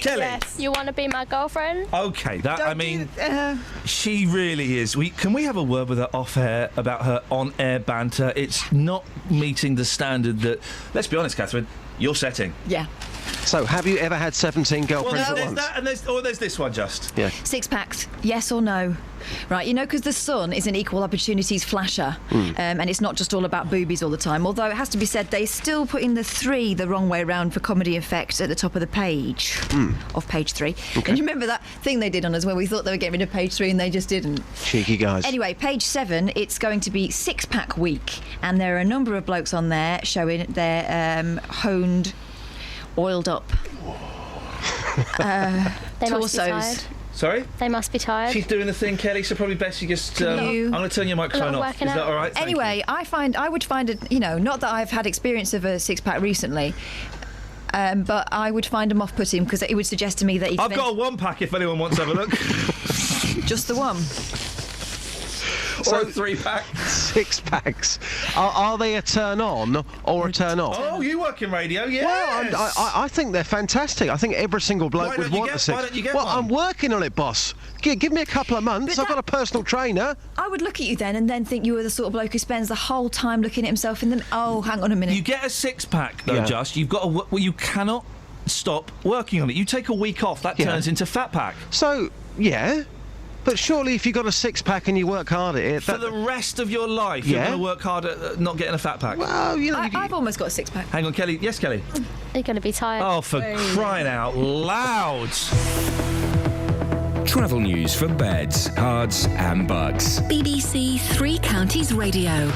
Kelly. Yes. You want to be my girlfriend? Okay, she really is. Can we have a word with her off-air about her on-air banter? It's not meeting the standard that, let's be honest, Catherine, you're setting. Yeah. So, have you ever had 17 girlfriends at once? That, and there's this one, just. Yeah. 6 packs, yes or no? Right, because the Sun is an equal opportunities flasher, and it's not just all about boobies all the time, although it has to be said they still put in the 3 the wrong way round for comedy effect at the top of the page, of page 3. Okay. And you remember that thing they did on us where we thought they were getting rid of page 3 and they just didn't? Cheeky guys. Anyway, page 7, it's going to be 6-pack week, and there are a number of blokes on there showing their honed, oiled up They must be torsos. tired. Sorry? They must be tired. She's doing the thing, Kelly, so probably best you just... I'm going to turn your microphone off. Is that all right? Thank Anyway, I would find it, not that I've had experience of a 6-pack recently, but I would find them off-putting because it would suggest to me that I've got a 1-pack if anyone wants to have a look. Just the one. Or a 3-pack. 6 packs. Are they a turn on or a turn off? Oh, you work in radio, yes. Well, I think they're fantastic. I think every single bloke would want a 6. Why don't you get well, one? I'm working on it, boss. Give me a couple of months. I've got a personal trainer. I would look at you then and then think you were the sort of bloke who spends the whole time looking at himself in the... Oh, hang on a minute. You get a 6-pack, though, Just. You've got you cannot stop working on it. You take a week off, that turns into fat pack. So, yeah. But surely if you've got a 6-pack and you work hard at it... For the rest of your life, you're going to work hard at not getting a fat pack. Well, I've almost got a 6-pack. Hang on, Kelly. Yes, Kelly? You're going to be tired. Oh, for crying out loud. Travel news for beds, cards and bugs. BBC Three Counties Radio.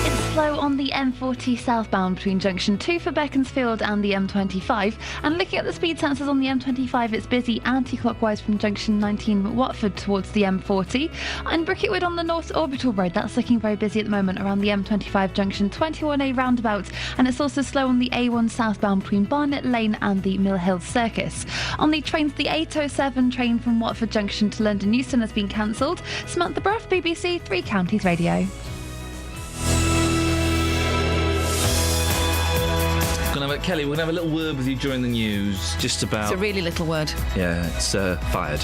It's slow on the M40 southbound between junction 2 for Beaconsfield and the M25. And looking at the speed sensors on the M25, it's busy anti-clockwise from junction 19 Watford towards the M40. And Bricketwood on the North Orbital Road, that's looking very busy at the moment around the M25 junction 21A roundabout. And it's also slow on the A1 southbound between Barnet Lane and the Mill Hill Circus. On the trains, the 807 train from Watford Junction to London Euston has been cancelled. Samantha Bruff, BBC Three Counties Radio. Kelly, we're going to have a little word with you during the news, just about... It's a really little word. Yeah, it's fired.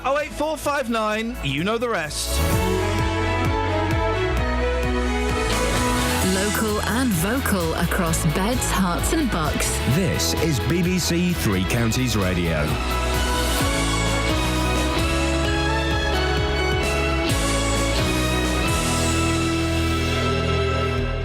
08459, you know the rest. Local and vocal across beds, hearts and bucks. This is BBC Three Counties Radio.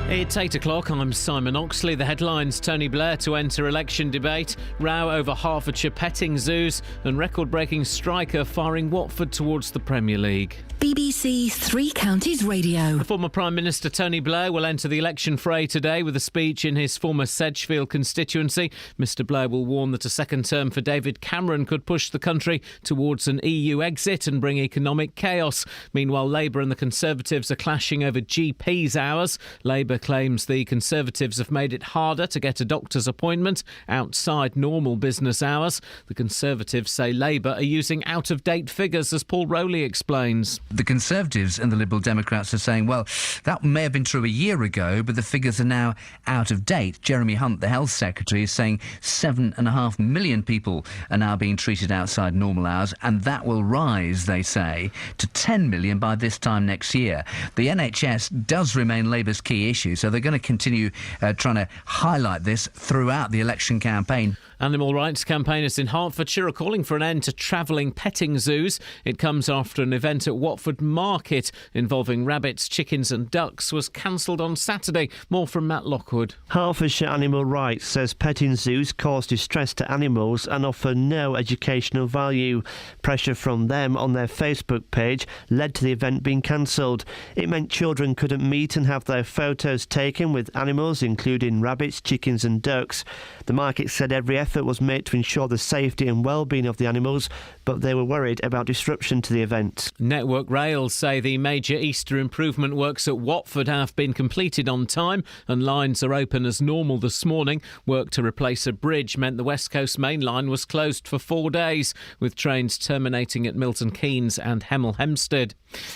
It's 8 o'clock. I'm Simon Oxley. The headlines: Tony Blair to enter election debate, row over Hertfordshire petting zoos, and record-breaking striker firing Watford towards the Premier League. BBC Three Counties Radio. The former Prime Minister Tony Blair will enter the election fray today with a speech in his former Sedgefield constituency. Mr Blair will warn that a second term for David Cameron could push the country towards an EU exit and bring economic chaos. Meanwhile, Labour and the Conservatives are clashing over GPs' hours. Labour claims the Conservatives have made it harder to get a doctor's appointment outside normal business hours. The Conservatives say Labour are using out-of-date figures, as Paul Rowley explains. The Conservatives and the Liberal Democrats are saying, well, that may have been true a year ago, but the figures are now out of date. Jeremy Hunt, the Health Secretary, is saying 7.5 million people are now being treated outside normal hours, and that will rise, they say, to 10 million by this time next year. The NHS does remain Labour's key issue, so they're going to continue trying to highlight this throughout the election campaign. Animal rights campaigners in Hertfordshire are calling for an end to travelling petting zoos. It comes after an event at Watford Market involving rabbits, chickens and ducks was cancelled on Saturday. More from Matt Lockwood. Hertfordshire Animal Rights says petting zoos cause distress to animals and offer no educational value. Pressure from them on their Facebook page led to the event being cancelled. It meant children couldn't meet and have their photos taken with animals, including rabbits, chickens and ducks. The market said every effort effort was made to ensure the safety and well-being of the animals, but they were worried about disruption to the event. Network Rail say the major Easter improvement works at Watford have been completed on time and lines are open as normal this morning. Work to replace a bridge meant the West Coast Main Line was closed for 4 days, with trains terminating at Milton Keynes and Hemel Hempstead.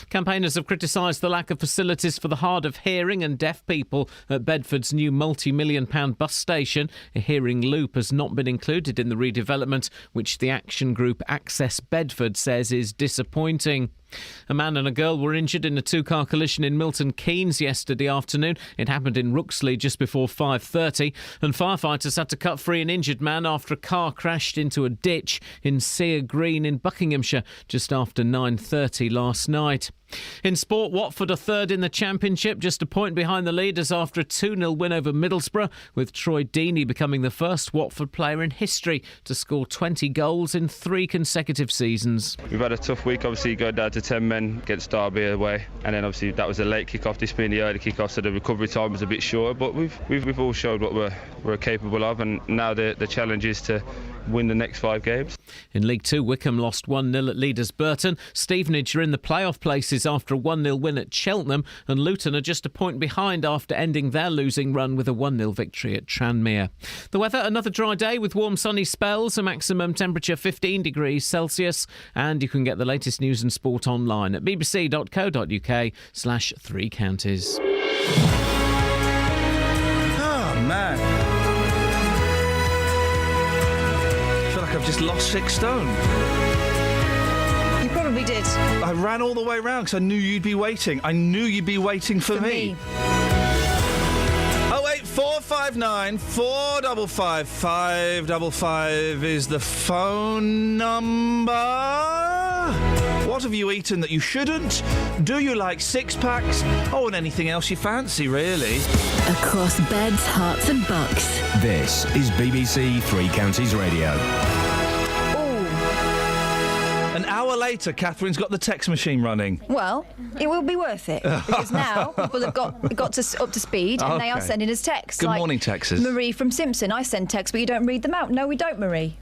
Campaigners have criticised the lack of facilities for the hard of hearing and deaf people at Bedford's new multi-million-pound bus station. A hearing loop has not been included in the redevelopment, which the action group Access Bedford says is disappointing. A man and a girl were injured in a two-car collision in Milton Keynes yesterday afternoon. It happened in Ruxley just before 5:30, and firefighters had to cut free an injured man after a car crashed into a ditch in Sear Green in Buckinghamshire just after 9:30 last night. In sport, Watford are third in the Championship, just a point behind the leaders after a 2-0 win over Middlesbrough, with Troy Deeney becoming the first Watford player in history to score 20 goals in 3 consecutive seasons. We've had a tough week, obviously going down to 10 men against Derby away, and then obviously that was a late kick-off, this being the early kick-off, so the recovery time was a bit shorter, but we've all showed what we're capable of, and now the challenge is to win the next 5 games. In League 2, Wickham lost 1-0 at Leaders Burton. Stevenage are in the playoff places after a 1-0 win at Cheltenham, and Luton are just a point behind after ending their losing run with a 1-0 victory at Tranmere. The weather, another dry day with warm sunny spells, a maximum temperature 15 degrees Celsius, and you can get the latest news and sport online at bbc.co.uk/3 counties. Oh, man. I've just lost 6 stone. You probably did. I ran all the way round because I knew you'd be waiting. I knew you'd be waiting for me. 08459 455 555 is the phone number. What have you eaten that you shouldn't? Do you like 6-packs? Oh, and anything else you fancy, really? Across beds, hearts and bucks. This is BBC Three Counties Radio. An hour later, Catherine's got the text machine running. Well, it will be worth it, because now people have got up to speed and they are sending us texts. Good morning, Texas. Marie from Simpson, I send texts, but you don't read them out. No, we don't, Marie.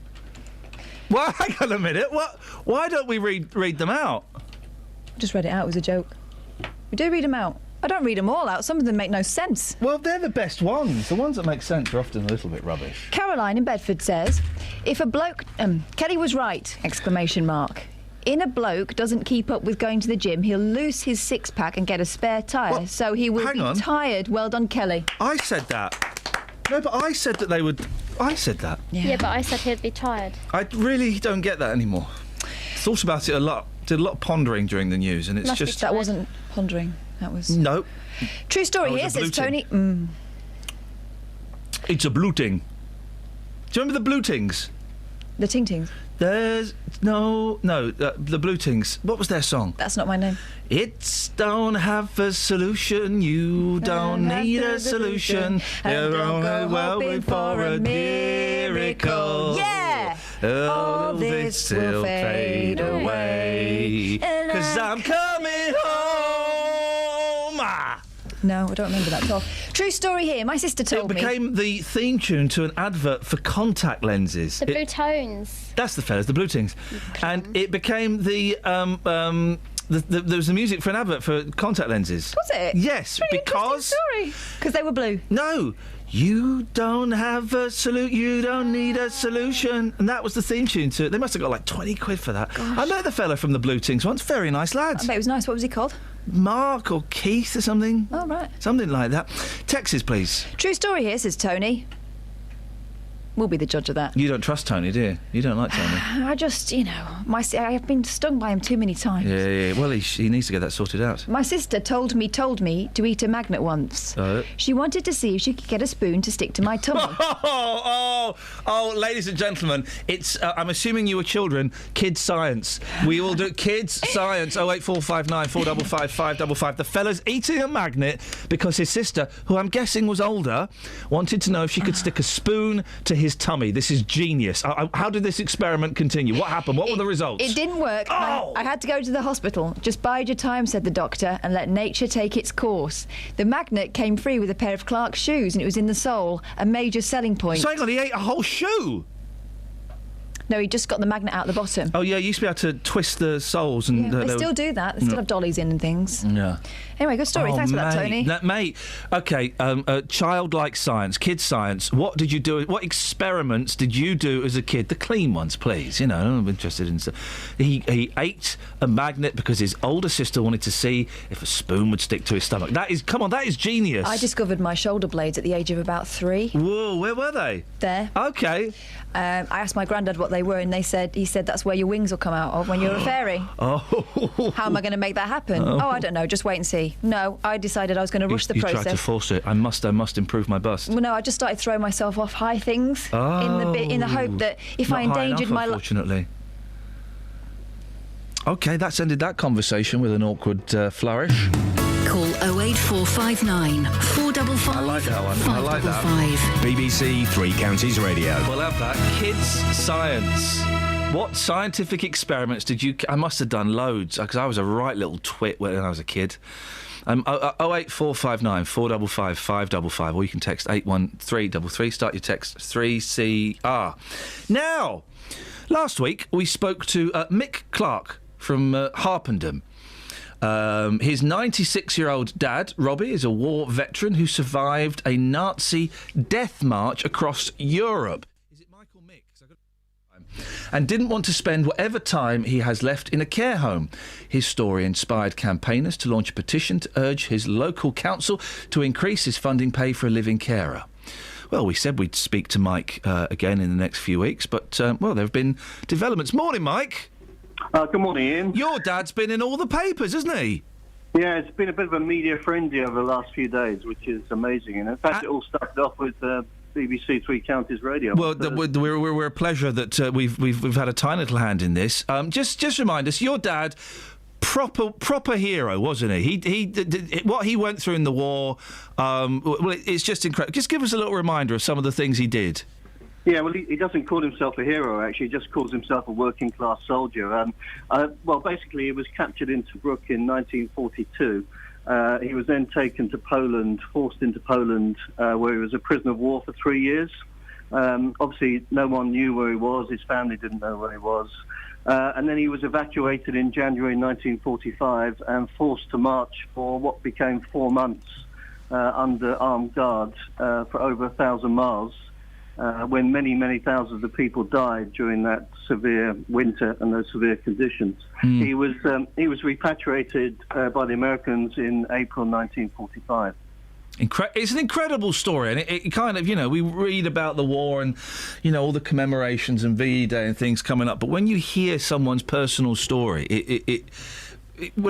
Well, hang on a minute. What? Why don't we read them out? I just read it out. It was a joke. We do read them out. I don't read them all out. Some of them make no sense. Well, they're the best ones. The ones that make sense are often a little bit rubbish. Caroline in Bedford says, if a bloke... Kelly was right, ! In a bloke doesn't keep up with going to the gym, he'll lose his 6-pack and get a spare tyre, well, so he will be tired. Well done, Kelly. I said that. No, but I said that they would... I said that. Yeah, but I said he'd be tired. I really don't get that anymore. Thought about it a lot. Did a lot of pondering during the news, and it's just... That wasn't pondering. That was... No. True story here, says Tony. It's a bluting. Do you remember the blutings? The Ting-Tings? There's... No, the blutings. What was their song? That's not my name. It's don't have a solution, you don't need a solution. You're only hoping for a miracle. Yeah! All this will fade away. 'Cause I'm coming home. No, I don't remember that at all. True story here. My sister told me. It became the theme tune to an advert for contact lenses. The Blue Tones. That's the fellas, the Blutings. And it became the there was the music for an advert for contact lenses. Was it? Yes, really because they were blue. No. You don't have a solution, you don't need a solution. And that was the theme tune to it. They must have got like 20 quid for that. Gosh. I met the fella from the Blutings once, very nice lad. I bet it was nice. What was he called? Mark or Keith or something. Oh, right. Something like that. Texas, please. True story here, says Tony. We'll be the judge of that. You don't trust Tony, do you? You don't like Tony? I just, I've been stung by him too many times. Yeah. Well, he needs to get that sorted out. My sister told me to eat a magnet once. She wanted to see if she could get a spoon to stick to my tummy. Oh, ladies and gentlemen, it's, I'm assuming you were children, kids science. We all do kids science, 08459 455 555. The fella's eating a magnet because his sister, who I'm guessing was older, wanted to know if she could stick a spoon to his tummy. This is genius. How did this experiment continue? What happened? What were the results? It didn't work. Oh! I had to go to the hospital. Just bide your time, said the doctor, and let nature take its course. The magnet came free with a pair of Clark's shoes, and it was in the sole, a major selling point. So hang on, he ate a whole shoe? No, he just got the magnet out the bottom. Oh, yeah, you used to be able to twist the soles. And They still do that. They still have dollies in and things. Yeah. Anyway, good story. Thanks for that, Tony. Mate, OK, childlike science, kid science, what did you do? What experiments did you do as a kid? The clean ones, please. You know, I'm interested in... He ate a magnet because his older sister wanted to see if a spoon would stick to his stomach. That is genius. I discovered my shoulder blades at the age of about 3. Whoa, where were they? There. OK. I asked my granddad what they were, and he said that's where your wings will come out of when you're a fairy. Oh. How am I going to make that happen? Oh. I don't know. Just wait and see. No, I decided I was going to rush the process. You tried to force it. I must improve my bust. Well, no, I just started throwing myself off high things in the hope that if I endangered my life. Unfortunately. OK, that's ended that conversation with an awkward flourish. Call 08459 455 I like that one. I like that. BBC Three Counties Radio. We'll have that. Kids Science. What scientific experiments did you... I must have done loads, because I was a right little twit when I was a kid. 08459 455 555, or you can text 81333. Start your text 3CR. Now, last week we spoke to Mick Clark from Harpenden. His 96-year-old dad, Robbie, is a war veteran who survived a Nazi death march across Europe. Is it Michael Mick? And didn't want to spend whatever time he has left in a care home. His story inspired campaigners to launch a petition to urge his local council to increase his funding pay for a living carer. Well, we said we'd speak to Mike again in the next few weeks, but, there have been developments. Morning, Mike. Good morning, Ian. Your dad's been in all the papers, hasn't he? Yeah, it's been a bit of a media frenzy over the last few days, which is amazing. And in fact, it all started off with BBC Three Counties Radio. Well, we're a pleasure that we've had a tiny little hand in this. Just remind us, your dad, proper hero, wasn't he? He what he went through in the war. It's just incredible. Just give us a little reminder of some of the things he did. Yeah, well, he doesn't call himself a hero, actually. He just calls himself a working-class soldier. Basically, he was captured in Tobruk in 1942. He was then taken to Poland, forced into Poland, where he was a prisoner of war for 3 years. Obviously, no one knew where he was. His family didn't know where he was. And then he was evacuated in January 1945 and forced to march for what became 4 months under armed guard for over 1,000 miles. When many thousands of people died during that severe winter and those severe conditions. He was repatriated by the Americans in April 1945. It's an incredible story, and it kind of, we read about the war and, all the commemorations and VE Day and things coming up, but when you hear someone's personal story, it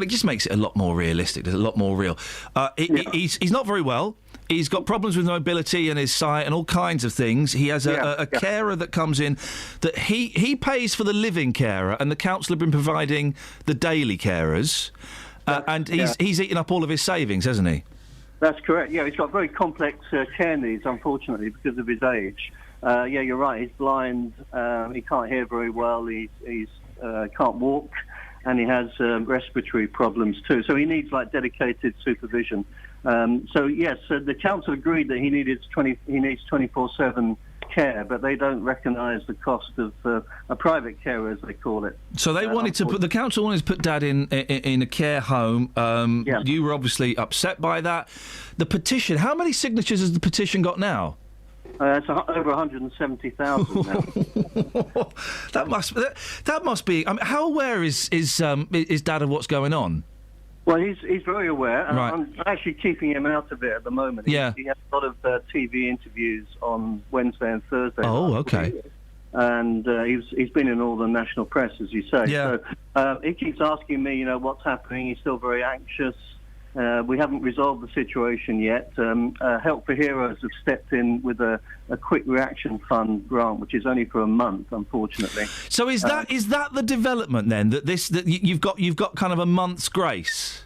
just makes it a lot more realistic. There's a lot more real. He's not very well. He's got problems with mobility and his sight and all kinds of things. He has a carer that comes in that he pays for the living carer, and the council have been providing the daily carers. And he's eaten up all of his savings, hasn't he? That's correct. Yeah, he's got very complex care needs, unfortunately, because of his age. You're right. He's blind. He can't hear very well. He can't walk. And he has respiratory problems too. So he needs dedicated supervision. The council agreed that he needs 24/7 care, but they don't recognise the cost of a private carer, as they call it. So they wanted to put the council wanted to put Dad in a care home. You were obviously upset by that. The petition. How many signatures has the petition got now? It's over 170,000 now. That must be. I mean, how aware is Dad of what's going on? Well, he's very aware. Right. I'm actually keeping him out of it at the moment. Yeah. He has a lot of TV interviews on Wednesday and Thursday. Oh, okay. And he's been in all the national press, as you say. Yeah. So he keeps asking me, what's happening. He's still very anxious. We haven't resolved the situation yet. Help for Heroes have stepped in with a quick reaction fund grant, which is only for a month, unfortunately. So is that the development then? That you've got kind of a month's grace?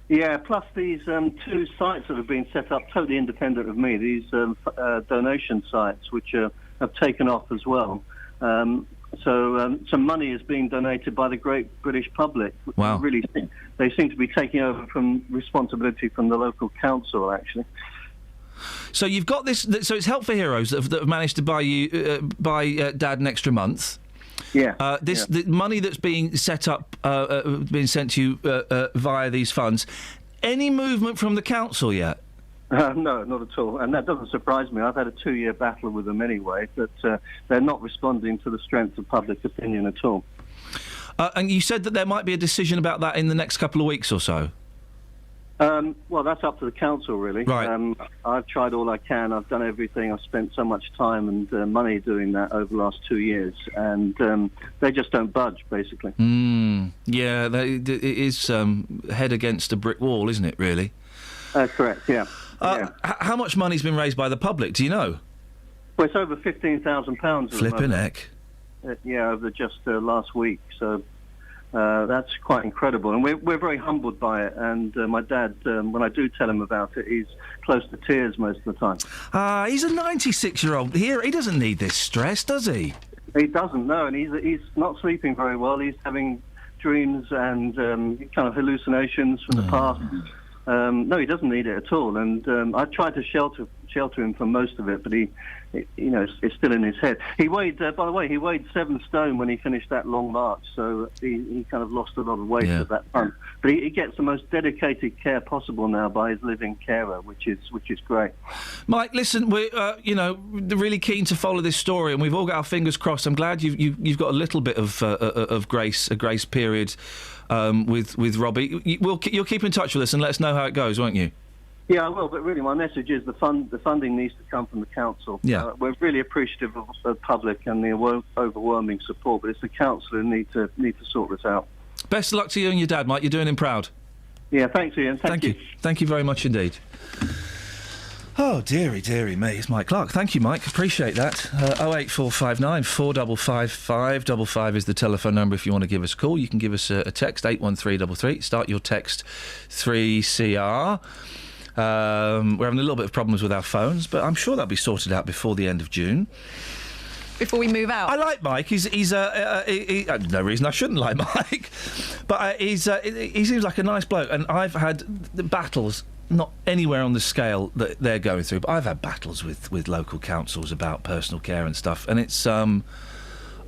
Yeah. Plus these 2 sites that have been set up totally independent of me. These donation sites, which have taken off as well. So some money is being donated by the great British public. Wow. Really, they seem to be taking over from responsibility from the local council, actually. So you've got this. So it's Help for Heroes that have managed to buy Dad an extra month. Yeah. The money that's being set up, being sent to you via these funds. Any movement from the council yet? No, not at all. And that doesn't surprise me. I've had a 2-year battle with them anyway, but they're not responding to the strength of public opinion at all. And you said that there might be a decision about that in the next couple of weeks or so? Well, that's up to the council, really. Right. I've tried all I can. I've done everything. I've spent so much time and money doing that over the last 2 years, and they just don't budge, basically. Yeah, it is head against a brick wall, isn't it, really? Correct, yeah. How much money's been raised by the public, do you know? Well, it's over £15,000. Flipping heck. Over just last week, so... that's quite incredible, and we're very humbled by it. And my dad, when I do tell him about it, he's close to tears most of the time. He's a 96-year-old. He doesn't need this stress, does he? He doesn't, no, and he's not sleeping very well. He's having dreams and kind of hallucinations from the past. No, he doesn't need it at all. And I tried to shelter him from most of it, but it's still in his head. He weighed, by the way, 7 stone when he finished that long march, so he kind of lost a lot of weight at that time. But he gets the most dedicated care possible now by his living carer, which is great. Mike, listen, we're really keen to follow this story, and we've all got our fingers crossed. I'm glad you've got a little bit of grace period with Robbie. You'll keep in touch with us and let us know how it goes, won't you? Yeah, I will, but really my message is the funding needs to come from the council. Yeah. We're really appreciative of the public and the overwhelming support, but it's the council who need to sort this out. Best of luck to you and your dad, Mike. You're doing him proud. Yeah, thanks, Ian. Thank you. Thank you very much indeed. Oh, dearie me, it's Mike Clark. Thank you, Mike. Appreciate that. 08459 455 555 is the telephone number if you want to give us a call. You can give us a text, 81333. Start your text 3CR. We're having a little bit of problems with our phones, but I'm sure that'll be sorted out before the end of June. Before we move out. I like Mike. He's no reason I shouldn't like Mike, but he seems like a nice bloke. And I've had the battles, not anywhere on the scale that they're going through, but I've had battles with local councils about personal care and stuff, and it's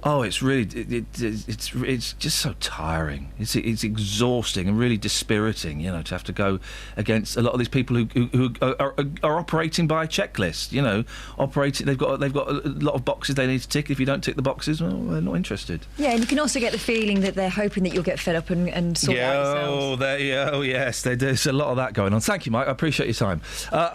it's really it's just so tiring. It's exhausting and really dispiriting, to have to go against a lot of these people who are operating by a checklist. They've got a lot of boxes they need to tick. If you don't tick the boxes, well, they're not interested. Yeah, and you can also get the feeling that they're hoping that you'll get fed up and sort out yourselves. Yes, there's a lot of that going on. Thank you, Mike. I appreciate your time.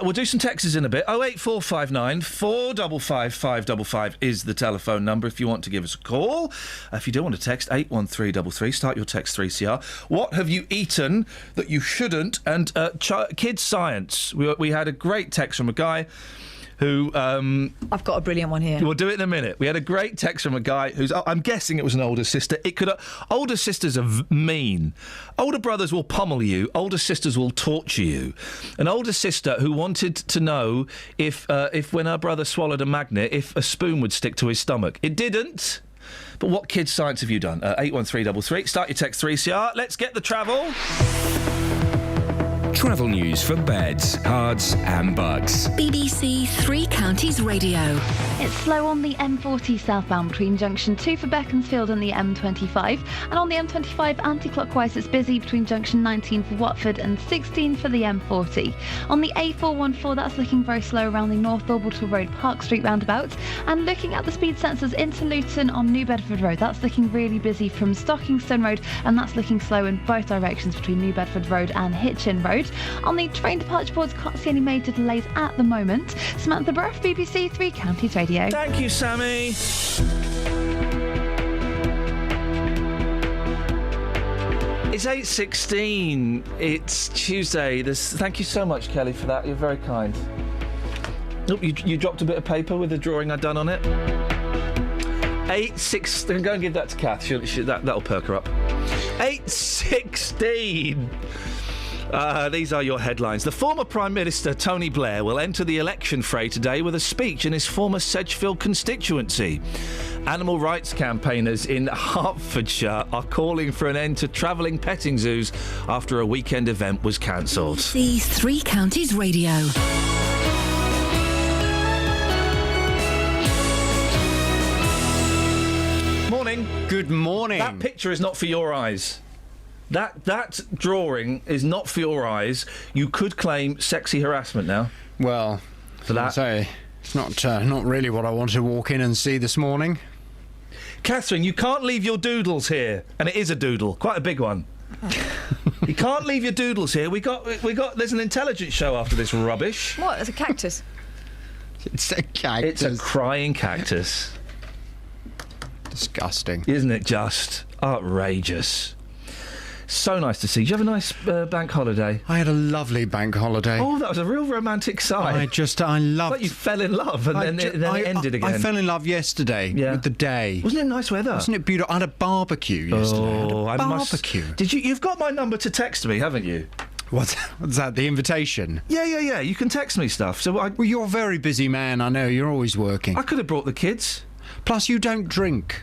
We'll do some texts in a bit. 08459 455 555 is the telephone number if you want to give us a call. If you do want to text, 81333. Start your text 3CR. What have you eaten that you shouldn't? And kids science. We had a great text from a guy who... I've got a brilliant one here. We'll do it in a minute. We had a great text from a guy who's... I'm guessing it was an older sister. It could... older sisters are mean. Older brothers will pummel you. Older sisters will torture you. An older sister who wanted to know if when her brother swallowed a magnet, if a spoon would stick to his stomach. It didn't. But what kids' science have you done? 81333. Start your text 3CR. Let's get the travel. Travel news for beds, cards and bugs. BBC Three Counties Radio. It's slow on the M40 southbound between junction 2 for Beaconsfield and the M25. And on the M25 anti-clockwise, it's busy between junction 19 for Watford and 16 for the M40. On the A414, that's looking very slow around the North Orbital Road Park Street roundabout. And looking at the speed sensors into Luton on New Bedford Road, that's looking really busy from Stockingstone Road, and that's looking slow in both directions between New Bedford Road and Hitchin Road. On the train departure boards, can't see any major delays at the moment. Samantha Bruff, BBC Three Counties Radio. Thank you, Sammy. It's 8:16. It's Tuesday. Thank you so much, Kelly, for that. You're very kind. Oh, you dropped a bit of paper with the drawing I'd done on it. 8:16. Go and give that to Kath. That'll perk her up. 8:16. These are your headlines. The former Prime Minister, Tony Blair, will enter the election fray today with a speech in his former Sedgefield constituency. Animal rights campaigners in Hertfordshire are calling for an end to travelling petting zoos after a weekend event was cancelled. BBC Three Counties Radio. Morning. Good morning. That picture is not for your eyes. That drawing is not for your eyes. You could claim sexy harassment now. Well, for that. Say, it's not really what I wanted to walk in and see this morning. Catherine, you can't leave your doodles here, and it is a doodle, quite a big one. You can't leave your doodles here. We got. There's an intelligence show after this rubbish. What? It's a cactus. It's a cactus. It's a crying cactus. Disgusting. Isn't it just outrageous? So nice to see. Did you have a nice bank holiday? I had a lovely bank holiday. Oh, that was a real romantic sigh. I loved... Like you fell in love and then it ended again. I fell in love yesterday with the day. Wasn't it nice weather? Wasn't it beautiful? I had a barbecue yesterday. Oh, I had a barbecue. Did you? You've got my number to text me, haven't you? What's that, the invitation? Yeah. You can text me stuff. So well, you're a very busy man, I know. You're always working. I could have brought the kids. Plus, you don't drink.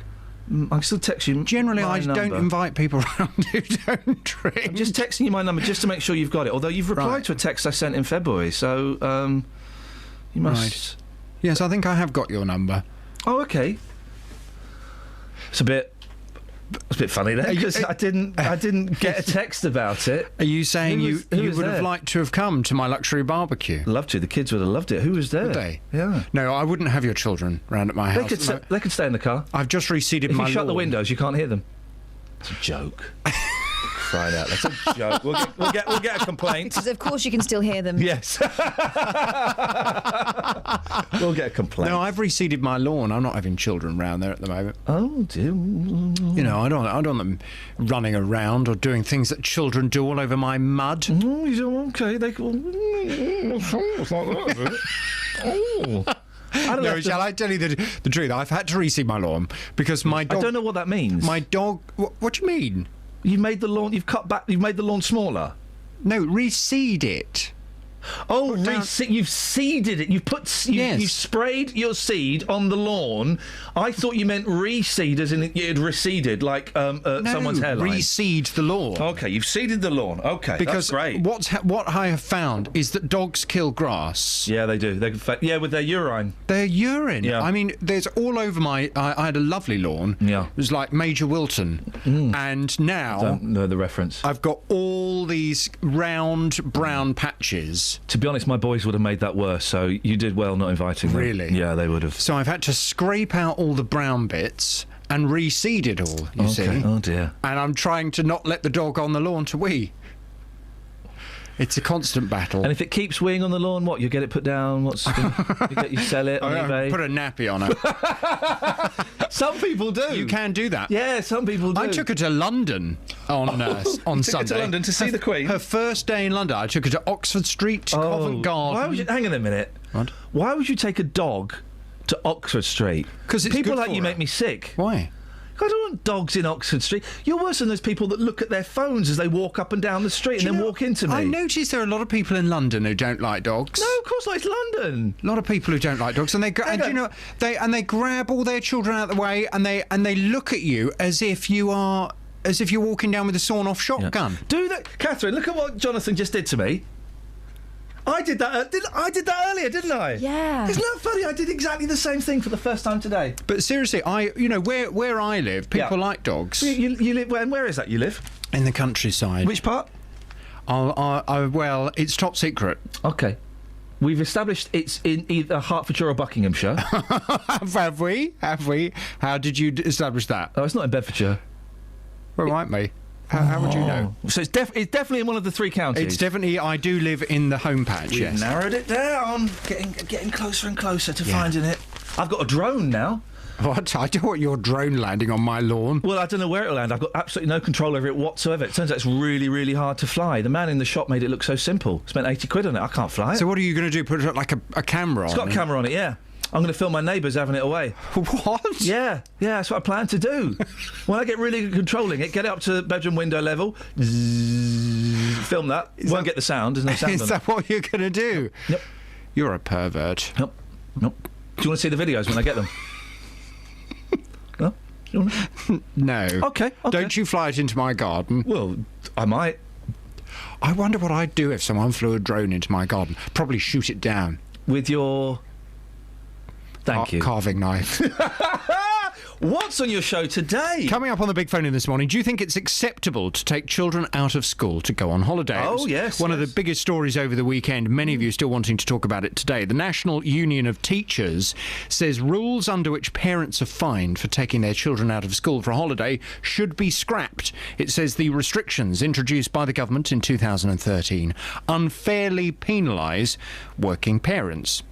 I can still text you. Generally, I don't invite people around who don't drink. I'm just texting you my number just to make sure you've got it. Although you've replied to a text I sent in February, so you must. Right. Yes, I think I have got your number. Oh, okay. It's a bit funny then, because I didn't get a text about it. Are you saying you would have liked to have come to my luxury barbecue? Love to. The kids would have loved it. Who was there? Would they? Yeah. No, I wouldn't have your children round at my house. They could stay in the car. I've just reseeded my lawn. If you shut the windows, you can't hear them. It's a joke. Crying out. That's a joke. We'll get a complaint. Because of course you can still hear them. Yes. We'll get a complaint. No, I've reseeded my lawn. I'm not having children round there at the moment. Oh dear. You know, I don't want them running around or doing things that children do all over my mud. Okay, they call. It's like that, is it? Oh. Shall I tell you the truth? I've had to reseed my lawn because my dog... I don't know what that means. My dog... What do you mean? You've made the lawn... You've cut back... You've made the lawn smaller? No, reseed it. Oh, you've seeded it. You sprayed your seed on the lawn. I thought you meant reseed, as in it had receded, like someone's hairline. Reseed the lawn. Okay, you've seeded the lawn. Okay, because that's great. What I have found is that dogs kill grass. Yeah, they do. With their urine. Their urine. Yeah. I mean, there's all over my. I had a lovely lawn. Yeah. It was like Major Wilton, and now I don't know the reference. I've got all these round brown patches. To be honest, my boys would have made that worse, so you did well not inviting them. Really? Yeah, they would have. So I've had to scrape out all the brown bits and reseed it all, you see. Oh, dear. And I'm trying to not let the dog on the lawn to wee. It's a constant battle. And if it keeps weeing on the lawn, what? You get it put down? You sell it on eBay? Put a nappy on her. Some people do. You can do that. Yeah, some people do. I took her to London on Sunday. Took her to London to see the Queen? Her first day in London, I took her to Oxford Street, Covent Garden. Hang on a minute. What? Why would you take a dog to Oxford Street? Because people like you make me sick. Why? I don't want dogs in Oxford Street. You're worse than those people that look at their phones as they walk up and down the street and then walk into me. I notice there are a lot of people in London who don't like dogs. No, of course not. It's London. A lot of people who don't like dogs, and they they grab all their children out of the way, and they look at you as if you're walking down with a sawn-off shotgun. Yeah. Do that, Catherine. Look at what Jonathan just did to me. I did that. I did that earlier, didn't I? Yeah. Isn't that funny? I did exactly the same thing for the first time today. But seriously, where I live, people like dogs. You live where is that? You live in the countryside. Which part? Well, it's top secret. Okay. We've established it's in either Hertfordshire or Buckinghamshire. Have we? How did you establish that? Oh, it's not in Bedfordshire. Well, it might be. How would you know? So it's definitely in one of the three counties. It's definitely. I do live in the home patch. We've yes. narrowed it down. Getting closer and closer to finding it. I've got a drone now. What? I don't want your drone landing on my lawn. Well, I don't know where it'll land. I've got absolutely no control over it whatsoever. It turns out it's really, really hard to fly. The man in the shop made it look so simple. Spent 80 quid on it. I can't fly it. So what are you going to do? Put like a camera on it? It's got a camera on it, yeah. I'm going to film my neighbours having it away. What? Yeah, that's what I plan to do. When I get really good controlling it, get it up to bedroom window level, film that. Won't get the sound. There's no sound Is on that it. what you're going to do? Yep. You're a pervert. Nope. Do you want to see the videos when I get them? No? You want to? No. Okay. Don't you fly it into my garden. Well, I might. I wonder what I'd do if someone flew a drone into my garden. Probably shoot it down. With your... Thank you. Carving knife. What's on your show today? Coming up on the Big Phone in this morning, do you think it's acceptable to take children out of school to go on holiday? Oh, yes. One of the biggest stories over the weekend. Many of you still wanting to talk about it today. The National Union of Teachers says rules under which parents are fined for taking their children out of school for a holiday should be scrapped. It says the restrictions introduced by the government in 2013 unfairly penalise working parents.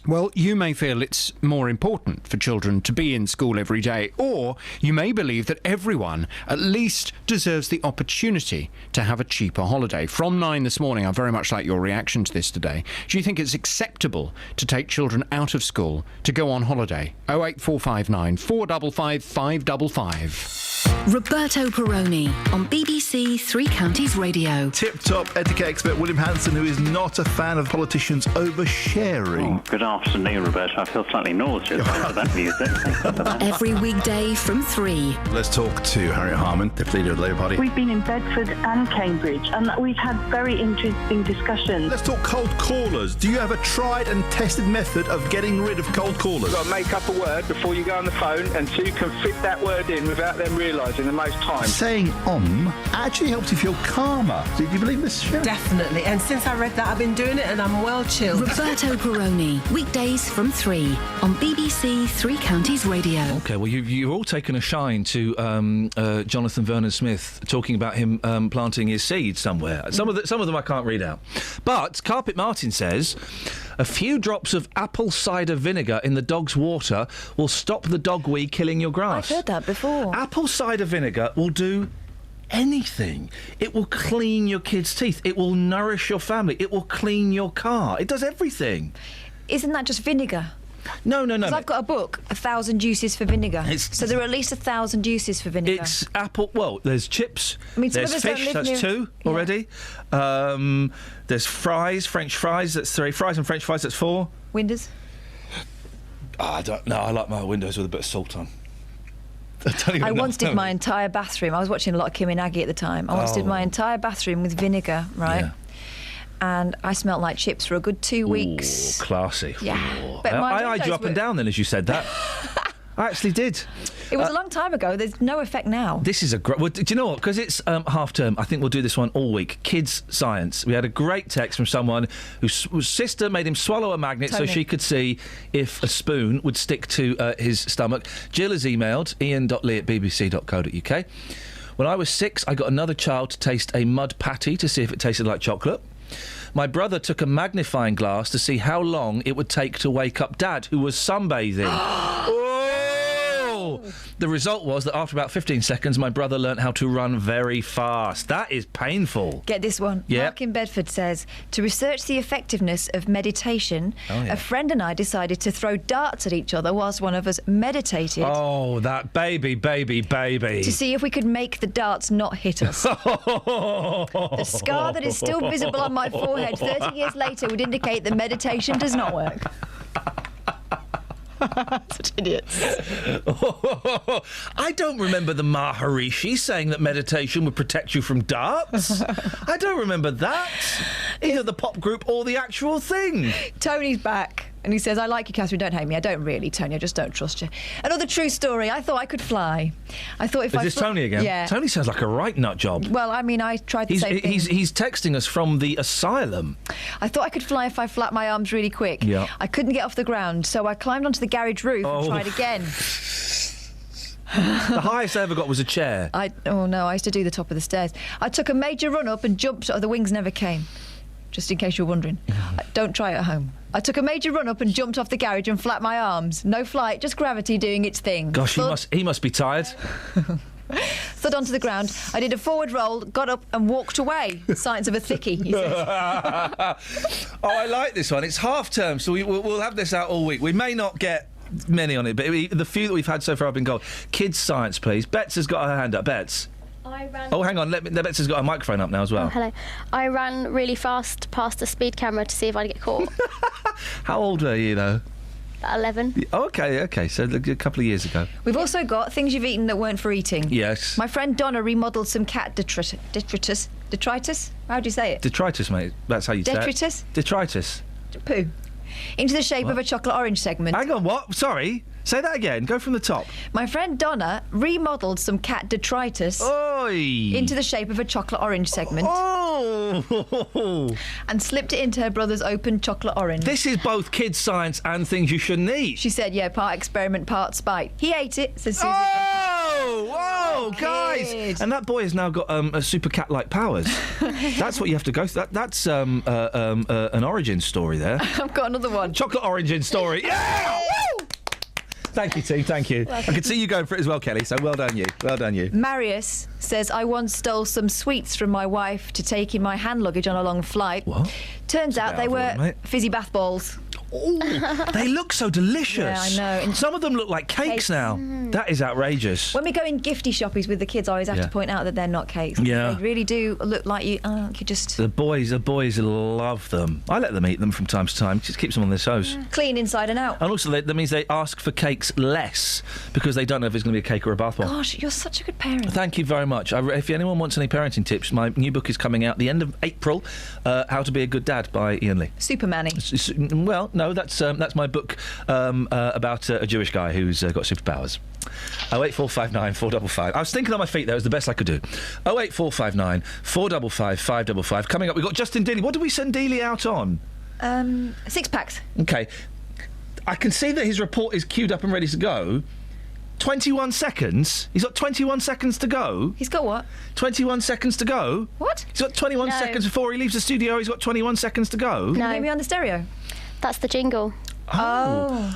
Well, you may feel it's more important for children to be in school every day, or you may believe that everyone at least deserves the opportunity to have a cheaper holiday. From 9 this morning, I'd very much like your reaction to this today. Do you think it's acceptable to take children out of school to go on holiday? 08459 455 555. Roberto Perroni on BBC Three Counties Radio. Tip-top etiquette expert William Hanson, who is not a fan of politicians oversharing. Good afternoon, Roberto. I feel slightly nauseous after that music. Every weekday from 3. Let's talk to Harriet Harman, the leader of the Labour Party. We've been in Bedford and Cambridge, and we've had very interesting discussions. Let's talk cold callers. Do you have a tried and tested method of getting rid of cold callers? You've got to make up a word before you go on the phone, and so you can fit that word in without them realising the most time. Saying actually helps you feel calmer. Did you believe this, Sharon? Definitely. And since I read that, I've been doing it, and I'm well chilled. Roberto Perroni, weekdays from 3 on BBC Three Counties Radio. OK, well, you've all taken a shine to Jonathan Vernon-Smith talking about him planting his seeds somewhere. Some of them I can't read out. But Carpet Martin says a few drops of apple cider vinegar in the dog's water will stop the dogweed killing your grass. I've heard that before. Apple cider vinegar will do anything. It will clean your kids' teeth. It will nourish your family. It will clean your car. It does everything. Isn't that just vinegar? No. Because I've got a book, 1,000 uses for vinegar. So there are at least 1,000 uses for vinegar. It's apple. Well, there's chips. I mean, there's fish. That's 2 already. There's fries, French fries. That's 3. Fries and French fries. That's 4. Windows. I don't know. I like my windows with a bit of salt on. I once did my entire bathroom. I was watching a lot of Kim and Aggie at the time. I once did my entire bathroom with vinegar, right? Yeah. And I smelt like chips for a good 2 weeks. Ooh, classy. Yeah. But I eyed you up and down then as you said that. I actually did. It was a long time ago. There's no effect now. This is a great... Well, do you know what? Because it's half term, I think we'll do this one all week. Kids science. We had a great text from someone whose sister made him swallow a magnet so she could see if a spoon would stick to his stomach. Jill has emailed ian.lee@bbc.co.uk. When I was 6, I got another child to taste a mud patty to see if it tasted like chocolate. My brother took a magnifying glass to see how long it would take to wake up Dad, who was sunbathing. The result was that after about 15 seconds, my brother learnt how to run very fast. That is painful. Get this one. Yeah. Mark in Bedford says, to research the effectiveness of meditation, a friend and I decided to throw darts at each other whilst one of us meditated. Oh, that baby. To see if we could make the darts not hit us. The scar that is still visible on my forehead 30 years later would indicate that meditation does not work. Such idiots. I don't remember the Maharishi saying that meditation would protect you from darts. I don't remember that. Either the pop group or the actual thing. Tony's back. And he says, I like you, Catherine, don't hate me. I don't really, Tony, I just don't trust you. Another true story. I thought I could fly. I thought if Is this Tony again? Yeah. Tony sounds like a right nut job. Well, I mean, I tried the same thing. He's texting us from the asylum. I thought I could fly if I flapped my arms really quick. Yeah. I couldn't get off the ground, so I climbed onto the garage roof and tried again. The highest I ever got was a chair. I used to do the top of the stairs. I took a major run up and jumped. The wings never came. Just in case you're wondering. Don't try it at home. I took a major run up and jumped off the garage and flapped my arms. No flight, just gravity doing its thing. Gosh, he must be tired. Stood onto the ground. I did a forward roll, got up and walked away. Signs of a thickie, he says. I like this one. It's half term, so we'll have this out all week. We may not get many on it, but the few that we've had so far have been gold. Kids science, please. Bets has got her hand up. Bets. Hang on. Bets has got a microphone up now as well. Oh, hello. I ran really fast past the speed camera to see if I'd get caught. How old were you, though? About 11. Okay. So a couple of years ago. We've also got things you've eaten that weren't for eating. Yes. My friend Donna remodelled some cat detritus. How do you say it? Detritus, mate. That's how you say it. Detritus? Detritus. Poo. Into the shape of a chocolate orange segment. Hang on, what? Sorry? Say that again. Go from the top. My friend Donna remodelled some cat detritus into the shape of a chocolate orange segment. And slipped it into her brother's open chocolate orange. This is both kids' science and things you shouldn't eat. She said, yeah, part experiment, part spite. He ate it, says Susie. Whoa, guys! And that boy has now got a super cat-like powers. That's what you have to go through. That's an origin story there. I've got another one. Chocolate origin story. Yeah! Woo! Thank you, team. Thank you. I could see you going for it as well, Kelly. So well done, you. Well done, you. Marius says, I once stole some sweets from my wife to take in my hand luggage on a long flight. What? Turns out they were fizzy bath balls. Oh, they look so delicious. Yeah, I know. And some of them look like cakes now. That is outrageous. When we go in gifty shoppies with the kids, I always have to point out that they're not cakes. Yeah. They really do look like you could just... The boys love them. I let them eat them from time to time. Just keeps them on their toes. Clean inside and out. And also that means they ask for cakes less because they don't know if it's going to be a cake or a bath bomb. Gosh, you're such a good parent. Thank you very much. If anyone wants any parenting tips, my new book is coming out the end of April, How to Be a Good Dad by Iain Lee. Superman-y. Well, no, that's my book about a Jewish guy who's got superpowers. 08459 455. I was thinking on my feet there. It was the best I could do. 08459 455 555. Coming up, we've got Justin Dealey. What did we send Dealey out on? 6 packs. OK. I can see that his report is queued up and ready to go. 21 seconds? He's got 21 seconds to go? He's got what? 21 seconds to go? What? He's got 21 seconds before he leaves the studio. He's got 21 seconds to go? No. Maybe on the stereo. That's the jingle. Oh.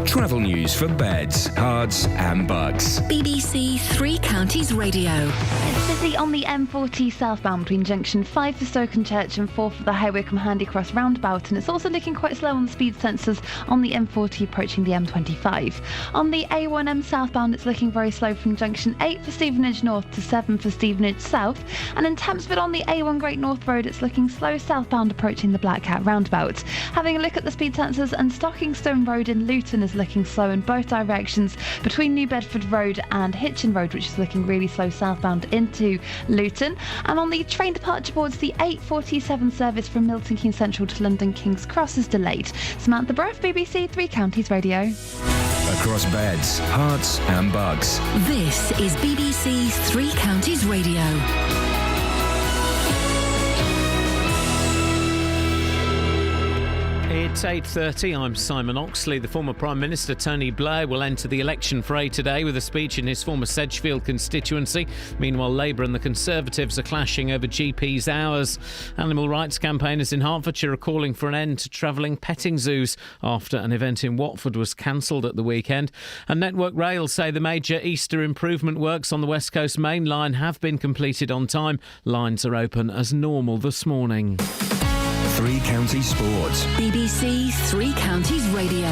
Travel news for beds, cards and bugs. BBC Three Counties Radio. It's busy on the M40 southbound between junction 5 for Stokenchurch and 4 for the High Wycombe Handy Cross roundabout, and it's also looking quite slow on the speed sensors on the M40 approaching the M25. On the A1M southbound, it's looking very slow from junction 8 for Stevenage North to 7 for Stevenage South, and in Tempsford on the A1 Great North Road, it's looking slow southbound approaching the Black Cat roundabout. Having a look at the speed sensors, and Stockingstone Road in Luton is looking slow in both directions between New Bedford Road and Hitchin Road, which is looking really slow southbound into Luton. And on the train departure boards, the 8:47 service from Milton Keynes Central to London King's Cross is delayed. Samantha Bruff, BBC Three Counties Radio. Across beds, hearts and bugs. This is BBC Three Counties Radio. It's 8:30. I'm Simon Oxley. The former Prime Minister Tony Blair will enter the election fray today with a speech in his former Sedgefield constituency. Meanwhile, Labour and the Conservatives are clashing over GP's hours. Animal rights campaigners in Hertfordshire are calling for an end to travelling petting zoos after an event in Watford was cancelled at the weekend. And Network Rail say the major Easter improvement works on the West Coast Main Line have been completed on time. Lines are open as normal this morning. Three Counties Sports. BBC Three Counties Radio.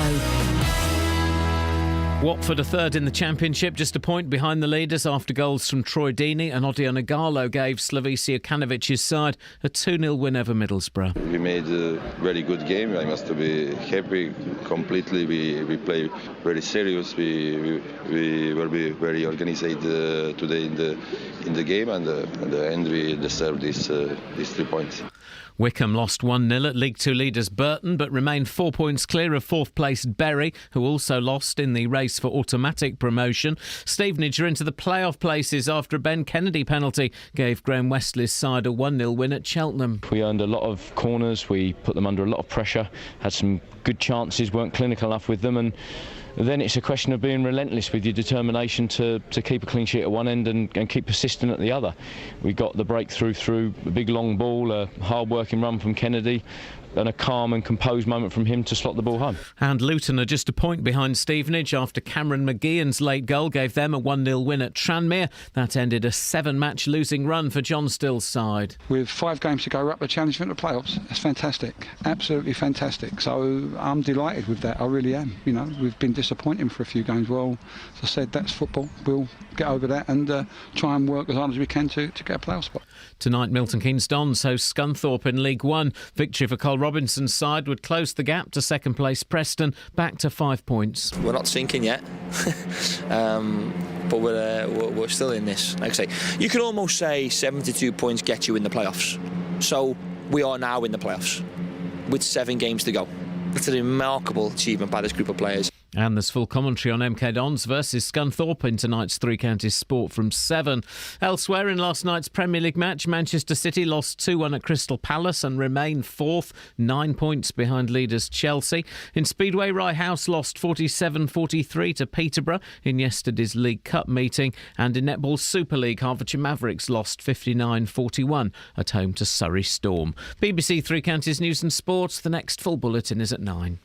Watford are third in the Championship, just a point behind the leaders after goals from Troy Deeney and Odio Nagalo gave Slavisa Jokanovic's side a 2-0 win over Middlesbrough. We made a very good game. I must be happy completely. We play very serious. We will be very organized today in the game, and we deserve these 3 points. Wycombe lost 1-0 at League Two leaders Burton, but remained 4 points clear of fourth-placed Bury, who also lost in the race for automatic promotion. Stevenage are into the playoff places after a Ben Kennedy penalty gave Graham Westley's side a 1-0 win at Cheltenham. We earned a lot of corners, we put them under a lot of pressure, had some good chances, weren't clinical enough with them, and then it's a question of being relentless with your determination to keep a clean sheet at one end and keep persistent at the other. We got the breakthrough through a big long ball, a hard-working run from Kennedy, and a calm and composed moment from him to slot the ball home. And Luton are just a point behind Stevenage after Cameron McGeehan's late goal gave them a 1-0 win at Tranmere. That ended a 7-match losing run for John Still's side. With 5 games to go, we're up the challenge for the playoffs. That's fantastic, absolutely fantastic. So I'm delighted with that, I really am. You know, we've been disappointing for a few games. Well, as I said, that's football. We'll get over that and try and work as hard as we can to get a playoff spot. Tonight, Milton Keynes Dons host Scunthorpe in League One. Victory for Cole Robinson's side would close the gap to second place Preston, back to 5 points. We're not sinking yet, but we're still in this. Like I say, you could almost say 72 points get you in the playoffs. So we are now in the playoffs. with 7 games to go. That's a remarkable achievement by this group of players. And there's full commentary on MK Dons versus Scunthorpe in tonight's Three Counties Sport from 7. Elsewhere in last night's Premier League match, Manchester City lost 2-1 at Crystal Palace and remain 4th, 9 points behind leaders Chelsea. In Speedway, Rye House lost 47-43 to Peterborough in yesterday's League Cup meeting. And in Netball Super League, Hertfordshire Mavericks lost 59-41 at home to Surrey Storm. BBC Three Counties News and Sports. The next full bulletin is at 9.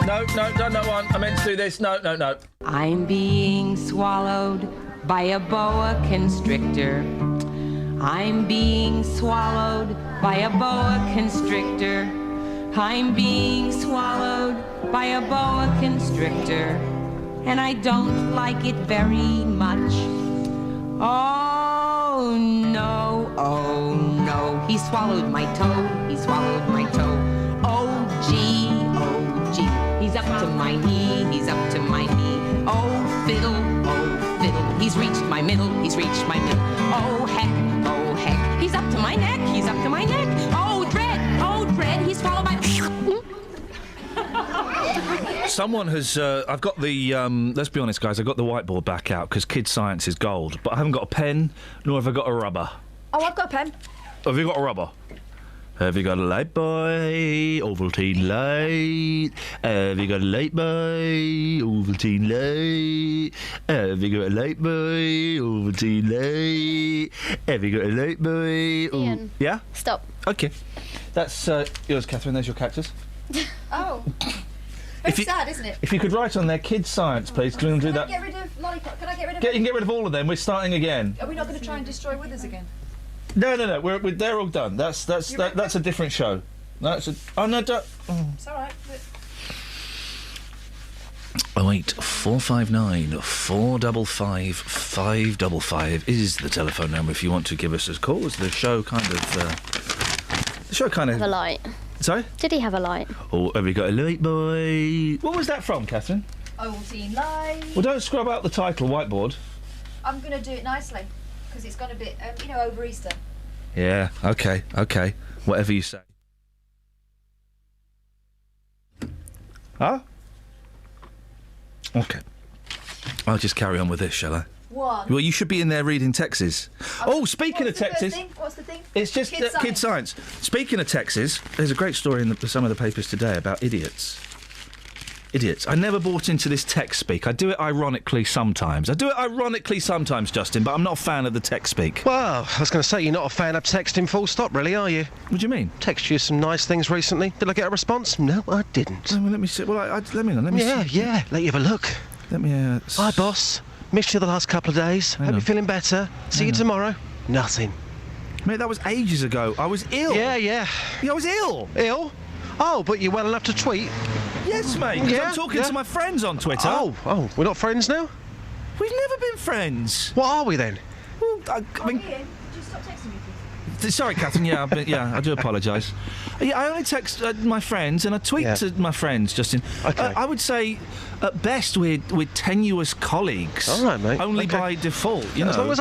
No, don't know one. I meant to do this. No. I'm being swallowed by a boa constrictor. I'm being swallowed by a boa constrictor. I'm being swallowed by a boa constrictor. And I don't like it very much. Oh no, he swallowed my toe. He swallowed my toe. Oh gee. He's up to my knee, he's up to my knee. Oh fiddle, he's reached my middle, he's reached my middle. Oh heck, he's up to my neck, he's up to my neck. Oh dread, he's swallowed my... Someone has... I've got the... let's be honest, guys, I've got the whiteboard back out because kids' science is gold, but I haven't got a pen, nor have I got a rubber. Oh, I've got a pen. Have you got a rubber? Have you got a light, boy? Ovaltine light. Have you got a light, boy? Ovaltine light. Have you got a light, boy? Ovaltine light. Have you got a light, boy? Iain. Yeah? Stop. OK. That's yours, Catherine. There's your cactus. Oh. Very sad, isn't it? If you could write on there kids' science, please. Can we do that? Can I get rid of lollipop? Can I get rid of... You can get rid of all of them. We're starting again. Are we not going to try and destroy Withers again? No. They're all done. That's a different show. That's a... Oh, no, don't... Oh. It's all right. 08459 455 555 is the telephone number if you want to give us a call. As the show kind of... Have a light. Sorry? Did he have a light? Oh, have we got a light, boy? What was that from, Catherine? Ovaltine light. Well, don't scrub out the title, whiteboard. I'm going to do it nicely because it's gone a bit, over Easter. Yeah, OK. Whatever you say. Huh? OK. I'll just carry on with this, shall I? What? Well, you should be in there reading texts. Oh, speaking of texts... What's the thing? It's just kid science. Speaking of texts, there's a great story in some of the papers today about idiots. Idiots. I never bought into this text speak. I do it ironically sometimes, Justin, but I'm not a fan of the text speak. Well, I was going to say, you're not a fan of texting full stop, really, are you? What do you mean? Text you some nice things recently. Did I get a response? No, I didn't. Well, let me see. Well, let me see. Yeah. Let you have a look. Let me... Hi, boss. Missed you the last couple of days. Hope you're feeling better. See you tomorrow. Nothing. Mate, that was ages ago. I was ill. Yeah, I was ill. Ill? Oh, but you're well enough to tweet? Yes, mate. Yeah, I'm talking to my friends on Twitter. Oh, we're not friends now? We've never been friends. What are we then? Well, I mean... Iain, could you stop texting me, please? Sorry, Catherine. Yeah, I do apologise. Yeah, I only text my friends and I tweet to my friends, Justin. Okay. I would say, at best, we're tenuous colleagues. All right, mate. Only by default, you know. As long as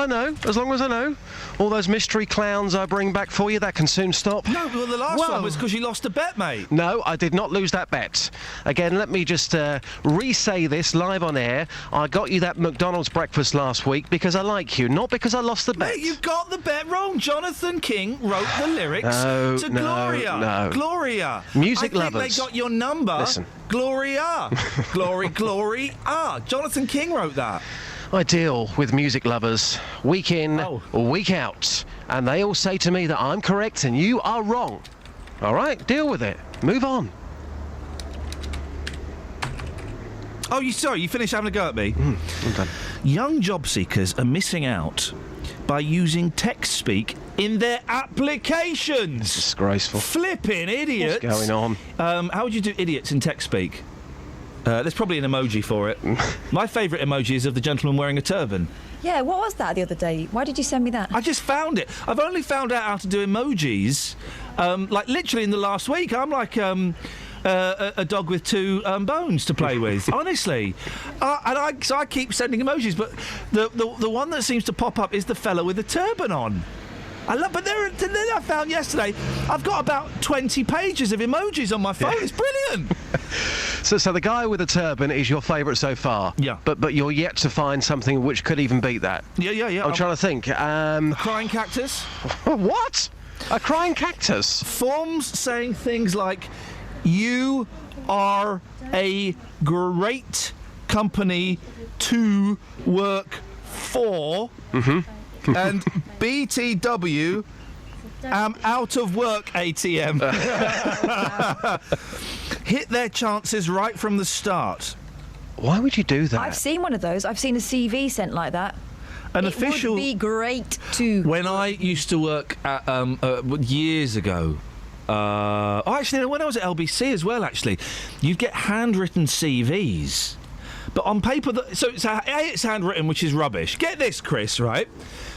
I know. All those mystery clowns I bring back for you, that can soon stop. No, well, the last one was because you lost a bet, mate. No, I did not lose that bet. Again, let me just re-say this live on air. I got you that McDonald's breakfast last week because I like you, not because I lost the bet. Mate, you got the bet wrong. Jonathan King wrote the lyrics to Gloria. No. Gloria. Music lovers. I think they got your number. Listen. Gloria. Glory. Jonathan King wrote that. I deal with music lovers week in, week out, and they all say to me that I'm correct and you are wrong. All right, deal with it. Move on. Oh, you finished having a go at me? I'm done. Young job seekers are missing out by using text speak in their applications. Disgraceful. Flipping idiots. What's going on? How would you do idiots in text speak? There's probably an emoji for it. My favourite emoji is of the gentleman wearing a turban. Yeah, what was that the other day? Why did you send me that? I just found it. I've only found out how to do emojis, literally in the last week. I'm like a dog with two bones to play with, honestly. So I keep sending emojis, but the one that seems to pop up is the fella with the turban on. But then I found yesterday, I've got about 20 pages of emojis on my phone. It's brilliant. So the guy with the turban is your favourite so far? Yeah. But you're yet to find something which could even beat that? Yeah. I'm trying to think. A crying cactus. What? A crying cactus? Forms saying things like, you are a great company to work for, and BTW, am out of work ATM. Hit their chances right from the start. Why would you do that? I've seen one of those. I've seen a CV sent like that. An it official. Would be great to. When I used to work at years ago. Actually, when I was at LBC as well, actually, you'd get handwritten CVs, but on paper. It's handwritten, which is rubbish. Get this, Chris, right?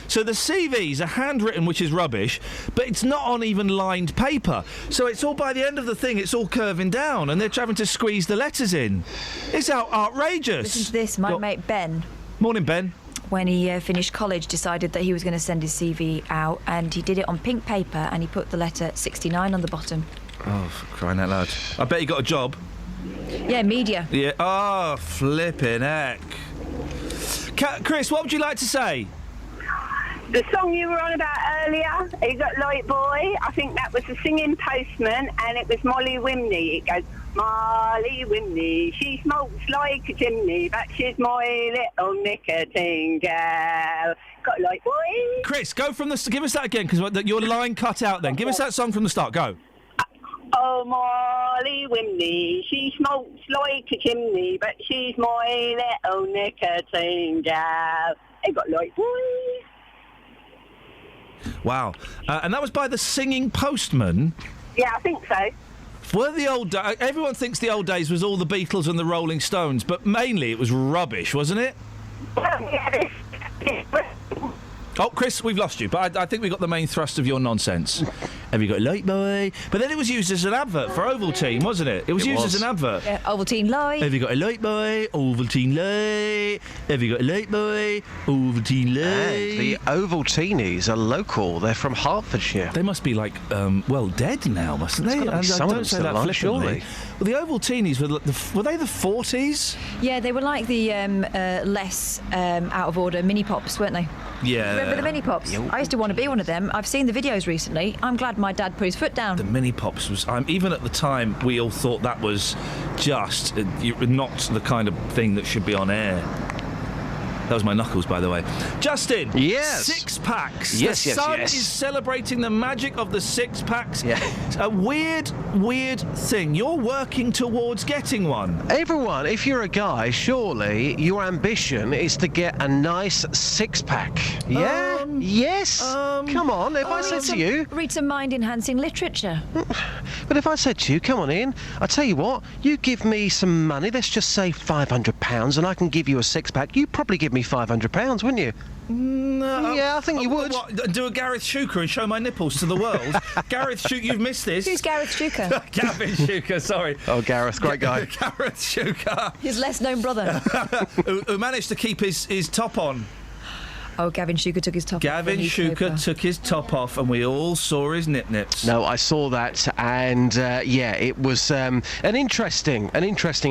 So the CVs are handwritten, which is rubbish, but it's not on even lined paper. So it's all, by the end of the thing, it's all curving down, and they're having to squeeze the letters in. It's outrageous. Listen to this. My mate Ben. Morning, Ben. When he finished college, decided that he was going to send his CV out, and he did it on pink paper, and he put the letter 69 on the bottom. Oh, for crying out loud. I bet he got a job. Yeah, media. Yeah. Oh, flipping heck. Chris, what would you like to say? The song you were on about earlier, You Got Light Boy, I think that was the Singing Postman, and it was Molly Wimney. It goes, Molly Wimney, she smokes like a chimney, but she's my little nicotine gal. Got a light boy. Chris, go from the... Give us that again, because your line cut out then. Give us that song from the start. Go. Oh, Molly Wimney, she smokes like a chimney, but she's my little nicotine gal. I got a light boy. Wow. And that was by the Singing Postman? Yeah, I think so. Were the old days... Everyone thinks the old days was all the Beatles and the Rolling Stones, but mainly it was rubbish, wasn't it? Oh, Chris, we've lost you, but I think we got the main thrust of your nonsense. Have you got a light boy? But then it was used as an advert for Ovaltine, wasn't it? It was used as an advert. Yeah, Ovaltine light. Have you got a light boy? Ovaltine light. Have you got a light boy? Ovaltine light. And the Ovaltinis are local. They're from Hertfordshire. They must be like, dead now, mustn't they? Gotta be some of them still alive, surely. Well, the Ovaltinis were they the 40s? Yeah, they were like the less out of order mini pops, weren't they? Yeah. Remember the mini pops? I used to want to be one of them. I've seen the videos recently. I'm glad my dad put his foot down. The mini pops was... even at the time, we all thought that was just not the kind of thing that should be on air. That was my knuckles, by the way. Justin! Yes! 6-packs. Yes, the sun is celebrating the magic of the 6-packs. Yeah. It's a weird thing. You're working towards getting one. Everyone, if you're a guy, surely your ambition is to get a nice 6-pack. Yeah? Yes? Come on, if I said to you... Read some mind-enhancing literature. But if I said to you, come on in, I tell you what, you give me some money, let's just say £500, and I can give you a 6-pack, you'd probably give me £500, wouldn't you? No. Yeah, I think you would. What, do a Gareth Shuker and show my nipples to the world? Gareth Shuker, you've missed this. Who's Gareth Shuker? Gavin Shuker, sorry. Oh, Gareth, great guy. Gareth Shuker. His less-known brother. who managed to keep his top on. Oh, Gavin Shuker took his top off. Gavin Shuker took his top off, and we all saw his nip-nips. No, I saw that, and it was an interesting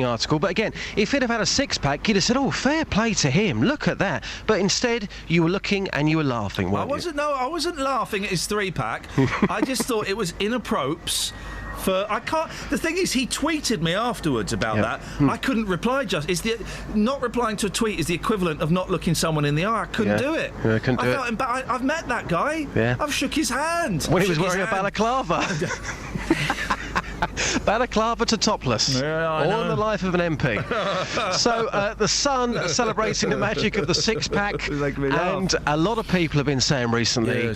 article. But again, if he'd have had a 6-pack, you'd have said, "Oh, fair play to him. Look at that." But instead, you were looking and you were laughing. I wasn't laughing at his 3-pack. I just thought it was inappropriate. The thing is, he tweeted me afterwards about that. I couldn't reply. Not replying to a tweet is the equivalent of not looking someone in the eye. I couldn't do it. Yeah, I couldn't do it. I've met that guy. Yeah. I've shook his hand. When he was wearing a balaclava. Balaclava to topless. Yeah, I all know. in the life of an MP. So the Sun celebrating the magic of the 6-pack, and a lot of people have been saying recently,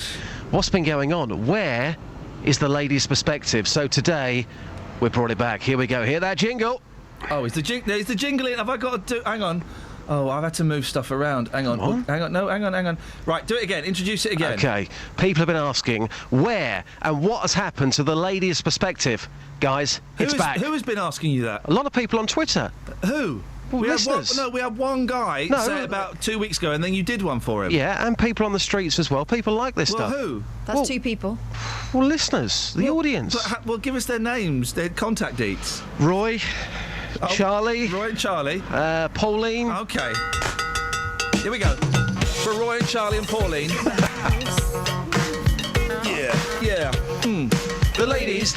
what's been going on? Where is the ladies' perspective? So today, we brought it back. Here we go. Hear that jingle? Oh, is the jingle in? Have I got to do... Hang on. Oh, I've had to move stuff around. Hang on. Oh, hang on. No, hang on. Right, do it again. Introduce it again. OK. People have been asking where and what has happened to the ladies' perspective. Guys, it's back. Who has been asking you that? A lot of people on Twitter. Who? Well, we listeners. we had one guy say about 2 weeks ago, and then you did one for him. Yeah, and people on the streets as well. People like this stuff. Who? That's 2 people. Well, listeners, the audience. Well, give us their names, their contact deets. Roy, Charlie. Roy and Charlie. Pauline. Okay. Here we go. For Roy and Charlie and Pauline. Yeah. The ladies.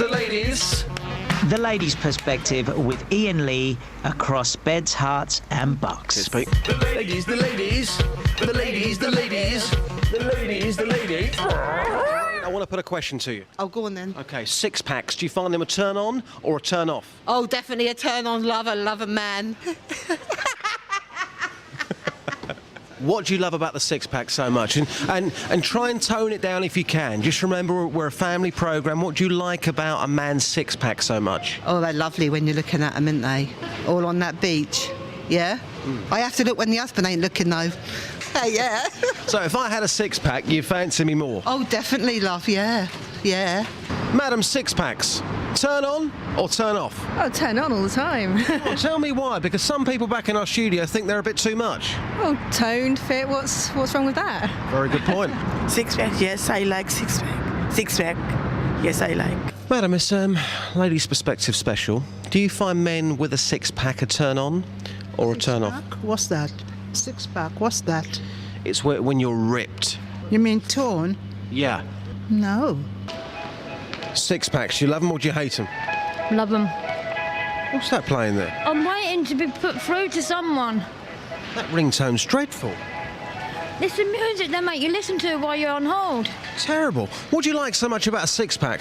The ladies' perspective with Iain Lee across beds, hearts, and bucks. The ladies. I want to put a question to you. Oh, go on then. Okay, 6-packs. Do you find them a turn on or a turn off? Oh, definitely a turn on, love a man. What do you love about the 6-pack so much? And try and tone it down if you can. Just remember, we're a family programme. What do you like about a man's 6-pack so much? Oh, they're lovely when you're looking at them, aren't they? All on that beach. Yeah? I have to look when the husband ain't looking, though. Yeah. So if I had a 6-pack, you fancy me more? Oh, definitely, love, yeah. Madam, 6-packs, turn on or turn off? Oh, turn on all the time. Well, tell me why, because some people back in our studio think they're a bit too much. Oh, toned, fit, what's wrong with that? Very good point. 6-pack, yes, I like 6-pack. 6-pack, yes, I like. Madam, it's Ladies' Perspective Special. Do you find men with a 6-pack a turn on or a turn off? What's that? 6-pack, what's that? It's when you're ripped. You mean torn? Yeah. No. 6-packs, you love them or do you hate them? Love them. What's that playing there? I'm waiting to be put through to someone. That ringtone's dreadful. It's the music they make you listen to while you're on hold. Terrible. What do you like so much about a 6-pack?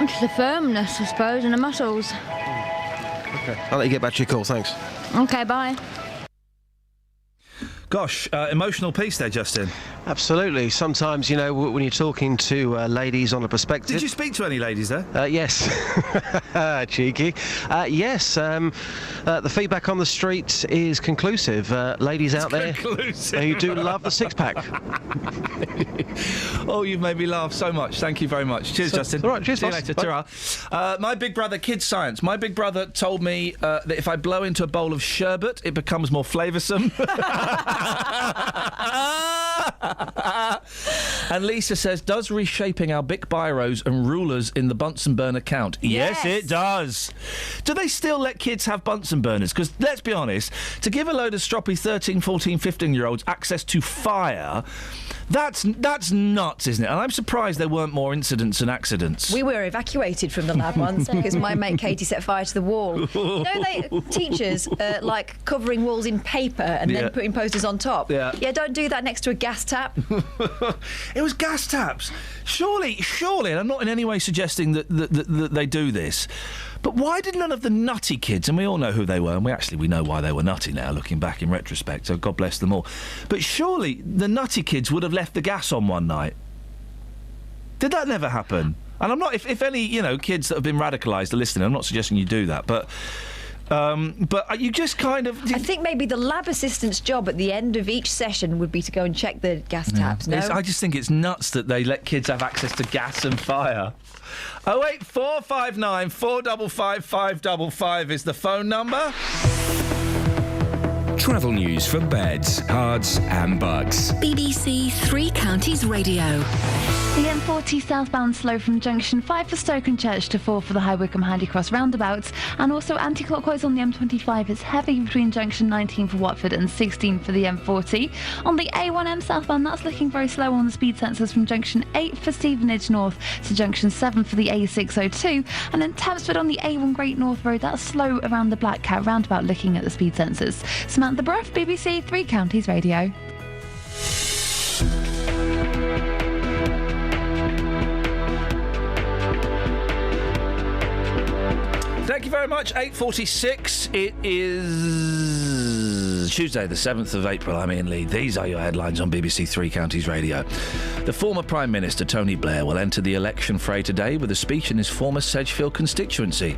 Just the firmness, I suppose, and the muscles. Okay. I'll let you get back to your call, thanks. Okay, bye. Gosh, emotional piece there, Justin. Absolutely. Sometimes, you know, when you're talking to ladies on a perspective... Did you speak to any ladies there? Yes. Cheeky. Yes. The feedback on the street is conclusive. Ladies out there who do love the 6-pack. Oh, you've made me laugh so much. Thank you very much. Cheers, Justin. All right, cheers. See you later. Ta-ra. My big brother, Kids Science. My big brother told me that if I blow into a bowl of sherbet, it becomes more flavoursome. And Lisa says, does reshaping our Bic biros and rulers in the Bunsen burner count? Yes, it does. Do they still let kids have Bunsen burners? Because let's be honest, to give a load of stroppy 13, 14, 15-year-olds access to fire, that's nuts, isn't it? And I'm surprised there weren't more incidents and accidents. We were evacuated from the lab once because my mate Katie set fire to the wall. Teachers like covering walls in paper and then putting posters on top. Yeah, don't do that next to a gas tap. It was gas taps. Surely, and I'm not in any way suggesting that they do this, but why did none of the nutty kids, and we all know who they were, and we know why they were nutty now, looking back in retrospect, so God bless them all, but surely the nutty kids would have left the gas on one night. Did that never happen? And I'm not, if any, kids that have been radicalised are listening, I'm not suggesting you do that, but you just kind of... I think maybe the lab assistant's job at the end of each session would be to go and check the gas taps, no? I just think it's nuts that they let kids have access to gas and fire. 08459 455 555 is the phone number. Travel news for beds, cards and bugs. BBC Three Counties Radio. The M40 southbound slow from junction 5 for Stoke and Church to 4 for the High Wycombe Handy Cross roundabouts, and also anti-clockwise on the M25. It's heavy between junction 19 for Watford and 16 for the M40. On the A1M southbound, that's looking very slow on the speed sensors from junction 8 for Stevenage North to junction 7 for the A602, and then Tamsford on the A1 Great North Road, that's slow around the Black Cat roundabout looking at the speed sensors. Samantha Bruff, BBC Three Counties Radio. Thank you very much. 8:46. It is Tuesday, the 7th of April. I'm Iain Lee. These are your headlines on BBC Three Counties Radio. The former Prime Minister, Tony Blair, will enter the election fray today with a speech in his former Sedgefield constituency.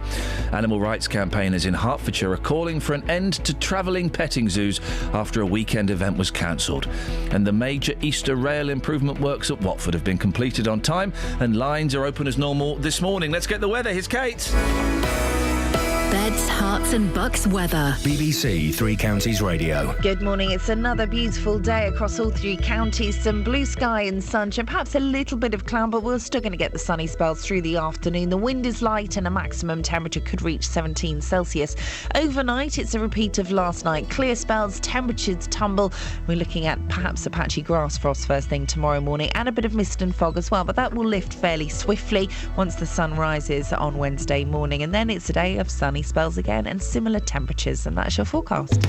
Animal rights campaigners in Hertfordshire are calling for an end to travelling petting zoos after a weekend event was cancelled. And the major Easter rail improvement works at Watford have been completed on time and lines are open as normal this morning. Let's get the weather. Here's Kate. Beds, Hearts and Bucks weather. BBC Three Counties Radio. Good morning. It's another beautiful day across all three counties. Some blue sky and sunshine, perhaps a little bit of cloud, but we're still going to get the sunny spells through the afternoon. The wind is light and a maximum temperature could reach 17 Celsius. Overnight, it's a repeat of last night. Clear spells, temperatures tumble. We're looking at perhaps a patchy grass frost first thing tomorrow morning and a bit of mist and fog as well, but that will lift fairly swiftly once the sun rises on Wednesday morning. And then it's a day of sunny spells again and similar temperatures, and that's your forecast.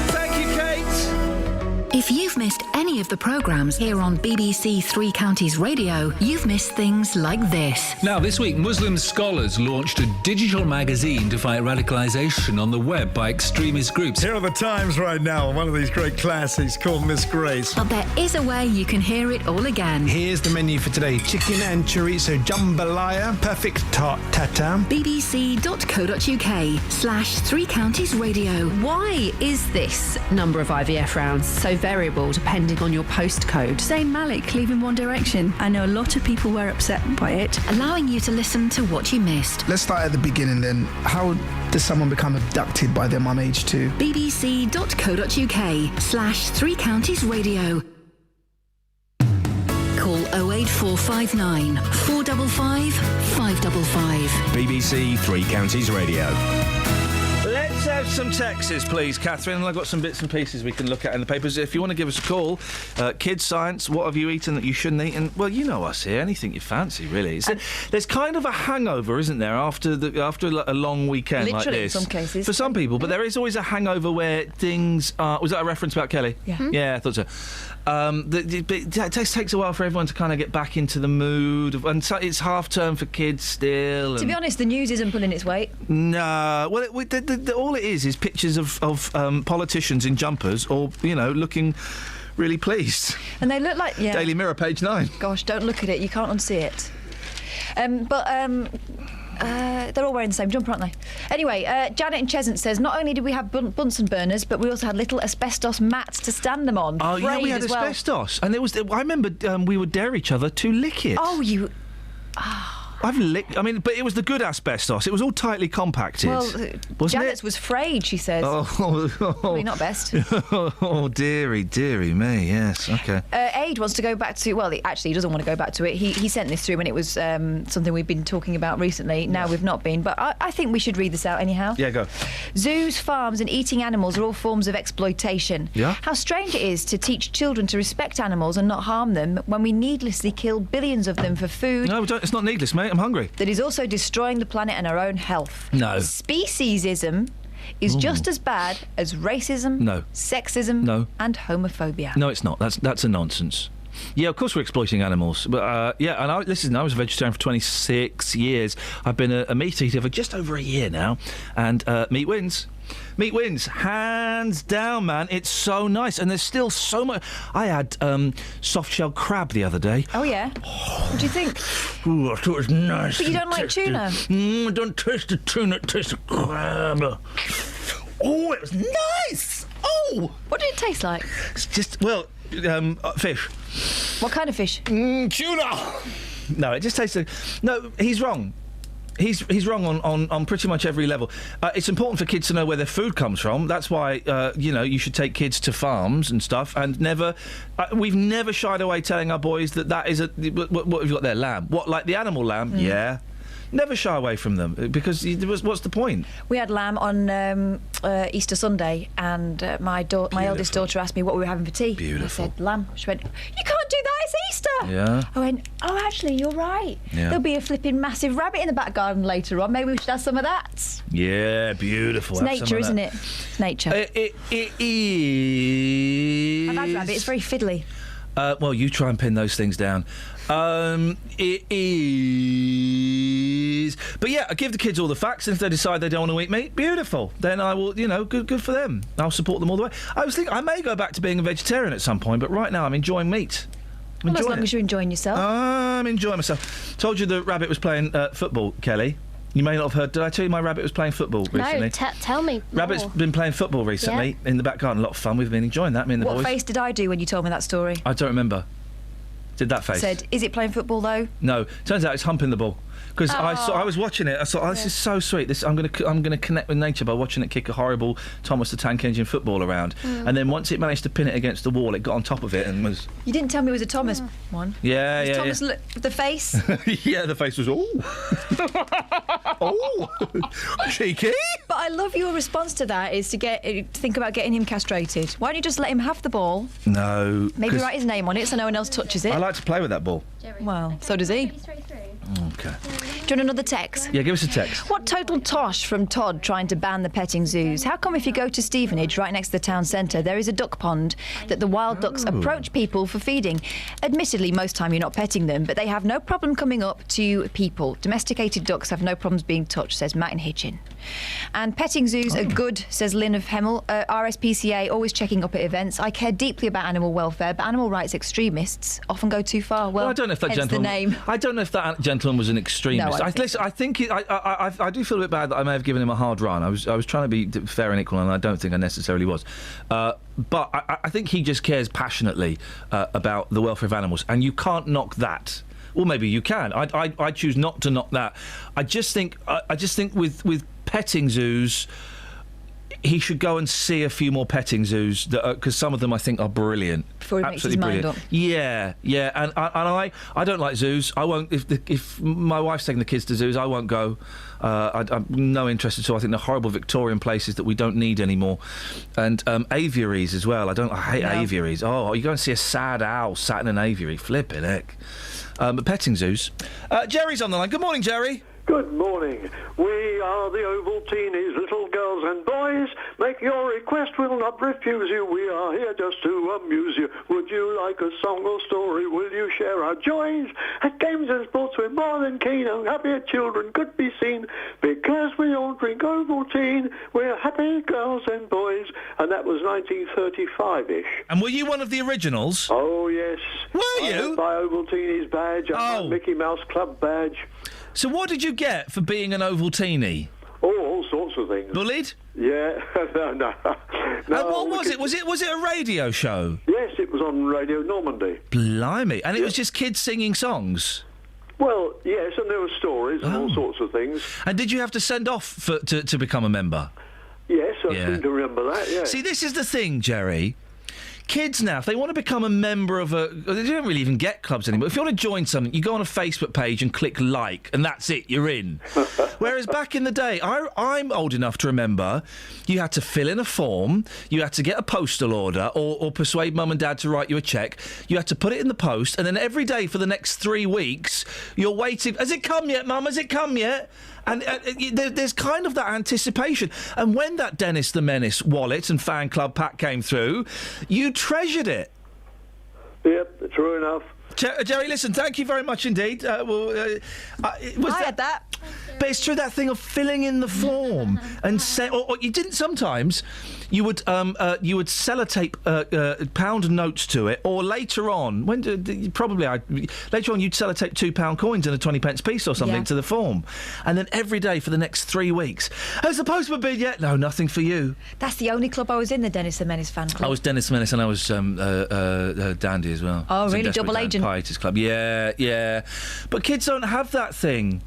Thank you, Kate. If you've missed any of the programmes here on BBC Three Counties Radio, you've missed things like this. Now, this week, Muslim scholars launched a digital magazine to fight radicalisation on the web by extremist groups. Here are the times right now, one of these great classics called Miss Grace. But there is a way you can hear it all again. Here's the menu for today. Chicken and chorizo jambalaya, perfect tart tatin. bbc.co.uk/Three Counties Radio. Why is this number of IVF rounds so variable depending on your postcode? Zayn Malik leaving One Direction. I know a lot of people were upset by it. Allowing you to listen to what you missed. Let's start at the beginning then. How does someone become abducted by their mum age 2? bbc.co.uk/Three Counties Radio. Call 08459 455 555. BBC Three Counties Radio. Let's have some texts, please, Catherine. I've got some bits and pieces we can look at in the papers. If you want to give us a call, kids science, what have you eaten that you shouldn't eat? And, well, you know us here, anything you fancy, really. There's kind of a hangover, isn't there, after a long weekend like this? In some cases. For some people, but there is always a hangover where things are... Was that a reference about Kelly? Yeah. Yeah, I thought so. It takes a while for everyone to kind of get back into the mood. And so it's half-term for kids still. To be honest, the news isn't pulling its weight. No. Well, all it is pictures of politicians in jumpers or, looking really pleased. And they look like... Yeah. Daily Mirror, page 9. Gosh, don't look at it. You can't unsee it. They're all wearing the same jumper, aren't they? Anyway, Janet in Cheshunt says, not only did we have Bunsen burners, but we also had little asbestos mats to stand them on. Oh, yeah, we had asbestos. Well. And I remember we would dare each other to lick it. Oh, you... I've licked... but it was the good asbestos. It was all tightly compacted. Well, Janet's was frayed, she says. Probably not best. Oh, dearie me, yes, OK. Aid wants to go back to... Well, he doesn't want to go back to it. He sent this through when it was something we've been talking about recently. Now we've not been. But I think we should read this out anyhow. Yeah, go. Zoos, farms and eating animals are all forms of exploitation. Yeah. How strange it is to teach children to respect animals and not harm them when we needlessly kill billions of them for food. No, it's not needless, mate. I'm hungry. That is also destroying the planet and our own health. No. Speciesism is just as bad as racism, sexism, and homophobia. No, it's not. That's a nonsense. Yeah, of course we're exploiting animals. But, and I was a vegetarian for 26 years. I've been a meat eater for just over a year now. And meat wins. Meat wins, hands down, man. It's so nice, and there's still so much. I had soft-shell crab the other day. Oh yeah. What do you think? Ooh, I thought it was nice. But you don't like tuna. I don't taste the tuna. It tastes the crab. Oh, it was nice. Oh, what did it taste like? It's just fish. What kind of fish? Tuna. No, it just tastes like... No, he's wrong. He's wrong on pretty much every level. It's important for kids to know where their food comes from. That's why you should take kids to farms and stuff. And we've never shied away telling our boys that is what have you got there? Lamb. What, like the animal lamb? Mm. Yeah. Never shy away from them because what's the point? We had lamb on Easter Sunday, and my eldest daughter asked me what we were having for tea. Beautiful. I said lamb. She went, "You can't do that. It's Easter." Yeah. I went, "Oh, actually, you're right. Yeah. There'll be a flipping massive rabbit in the back garden later on. Maybe we should have some of that." Yeah, beautiful. It's nature, isn't it? It's nature. It is. I've had rabbit. It's very fiddly. Well, you try and pin those things down. It is. But yeah, I give the kids all the facts, and if they decide they don't want to eat meat, beautiful. Then I will, good for them. I'll support them all the way. I was thinking I may go back to being a vegetarian at some point, but right now I'm enjoying meat. As long as you're enjoying yourself. I'm enjoying myself. Told you the rabbit was playing football, Kelly. You may not have heard. Did I tell you my rabbit was playing football recently? No, tell me more. Rabbit's been playing football recently in the back garden. A lot of fun. We've been enjoying that, me and the boys. What face did I do when you told me that story? I don't remember. Did that face? Said, is it playing football though? No. Turns out it's humping the ball. because I was watching it. I thought, this is so sweet. I'm going to connect with nature by watching it kick a horrible Thomas the Tank Engine football around. And then once it managed to pin it against the wall, it got on top of it and was. You didn't tell me it was a Thomas one. Yeah. Thomas the face. Yeah, the face was cheeky. But I love your response to that is to think about getting him castrated. Why don't you just let him have the ball? No. Maybe write his name on it so no one else touches it. I like to play with that ball. Well, so does he. Okay. Do you want another text? Yeah, give us a text. What total tosh from Todd trying to ban the petting zoos? How come if you go to Stevenage, right next to the town centre, there is a duck pond that the wild ducks approach people for feeding? Admittedly, most time you're not petting them, but they have no problem coming up to people. Domesticated ducks have no problems being touched, says Matt in Hitchin. And petting zoos are good, says Lynn of Hemel. RSPCA always checking up at events. I care deeply about animal welfare, but animal rights extremists often go too far. Well, I don't know if that gentleman. The name. I don't know if that gentleman was an extremist. No, I think I do feel a bit bad that I may have given him a hard run. I was trying to be fair and equal, and I don't think I necessarily was. But I think he just cares passionately about the welfare of animals, and you can't knock that. Well, maybe you can. I choose not to knock that. I just think with petting zoos, he should go and see a few more petting zoos because some of them I think are brilliant. Before he absolutely makes his brilliant. Mind up. Yeah, and I don't like zoos. I won't if my wife's taking the kids to zoos, I won't go. I'm no interest at all. I think they're horrible Victorian places that we don't need anymore. And aviaries as well. I hate aviaries. Oh, you go and see a sad owl sat in an aviary. Flipping heck. But petting zoos. Jerry's on the line. Good morning, Jerry. Good morning. We are the Ovaltinis, little girls and boys. Make your request, we'll not refuse you. We are here just to amuse you. Would you like a song or story? Will you share our joys? At games and sports we're more than keen, and happier children could be seen. Because we all drink Ovaltine, we're happy girls and boys. And that was 1935-ish. And were you one of the originals? Oh, yes. Were you? I had my Ovaltini's badge, my Mickey Mouse Club badge. So what did you get for being an Ovaltini? Oh, all sorts of things. Bullied? Yeah, no. And what was it? Was it a radio show? Yes, it was on Radio Normandy. Blimey. And it was just kids singing songs? Well, yes, and there were stories and all sorts of things. And did you have to send off to become a member? Yes, I seem to remember that, yeah. See, this is the thing, Jerry. Kids now, if they want to become a member of they don't really even get clubs anymore. If you want to join something, you go on a Facebook page and click like, and that's it, you're in. Whereas back in the day, I'm old enough to remember, you had to fill in a form, you had to get a postal order, or persuade mum and dad to write you a cheque, you had to put it in the post, and then every day for the next 3 weeks, you're waiting. Has it come yet, mum? Has it come yet? And there's kind of that anticipation. And when that Dennis the Menace wallet and fan club pack came through, you treasured it. Yep, true enough. Jerry, listen, thank you very much indeed. I had that. But it's true, that thing of filling in the form and or you didn't sometimes. You would sellotape pound notes to it, or later on, later on you'd sellotape £2 coins and a 20p piece or something to the form, and then every day for the next 3 weeks. Has the postman been yet? No, nothing for you. That's the only club I was in, the Dennis the Menace fan club. I was Dennis the Menace, and I was Dandy as well. Oh, really? Double agent. Pietist Club. Yeah. But kids don't have that thing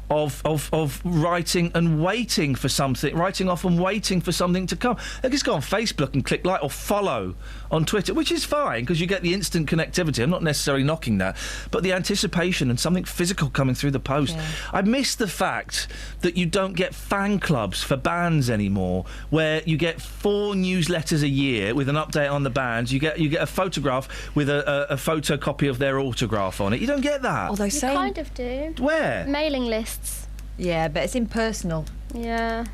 of writing and waiting for something, writing off and waiting for something to come. They just go on Facebook and click like or follow on Twitter, which is fine because you get the instant connectivity. I'm not necessarily knocking that, but the anticipation and something physical coming through the post. Yeah. I miss the fact that you don't get fan clubs for bands anymore, where you get 4 newsletters a year with an update on the bands. You get a photograph with a photocopy of their autograph on it. You don't get that. Although you kind of do. Where? Mailing lists. Yeah, but it's impersonal. Yeah.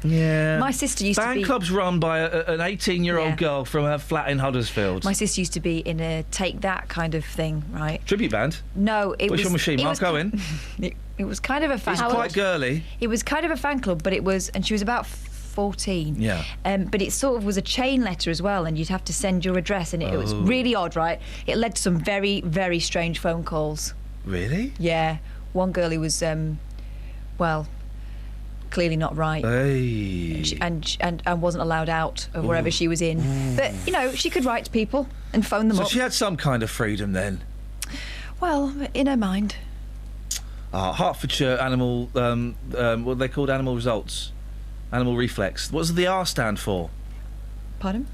My sister used to be... Fan clubs run by an 18-year-old girl from her flat in Huddersfield. My sister used to be in a Take That kind of thing, right? Tribute band? No, it was... What's your machine? Mark Owen? It was kind of a fan club. It's quite girly. It was kind of a fan club, but it was... And she was about 14. Yeah. But it sort of was a chain letter as well, and you'd have to send your address, and it was really odd, right? It led to some very, very strange phone calls. Really? Yeah. One girl who was... well, clearly not right. Hey. And wasn't allowed out of wherever she was in. But, she could write to people and phone them up. So she had some kind of freedom then? Well, in her mind. Hertfordshire animal. What are they called? Animal results. Animal reflex. What does the R stand for? Pardon?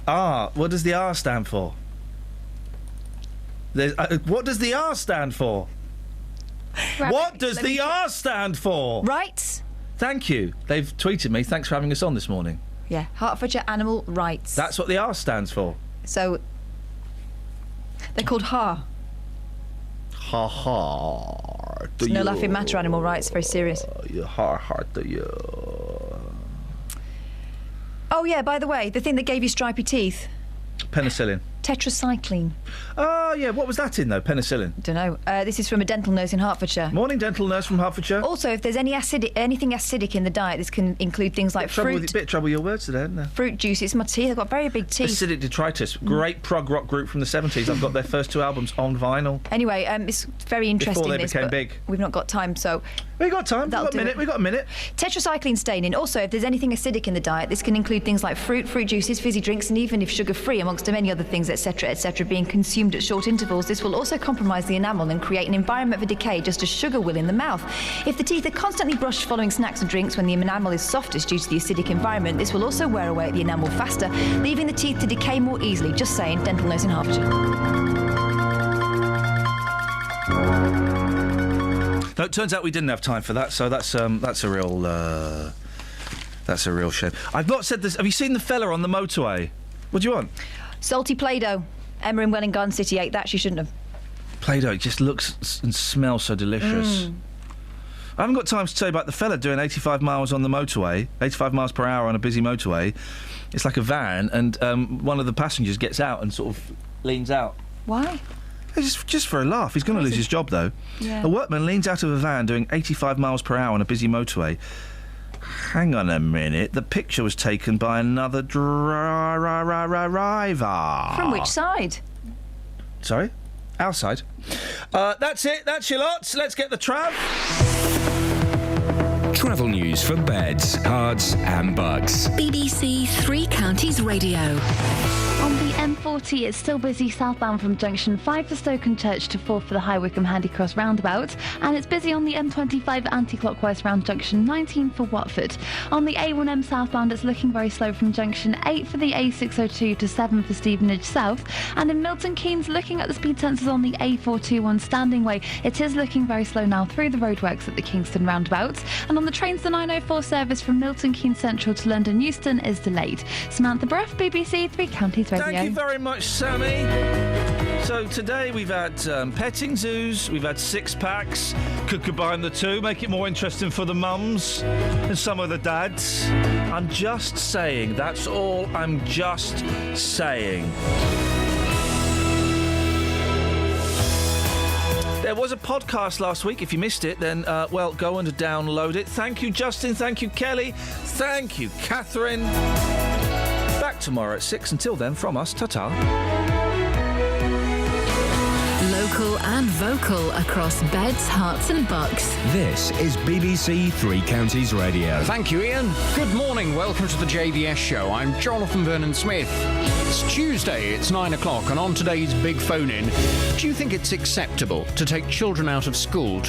R. What does the R stand for? What does the R stand for? Right. What does the R stand for? Rights. Thank you. They've tweeted me. Thanks for having us on this morning. Yeah, Hertfordshire Animal Rights. That's what the R stands for. So they're called HA. Ha ha. It's no laughing matter. Animal rights. Very serious. Oh yeah. By the way, the thing that gave you stripy teeth. Penicillin. Tetracycline. Oh, yeah. What was that in, though? Penicillin? Don't know. This is from a dental nurse in Hertfordshire. Morning, dental nurse from Hertfordshire. Also, if there's anything acidic in the diet, this can include things like fruit. Bit trouble with your words today, isn't there? Fruit juice. It's my teeth. I've got very big teeth. Acidic Detritus. Great prog rock group from the 70s. I've got their first 2 albums on vinyl. Anyway, it's very interesting. Before they became big. We've not got time, so... We've got time. We've got a minute. Tetracycline staining. Also, if there's anything acidic in the diet, this can include things like fruit juices, fizzy drinks, and even if sugar-free, amongst many other things, etc., etc., being consumed at short intervals. This will also compromise the enamel and create an environment for decay, just as sugar will in the mouth. If the teeth are constantly brushed following snacks and drinks when the enamel is softest due to the acidic environment, this will also wear away at the enamel faster, leaving the teeth to decay more easily. Just saying, dental nurse in Hertfordshire. No, it turns out we didn't have time for that, so that's a real shame. I've not said this. Have you seen the fella on the motorway? What do you want? Salty Play-Doh. Emma in Welwyn Garden City ate that. She shouldn't have. Play-Doh, it just looks and smells so delicious. I haven't got time to tell you about the fella doing 85 miles on the motorway, 85 miles per hour on a busy motorway. It's like a van, and one of the passengers gets out and sort of leans out. Why? Just for a laugh. He's going to lose his job, though. Yeah. A workman leans out of a van doing 85 miles per hour on a busy motorway. Hang on a minute. The picture was taken by another driver. From which side? Sorry? Our side. That's it. That's your lots. Let's get the trav. Travel news for beds, cards and bugs. BBC Three Counties Radio. On the M40, it's still busy southbound from junction 5 for Stoke-on-Church to 4 for the High Wycombe Handy Cross roundabout, and it's busy on the M25 anti-clockwise round junction 19 for Watford. On the A1M southbound, it's looking very slow from junction 8 for the A602 to 7 for Stevenage South, and in Milton Keynes, looking at the speed sensors on the A421 Standing Way, it is looking very slow now through the roadworks at the Kingston roundabout, and on the trains, the 904 service from Milton Keynes Central to London Euston is delayed. Samantha Bruff, BBC Three Counties Radio. Thank you very much, Sammy. So today we've had petting zoos, we've had six-packs. Could combine the two, make it more interesting for the mums and some of the dads. I'm just saying, that's all I'm just saying. There was a podcast last week. If you missed it, then, well, go and download it. Thank you, Justin. Thank you, Kelly. Thank you, Catherine. Back tomorrow at 6. Until then, from us, ta-ta. Local and vocal across beds, hearts and bucks. This is BBC Three Counties Radio. Thank you, Ian. Good morning. Welcome to the JVS show. I'm Jonathan Vernon-Smith. It's Tuesday, it's 9 o'clock, and on today's Big Phone-In, do you think it's acceptable to take children out of school to go